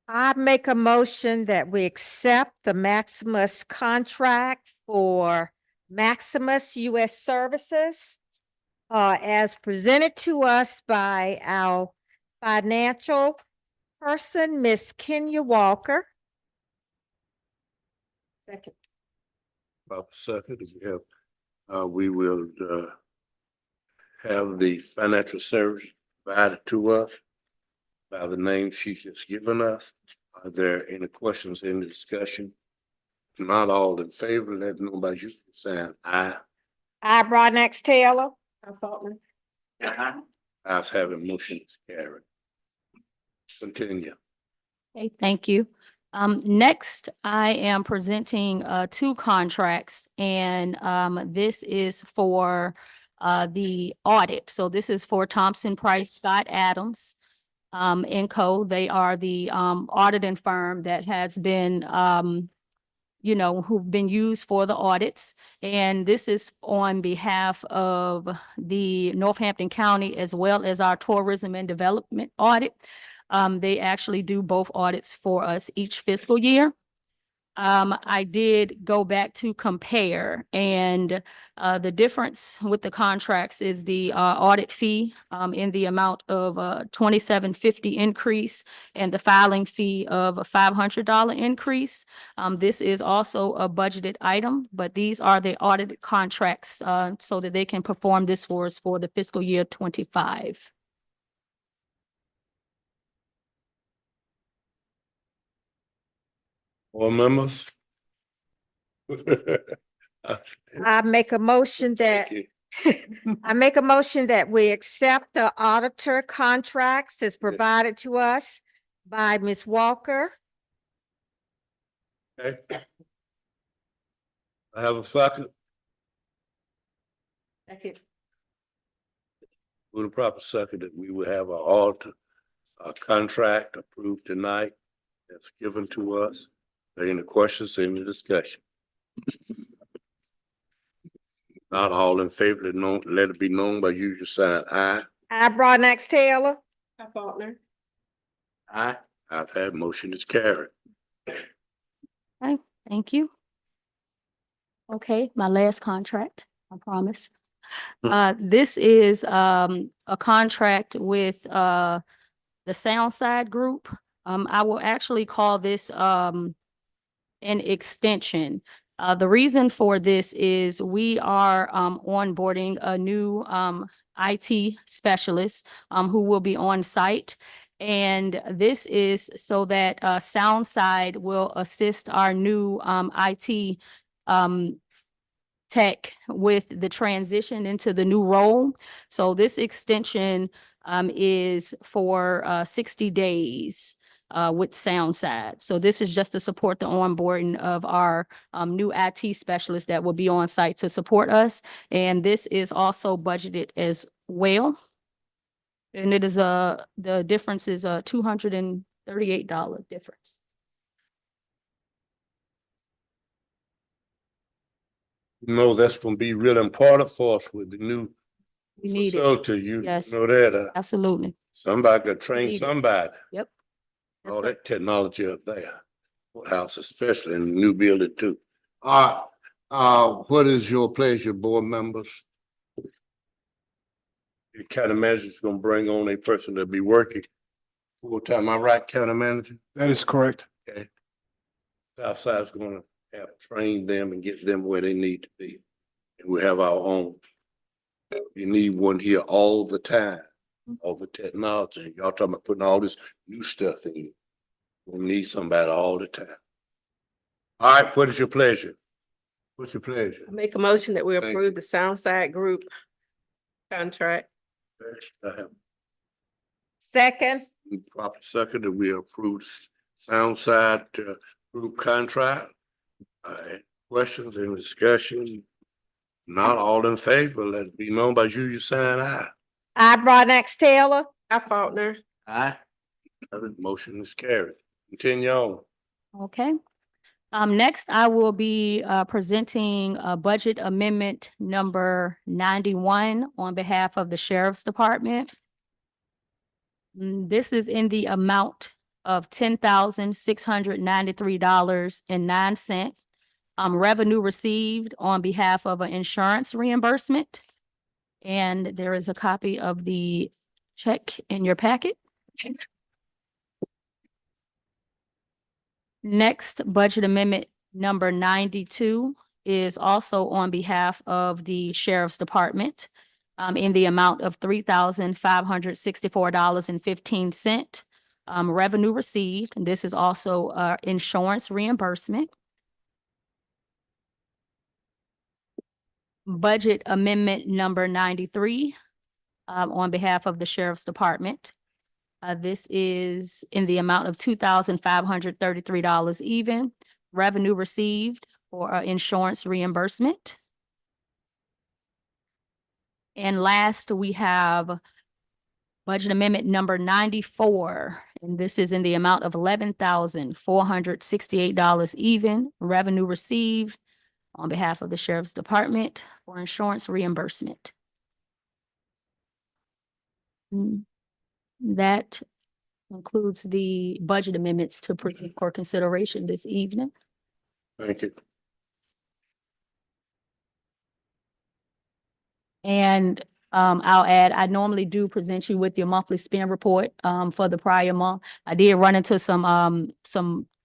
I make a motion that we accept the Maximus contract for Maximus U.S. Services as presented to us by our financial person, Miss Kenya Walker. Second. About second, we will have the financial service provided to us by the name she's just given us. Are there any questions in the discussion? If not, all in favor, let me know by you saying aye. I, Broadnax Taylor. I Faulkner. Ayes have it, motion is carried. Continue. Okay, thank you. Next, I am presenting two contracts, and this is for the audit. So this is for Thompson Price Scott Adams and Co. They are the auditing firm that has been who've been used for the audits. And this is on behalf of the Northampton County as well as our tourism and development audit. They actually do both audits for us each fiscal year. I did go back to compare, and the difference with the contracts is the audit fee in the amount of $27.50 increase and the filing fee of a $500 increase. This is also a budgeted item, but these are the audited contracts so that they can perform this for us for the fiscal year 25. Board members? I make a motion that I make a motion that we accept the auditor contracts as provided to us by Ms. Walker. Okay. I have a second. Second. With a proper second that we will have our auditor contract approved tonight that's given to us. Any questions, any discussion? Not all in favor, let it be known by usual sign aye. I, Broadnax Taylor. I Faulkner. Aye. I've had motion is carried. Okay, thank you. Okay, my last contract, I promise. This is a contract with the Soundside Group. I will actually call this an extension. The reason for this is we are onboarding a new IT specialist who will be on site. And this is so that Soundside will assist our new IT tech with the transition into the new role. So this extension is for 60 days with Soundside. So this is just to support the onboarding of our new IT specialist that will be on site to support us. And this is also budgeted as well. And it is the difference is a $238 difference. No, that's gonna be real important for us with the new We need it. facility. You Yes. know that, Absolutely. somebody could train Need it. somebody. Yep. Yes, All sir. that technology up there. Courthouse, especially in the new building too. What is your pleasure, board members? The county manager's gonna bring on a person that'll be working full time. Am I right, county manager? That is correct. Okay. Southside's gonna have trained them and get them where they need to be. And we have our own. You need one here all the time, all the technology. Y'all talking about putting all this new stuff in. We need somebody all the time. All right, what is your pleasure? What's your pleasure? I make a motion that we Thank approve the Soundside Group contract. Second, Proper second that we approve Soundside group contract. All right, questions and discussion? Not all in favor, let it be known by you sign aye. I, Broadnax Taylor. I Faulkner. Aye. Motion is carried. Continue on. Okay. Next, I will be presenting budget amendment number 91 on behalf of the Sheriff's Department. This is in the amount of $10,693.09. Revenue received on behalf of an insurance reimbursement. And there is a copy of the check in your packet. Next, budget amendment number 92 is also on behalf of the Sheriff's Department in the amount of $3,564.15. Revenue received, and this is also insurance reimbursement. Budget amendment number 93 on behalf of the Sheriff's Department. This is in the amount of $2,533 even. Revenue received for insurance reimbursement. And last, we have budget amendment number 94, and this is in the amount of $11,468 even. Revenue received on behalf of the Sheriff's Department for insurance reimbursement. That concludes the budget amendments to present for consideration this evening. Thank you. And I'll add, I normally do present you with your monthly spend report for the prior month. I did run into some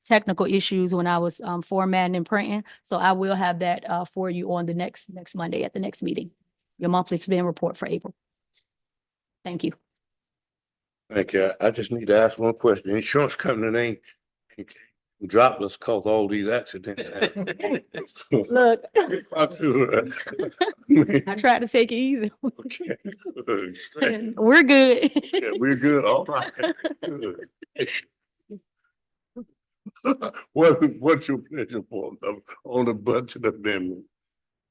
technical issues when I was formatting and printing, so I will have that for you on the next Monday at the next meeting. Your monthly spend report for April. Thank you. Thank you. I just need to ask one question. The insurance company ain't dropless cause all these accidents happen. Look, I tried to take it easy. Okay, good. We're good. Yeah, we're good. All right. Good. What's your pleasure for on the budget amendment?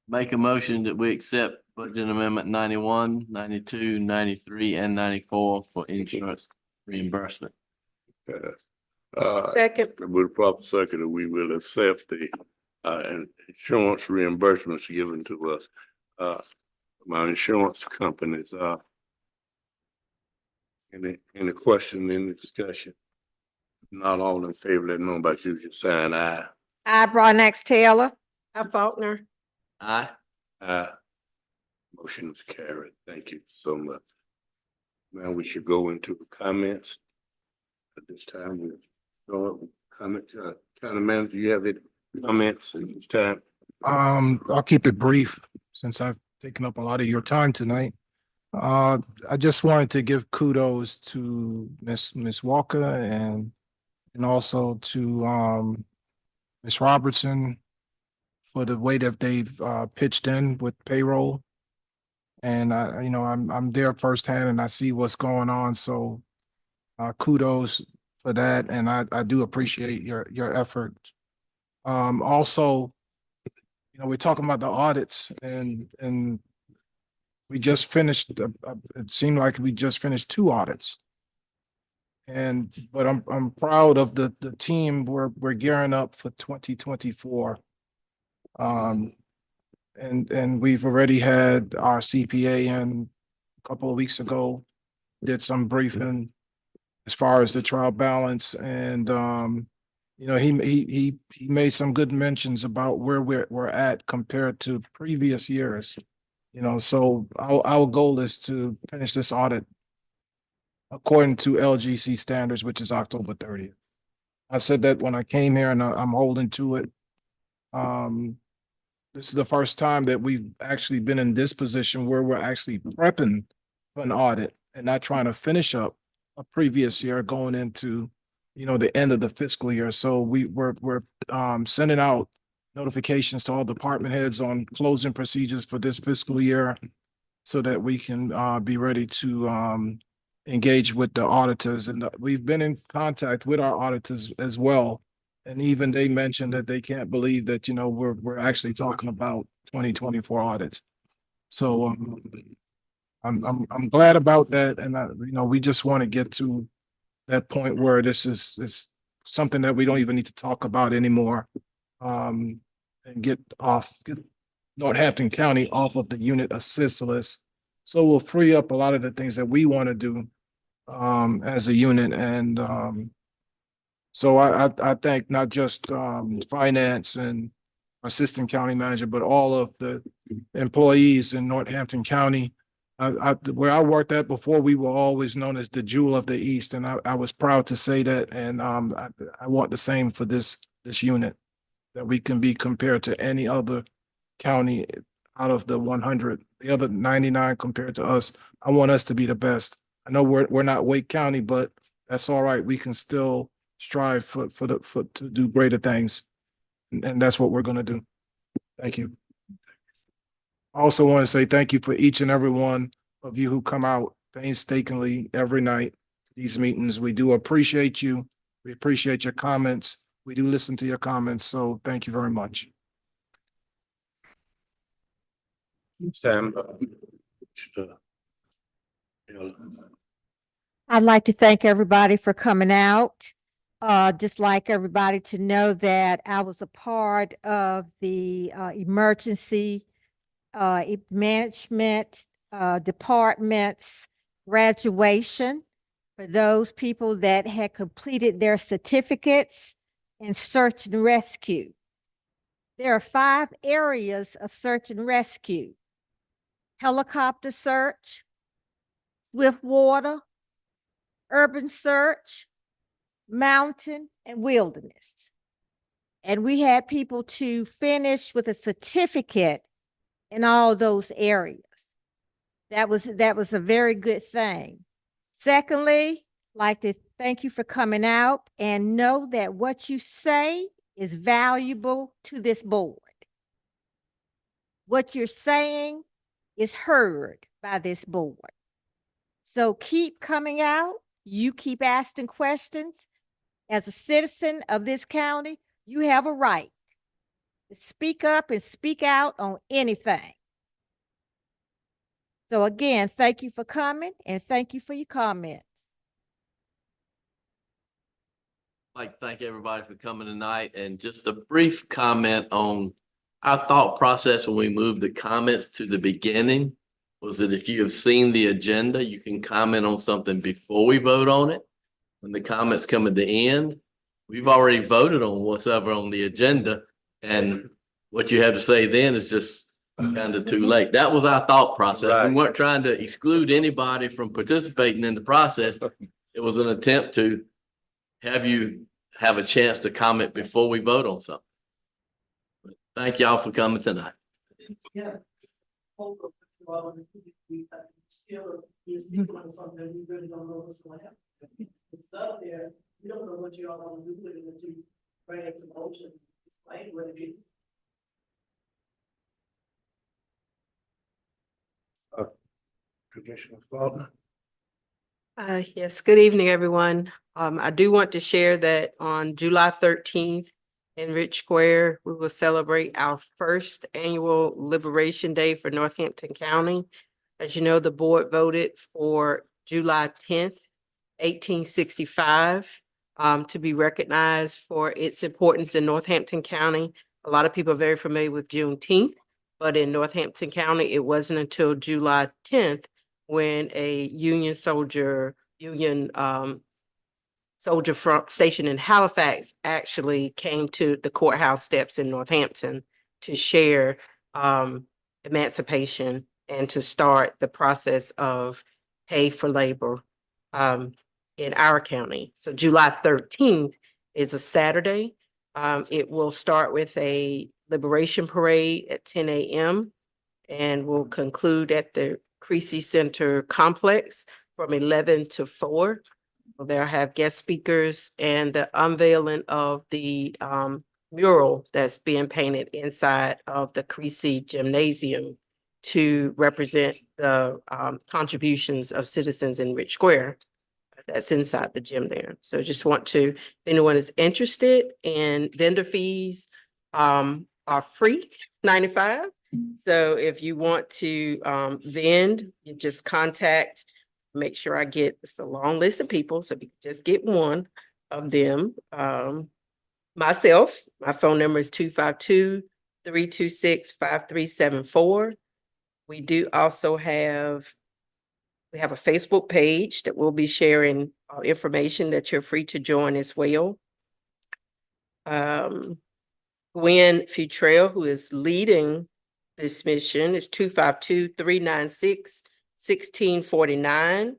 Make a motion that we accept budget amendment 91, 92, 93, and 94 for insurance reimbursement. Second. With a proper second, we will accept the insurance reimbursements given to us. My insurance companies, any question in the discussion? Not all in favor, let me know by usual sign aye. I, Broadnax Taylor. I, Faulkner. Aye. Aye. Motion is carried. Thank you so much. Now we should go into the comments. At this time, we start with comment, county manager, you have any comments at this time? I'll keep it brief since I've taken up a lot of your time tonight. I just wanted to give kudos to Miss Walker and also to Ms. Robertson for the way that they've pitched in with payroll. And I'm there firsthand and I see what's going on. So kudos for that. And I do appreciate your effort. Also, we're talking about the audits and we just finished, it seemed like we just finished 2 audits. But I'm proud of the team. We're gearing up for 2024. And we've already had our CPA in a couple of weeks ago, did some briefing as far as the trial balance. And, he made some good mentions about where we're at compared to previous years. So our goal is to finish this audit according to LGC standards, which is October 30th. I said that when I came here and I'm holding to it. This is the first time that we've actually been in this position where we're actually prepping for an audit and not trying to finish up a previous year going into, the end of the fiscal year. So we're sending out notifications to all department heads on closing procedures for this fiscal year so that we can be ready to engage with the auditors. And we've been in contact with our auditors as well. And even they mentioned that they can't believe that, we're actually talking about 2024 audits. So I'm glad about that. And we just want to get to that point where this is something that we don't even need to talk about anymore. And get Northampton County off of the unit assist list. So we'll free up a lot of the things that we want to do as a unit. And so I thank not just finance and assistant county manager, but all of the employees in Northampton County. Where I worked at before, we were always known as the jewel of the East, and I was proud to say that. And I want the same for this unit, that we can be compared to any other county out of the 100, the other 99 compared to us. I want us to be the best. I know we're not Wake County, but that's all right. We can still strive to do greater things, and that's what we're going to do. Thank you. I also want to say thank you for each and every one of you who come out painstakingly every night to these meetings. We do appreciate you. We appreciate your comments. We do listen to your comments. So thank you very much. Stand. I'd like to thank everybody for coming out. Just like everybody to know that I was a part of the emergency management department's graduation for those people that had completed their certificates in search and rescue. There are 5 areas of search and rescue: helicopter search, swift water, urban search, mountain, and wilderness. And we had people to finish with a certificate in all those areas. That was a very good thing. Secondly, like to thank you for coming out and know that what you say is valuable to this board. What you're saying is heard by this board. So keep coming out. You keep asking questions. As a citizen of this county, you have a right to speak up and speak out on anything. So again, thank you for coming and thank you for your comments. I'd like to thank everybody for coming tonight, and just a brief comment on our thought process when we moved the comments to the beginning was that if you have seen the agenda, you can comment on something before we vote on it. when the comments come at the end, we've already voted on what's ever on the agenda. And what you have to say then is just kind of too late. That was our thought process. We Right. weren't trying to exclude anybody from participating in the process. It was an attempt to have you have a chance to comment before we vote on something. Thank y'all for coming tonight. Yeah. Still, is on something we really don't know what's going to happen. It's up there, we don't know what you all want to do with it until you bring it to motion, explain what it is. Commissioner Faulkner. Yes, good evening, everyone. I do want to share that on July 13th in Rich Square, we will celebrate our first annual Liberation Day for Northampton County. As you know, the board voted for July 10th, 1865, to be recognized for its importance in Northampton County. A lot of people are very familiar with Juneteenth, but in Northampton County, it wasn't until July 10th when a Union soldier from stationed in Halifax actually came to the courthouse steps in Northampton to share emancipation and to start the process of pay for labor in our county. So July 13th is a Saturday. It will start with a liberation parade at 10 a.m. and will conclude at the Creasy Center complex from 11 to 4. They'll have guest speakers and the unveiling of the mural that's being painted inside of the Creasy Gymnasium to represent the contributions of citizens in Rich Square. That's inside the gym there. So just want to, if anyone is interested, in vendor fees are free, $95. So if you want to vend, you just contact, make sure I get, it's a long list of people, so if you just get one of them. Myself, my phone number is 252-326-5374. We do also have, we have a Facebook page that we'll be sharing information that you're free to join as well. Gwen Futrell, who is leading this mission, is 252-396-1649.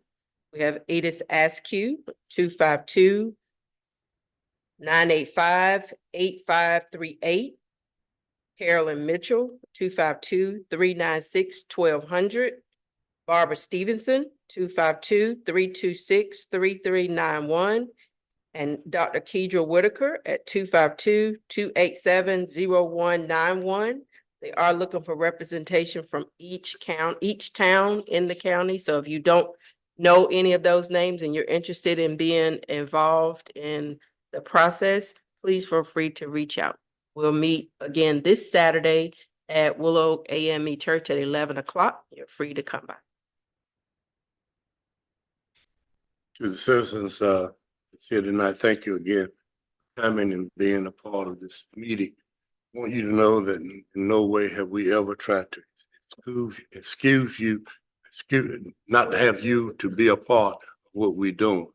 We have Edith Askew, 252-985-8538. Carolyn Mitchell, 252-396-1200. Barbara Stevenson, 252-326-3391. And Dr. Kedra Whitaker at 252-287-0191. They are looking for representation from each town in the county. So if you don't know any of those names and you're interested in being involved in the process, please feel free to reach out. We'll meet again this Saturday at Willow AME Church at 11 o'clock. You're free to come by. To the citizens that's here tonight, thank you again for coming and being a part of this meeting. I want you to know that in no way have we ever tried to not to have you to be a part of what we're doing.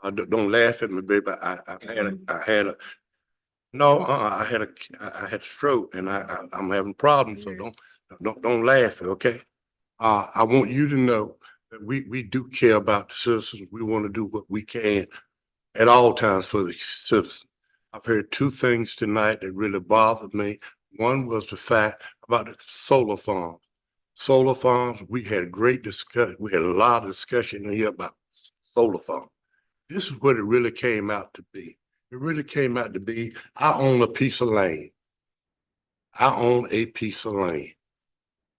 Don't laugh at me, baby. I had a stroke and I'm having problems. So don't laugh, okay? I want you to know that we do care about the citizens. We want to do what we can at all times for the citizens. I've heard two things tonight that really bothered me. One was the fact about the solar farms. Solar farms, we had a great discussion. We had a lot of discussion in here about solar farms. This is what it really came out to be. It really came out to be, I own a piece of land. I own a piece of land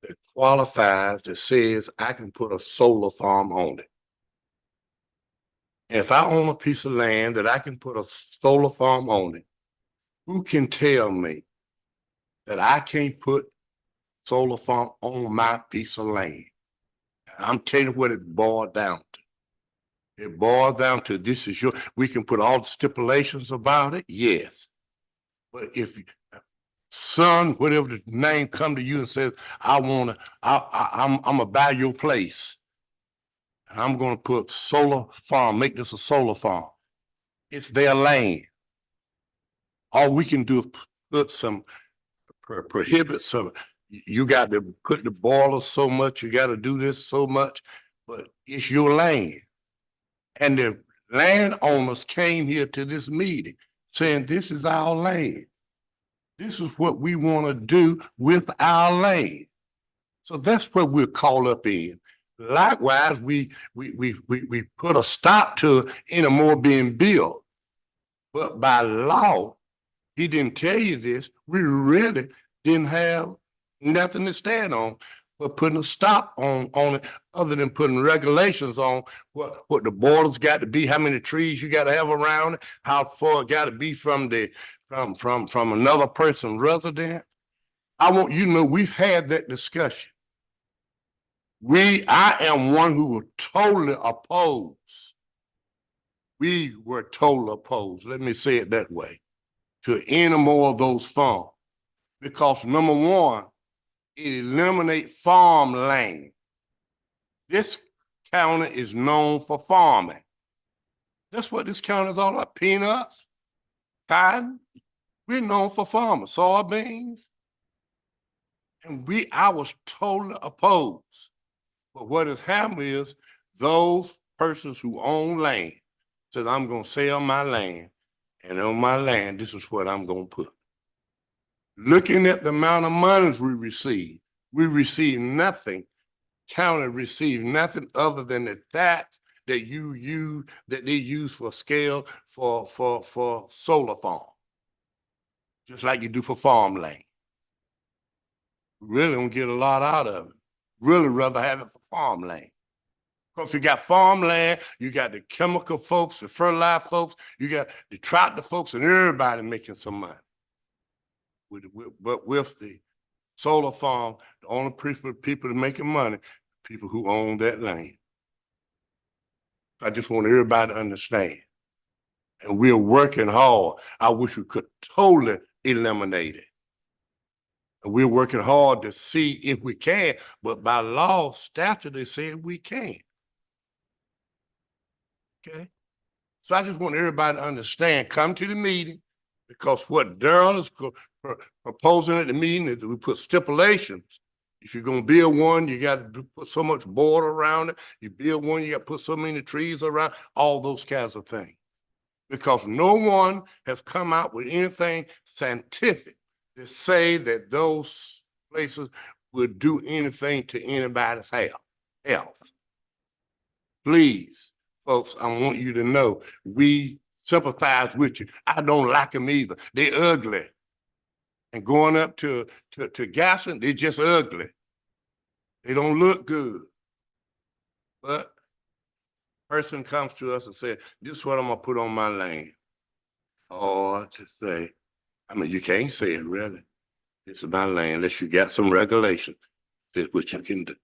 that qualifies, that says I can put a solar farm on it. If I own a piece of land that I can put a solar farm on it, who can tell me that I can't put solar farm on my piece of land? I'm telling you what it boiled down to. It boiled down to this is your, we can put all the stipulations about it, yes. But if son, whatever the name come to you and says, I'm gonna buy your place. I'm gonna put solar farm, make this a solar farm. It's their land. All we can do is put some, prohibit some, you got to put the boiler so much, you got to do this so much, but it's your land. And the landowners came here to this meeting saying, this is our land. This is what we want to do with our land. So that's what we're caught up in. Likewise, we put a stop to any more being built. But by law, he didn't tell you this, we really didn't have nothing to stand on but putting a stop on it, other than putting regulations on what the borders got to be, how many trees you got to have around it, how far it got to be from from another person's residence. I want you to know we've had that discussion. I am one who was totally opposed. We were totally opposed, let me say it that way, to any more of those farms. Because number one, it eliminates farmland. This county is known for farming. That's what this county is all about, peanuts, cotton. We're known for farming, soybeans. And I was totally opposed. But what has happened is those persons who own land said, I'm gonna sell my land, and on my land, this is what I'm gonna put. Looking at the amount of monies we receive nothing. County received nothing other than the tax that they use for scale for solar farm. Just like you do for farmland. Really don't get a lot out of it. Really rather have it for farmland. Because you got farmland, you got the chemical folks, the fertilizer folks, you got the tractor folks, and everybody making some money. But with the solar farm, the only people that making money, people who own that land. I just want everybody to understand. And we're working hard. I wish we could totally eliminate it. And we're working hard to see if we can, but by law, statute, they said we can't. Okay? So I just want everybody to understand, come to the meeting, because what Darrell is proposing at the meeting is that we put stipulations. If you're gonna build one, you got to put so much border around it. You build one, you got to put so many trees around, all those kinds of things. Because no one has come out with anything scientific to say that those places would do anything to anybody's health. Please, folks, I want you to know, we sympathize with you. I don't like them either. They ugly. And going up to Gaston, they just ugly. They don't look good. But person comes to us and said, this is what I'm gonna put on my land. Or to say, I mean, you can't say it really. It's my land unless you got some regulation. That's what you can do.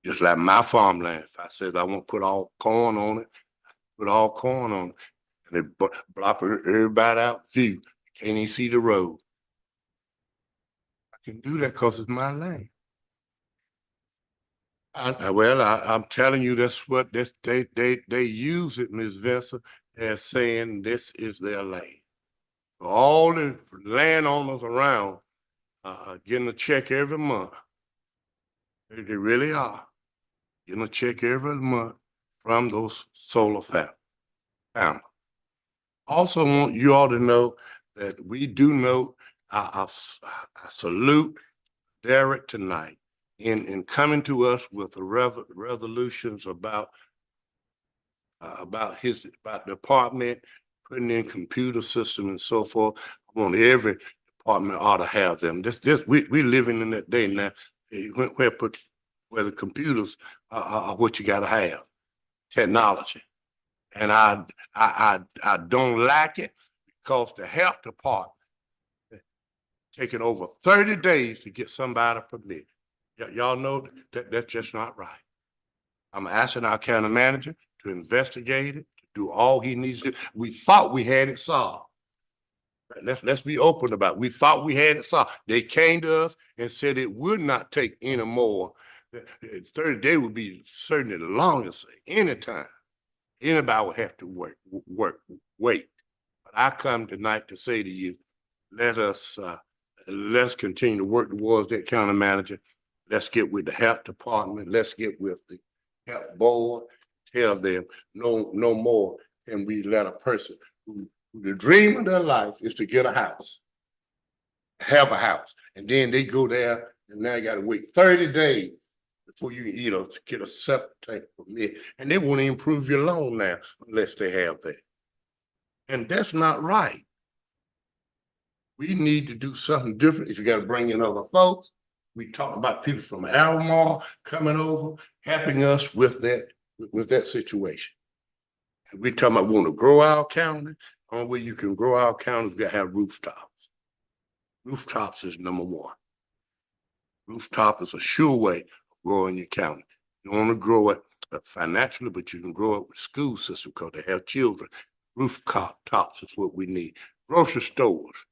Just like my farmland, if I said I want to put all corn on it, put all corn on it, and they block everybody out view. Can't even see the road. I can do that because it's my land. I'm telling you, that's what they use it, Ms. Vessa, as saying this is their land. All the landowners around are getting a check every month. They really are. Getting a check every month from those solar panels. Also want you all to know that we do know, I salute Derek tonight in coming to us with the resolutions about the department, putting in computer system and so forth. I want every department ought to have them. We living in that day now, where the computers are what you gotta have, technology. And I don't like it because the health department taking over 30 days to get somebody permitted. Y'all know that that's just not right. I'm asking our county manager to investigate it, to do all he needs to. We thought we had it solved. Let's be open about it. We thought we had it solved. They came to us and said it would not take any more. 30 days would be certainly the longest any time. Anybody would have to wait. But I come tonight to say to you, let's continue to work towards that county manager. Let's get with the health department. Let's get with the health board. Tell them no more can we let a person who the dream of their life is to get a house, have a house, and then they go there and now you gotta wait 30 days before you to get a septic permit, and they won't even approve your loan now unless they have that. And that's not right. We need to do something different. If you gotta bring in other folks, we talk about people from Albemarle coming over, helping us with that situation. And we talking about want to grow our county. Only way you can grow our county is you gotta have rooftops. Rooftops is number one. Rooftop is a sure way of growing your county. You don't want to grow it financially, but you can grow it with school system because they have children. Rooftops is what we need. Grocery stores,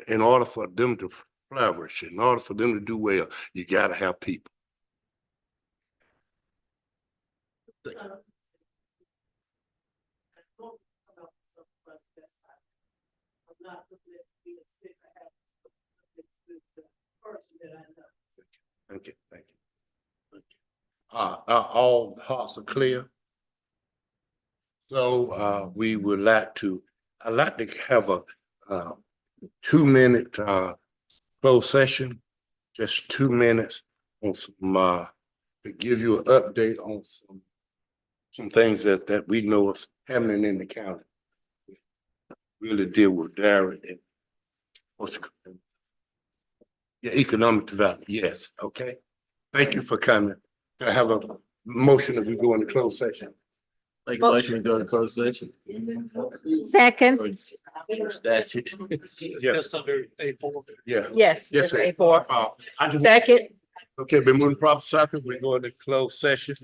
in order for them to flourish, in order for them to do well, you gotta have people. Thank you. All hearts are clear. So we would like to, I'd like to have a 2-minute closed session, just 2 minutes on some to give you an update on some things that we know is happening in the county. Really deal with Darren and what's economic development. Yes, okay. Thank you for coming. Can I have a motion as we go into closed session? Make a motion to go to closed session. Second. Statute. Just under A4. Yeah. Yes, Yes, Mr. sir. A4. I just- Second. Okay, been moving proper second. We're going to closed session.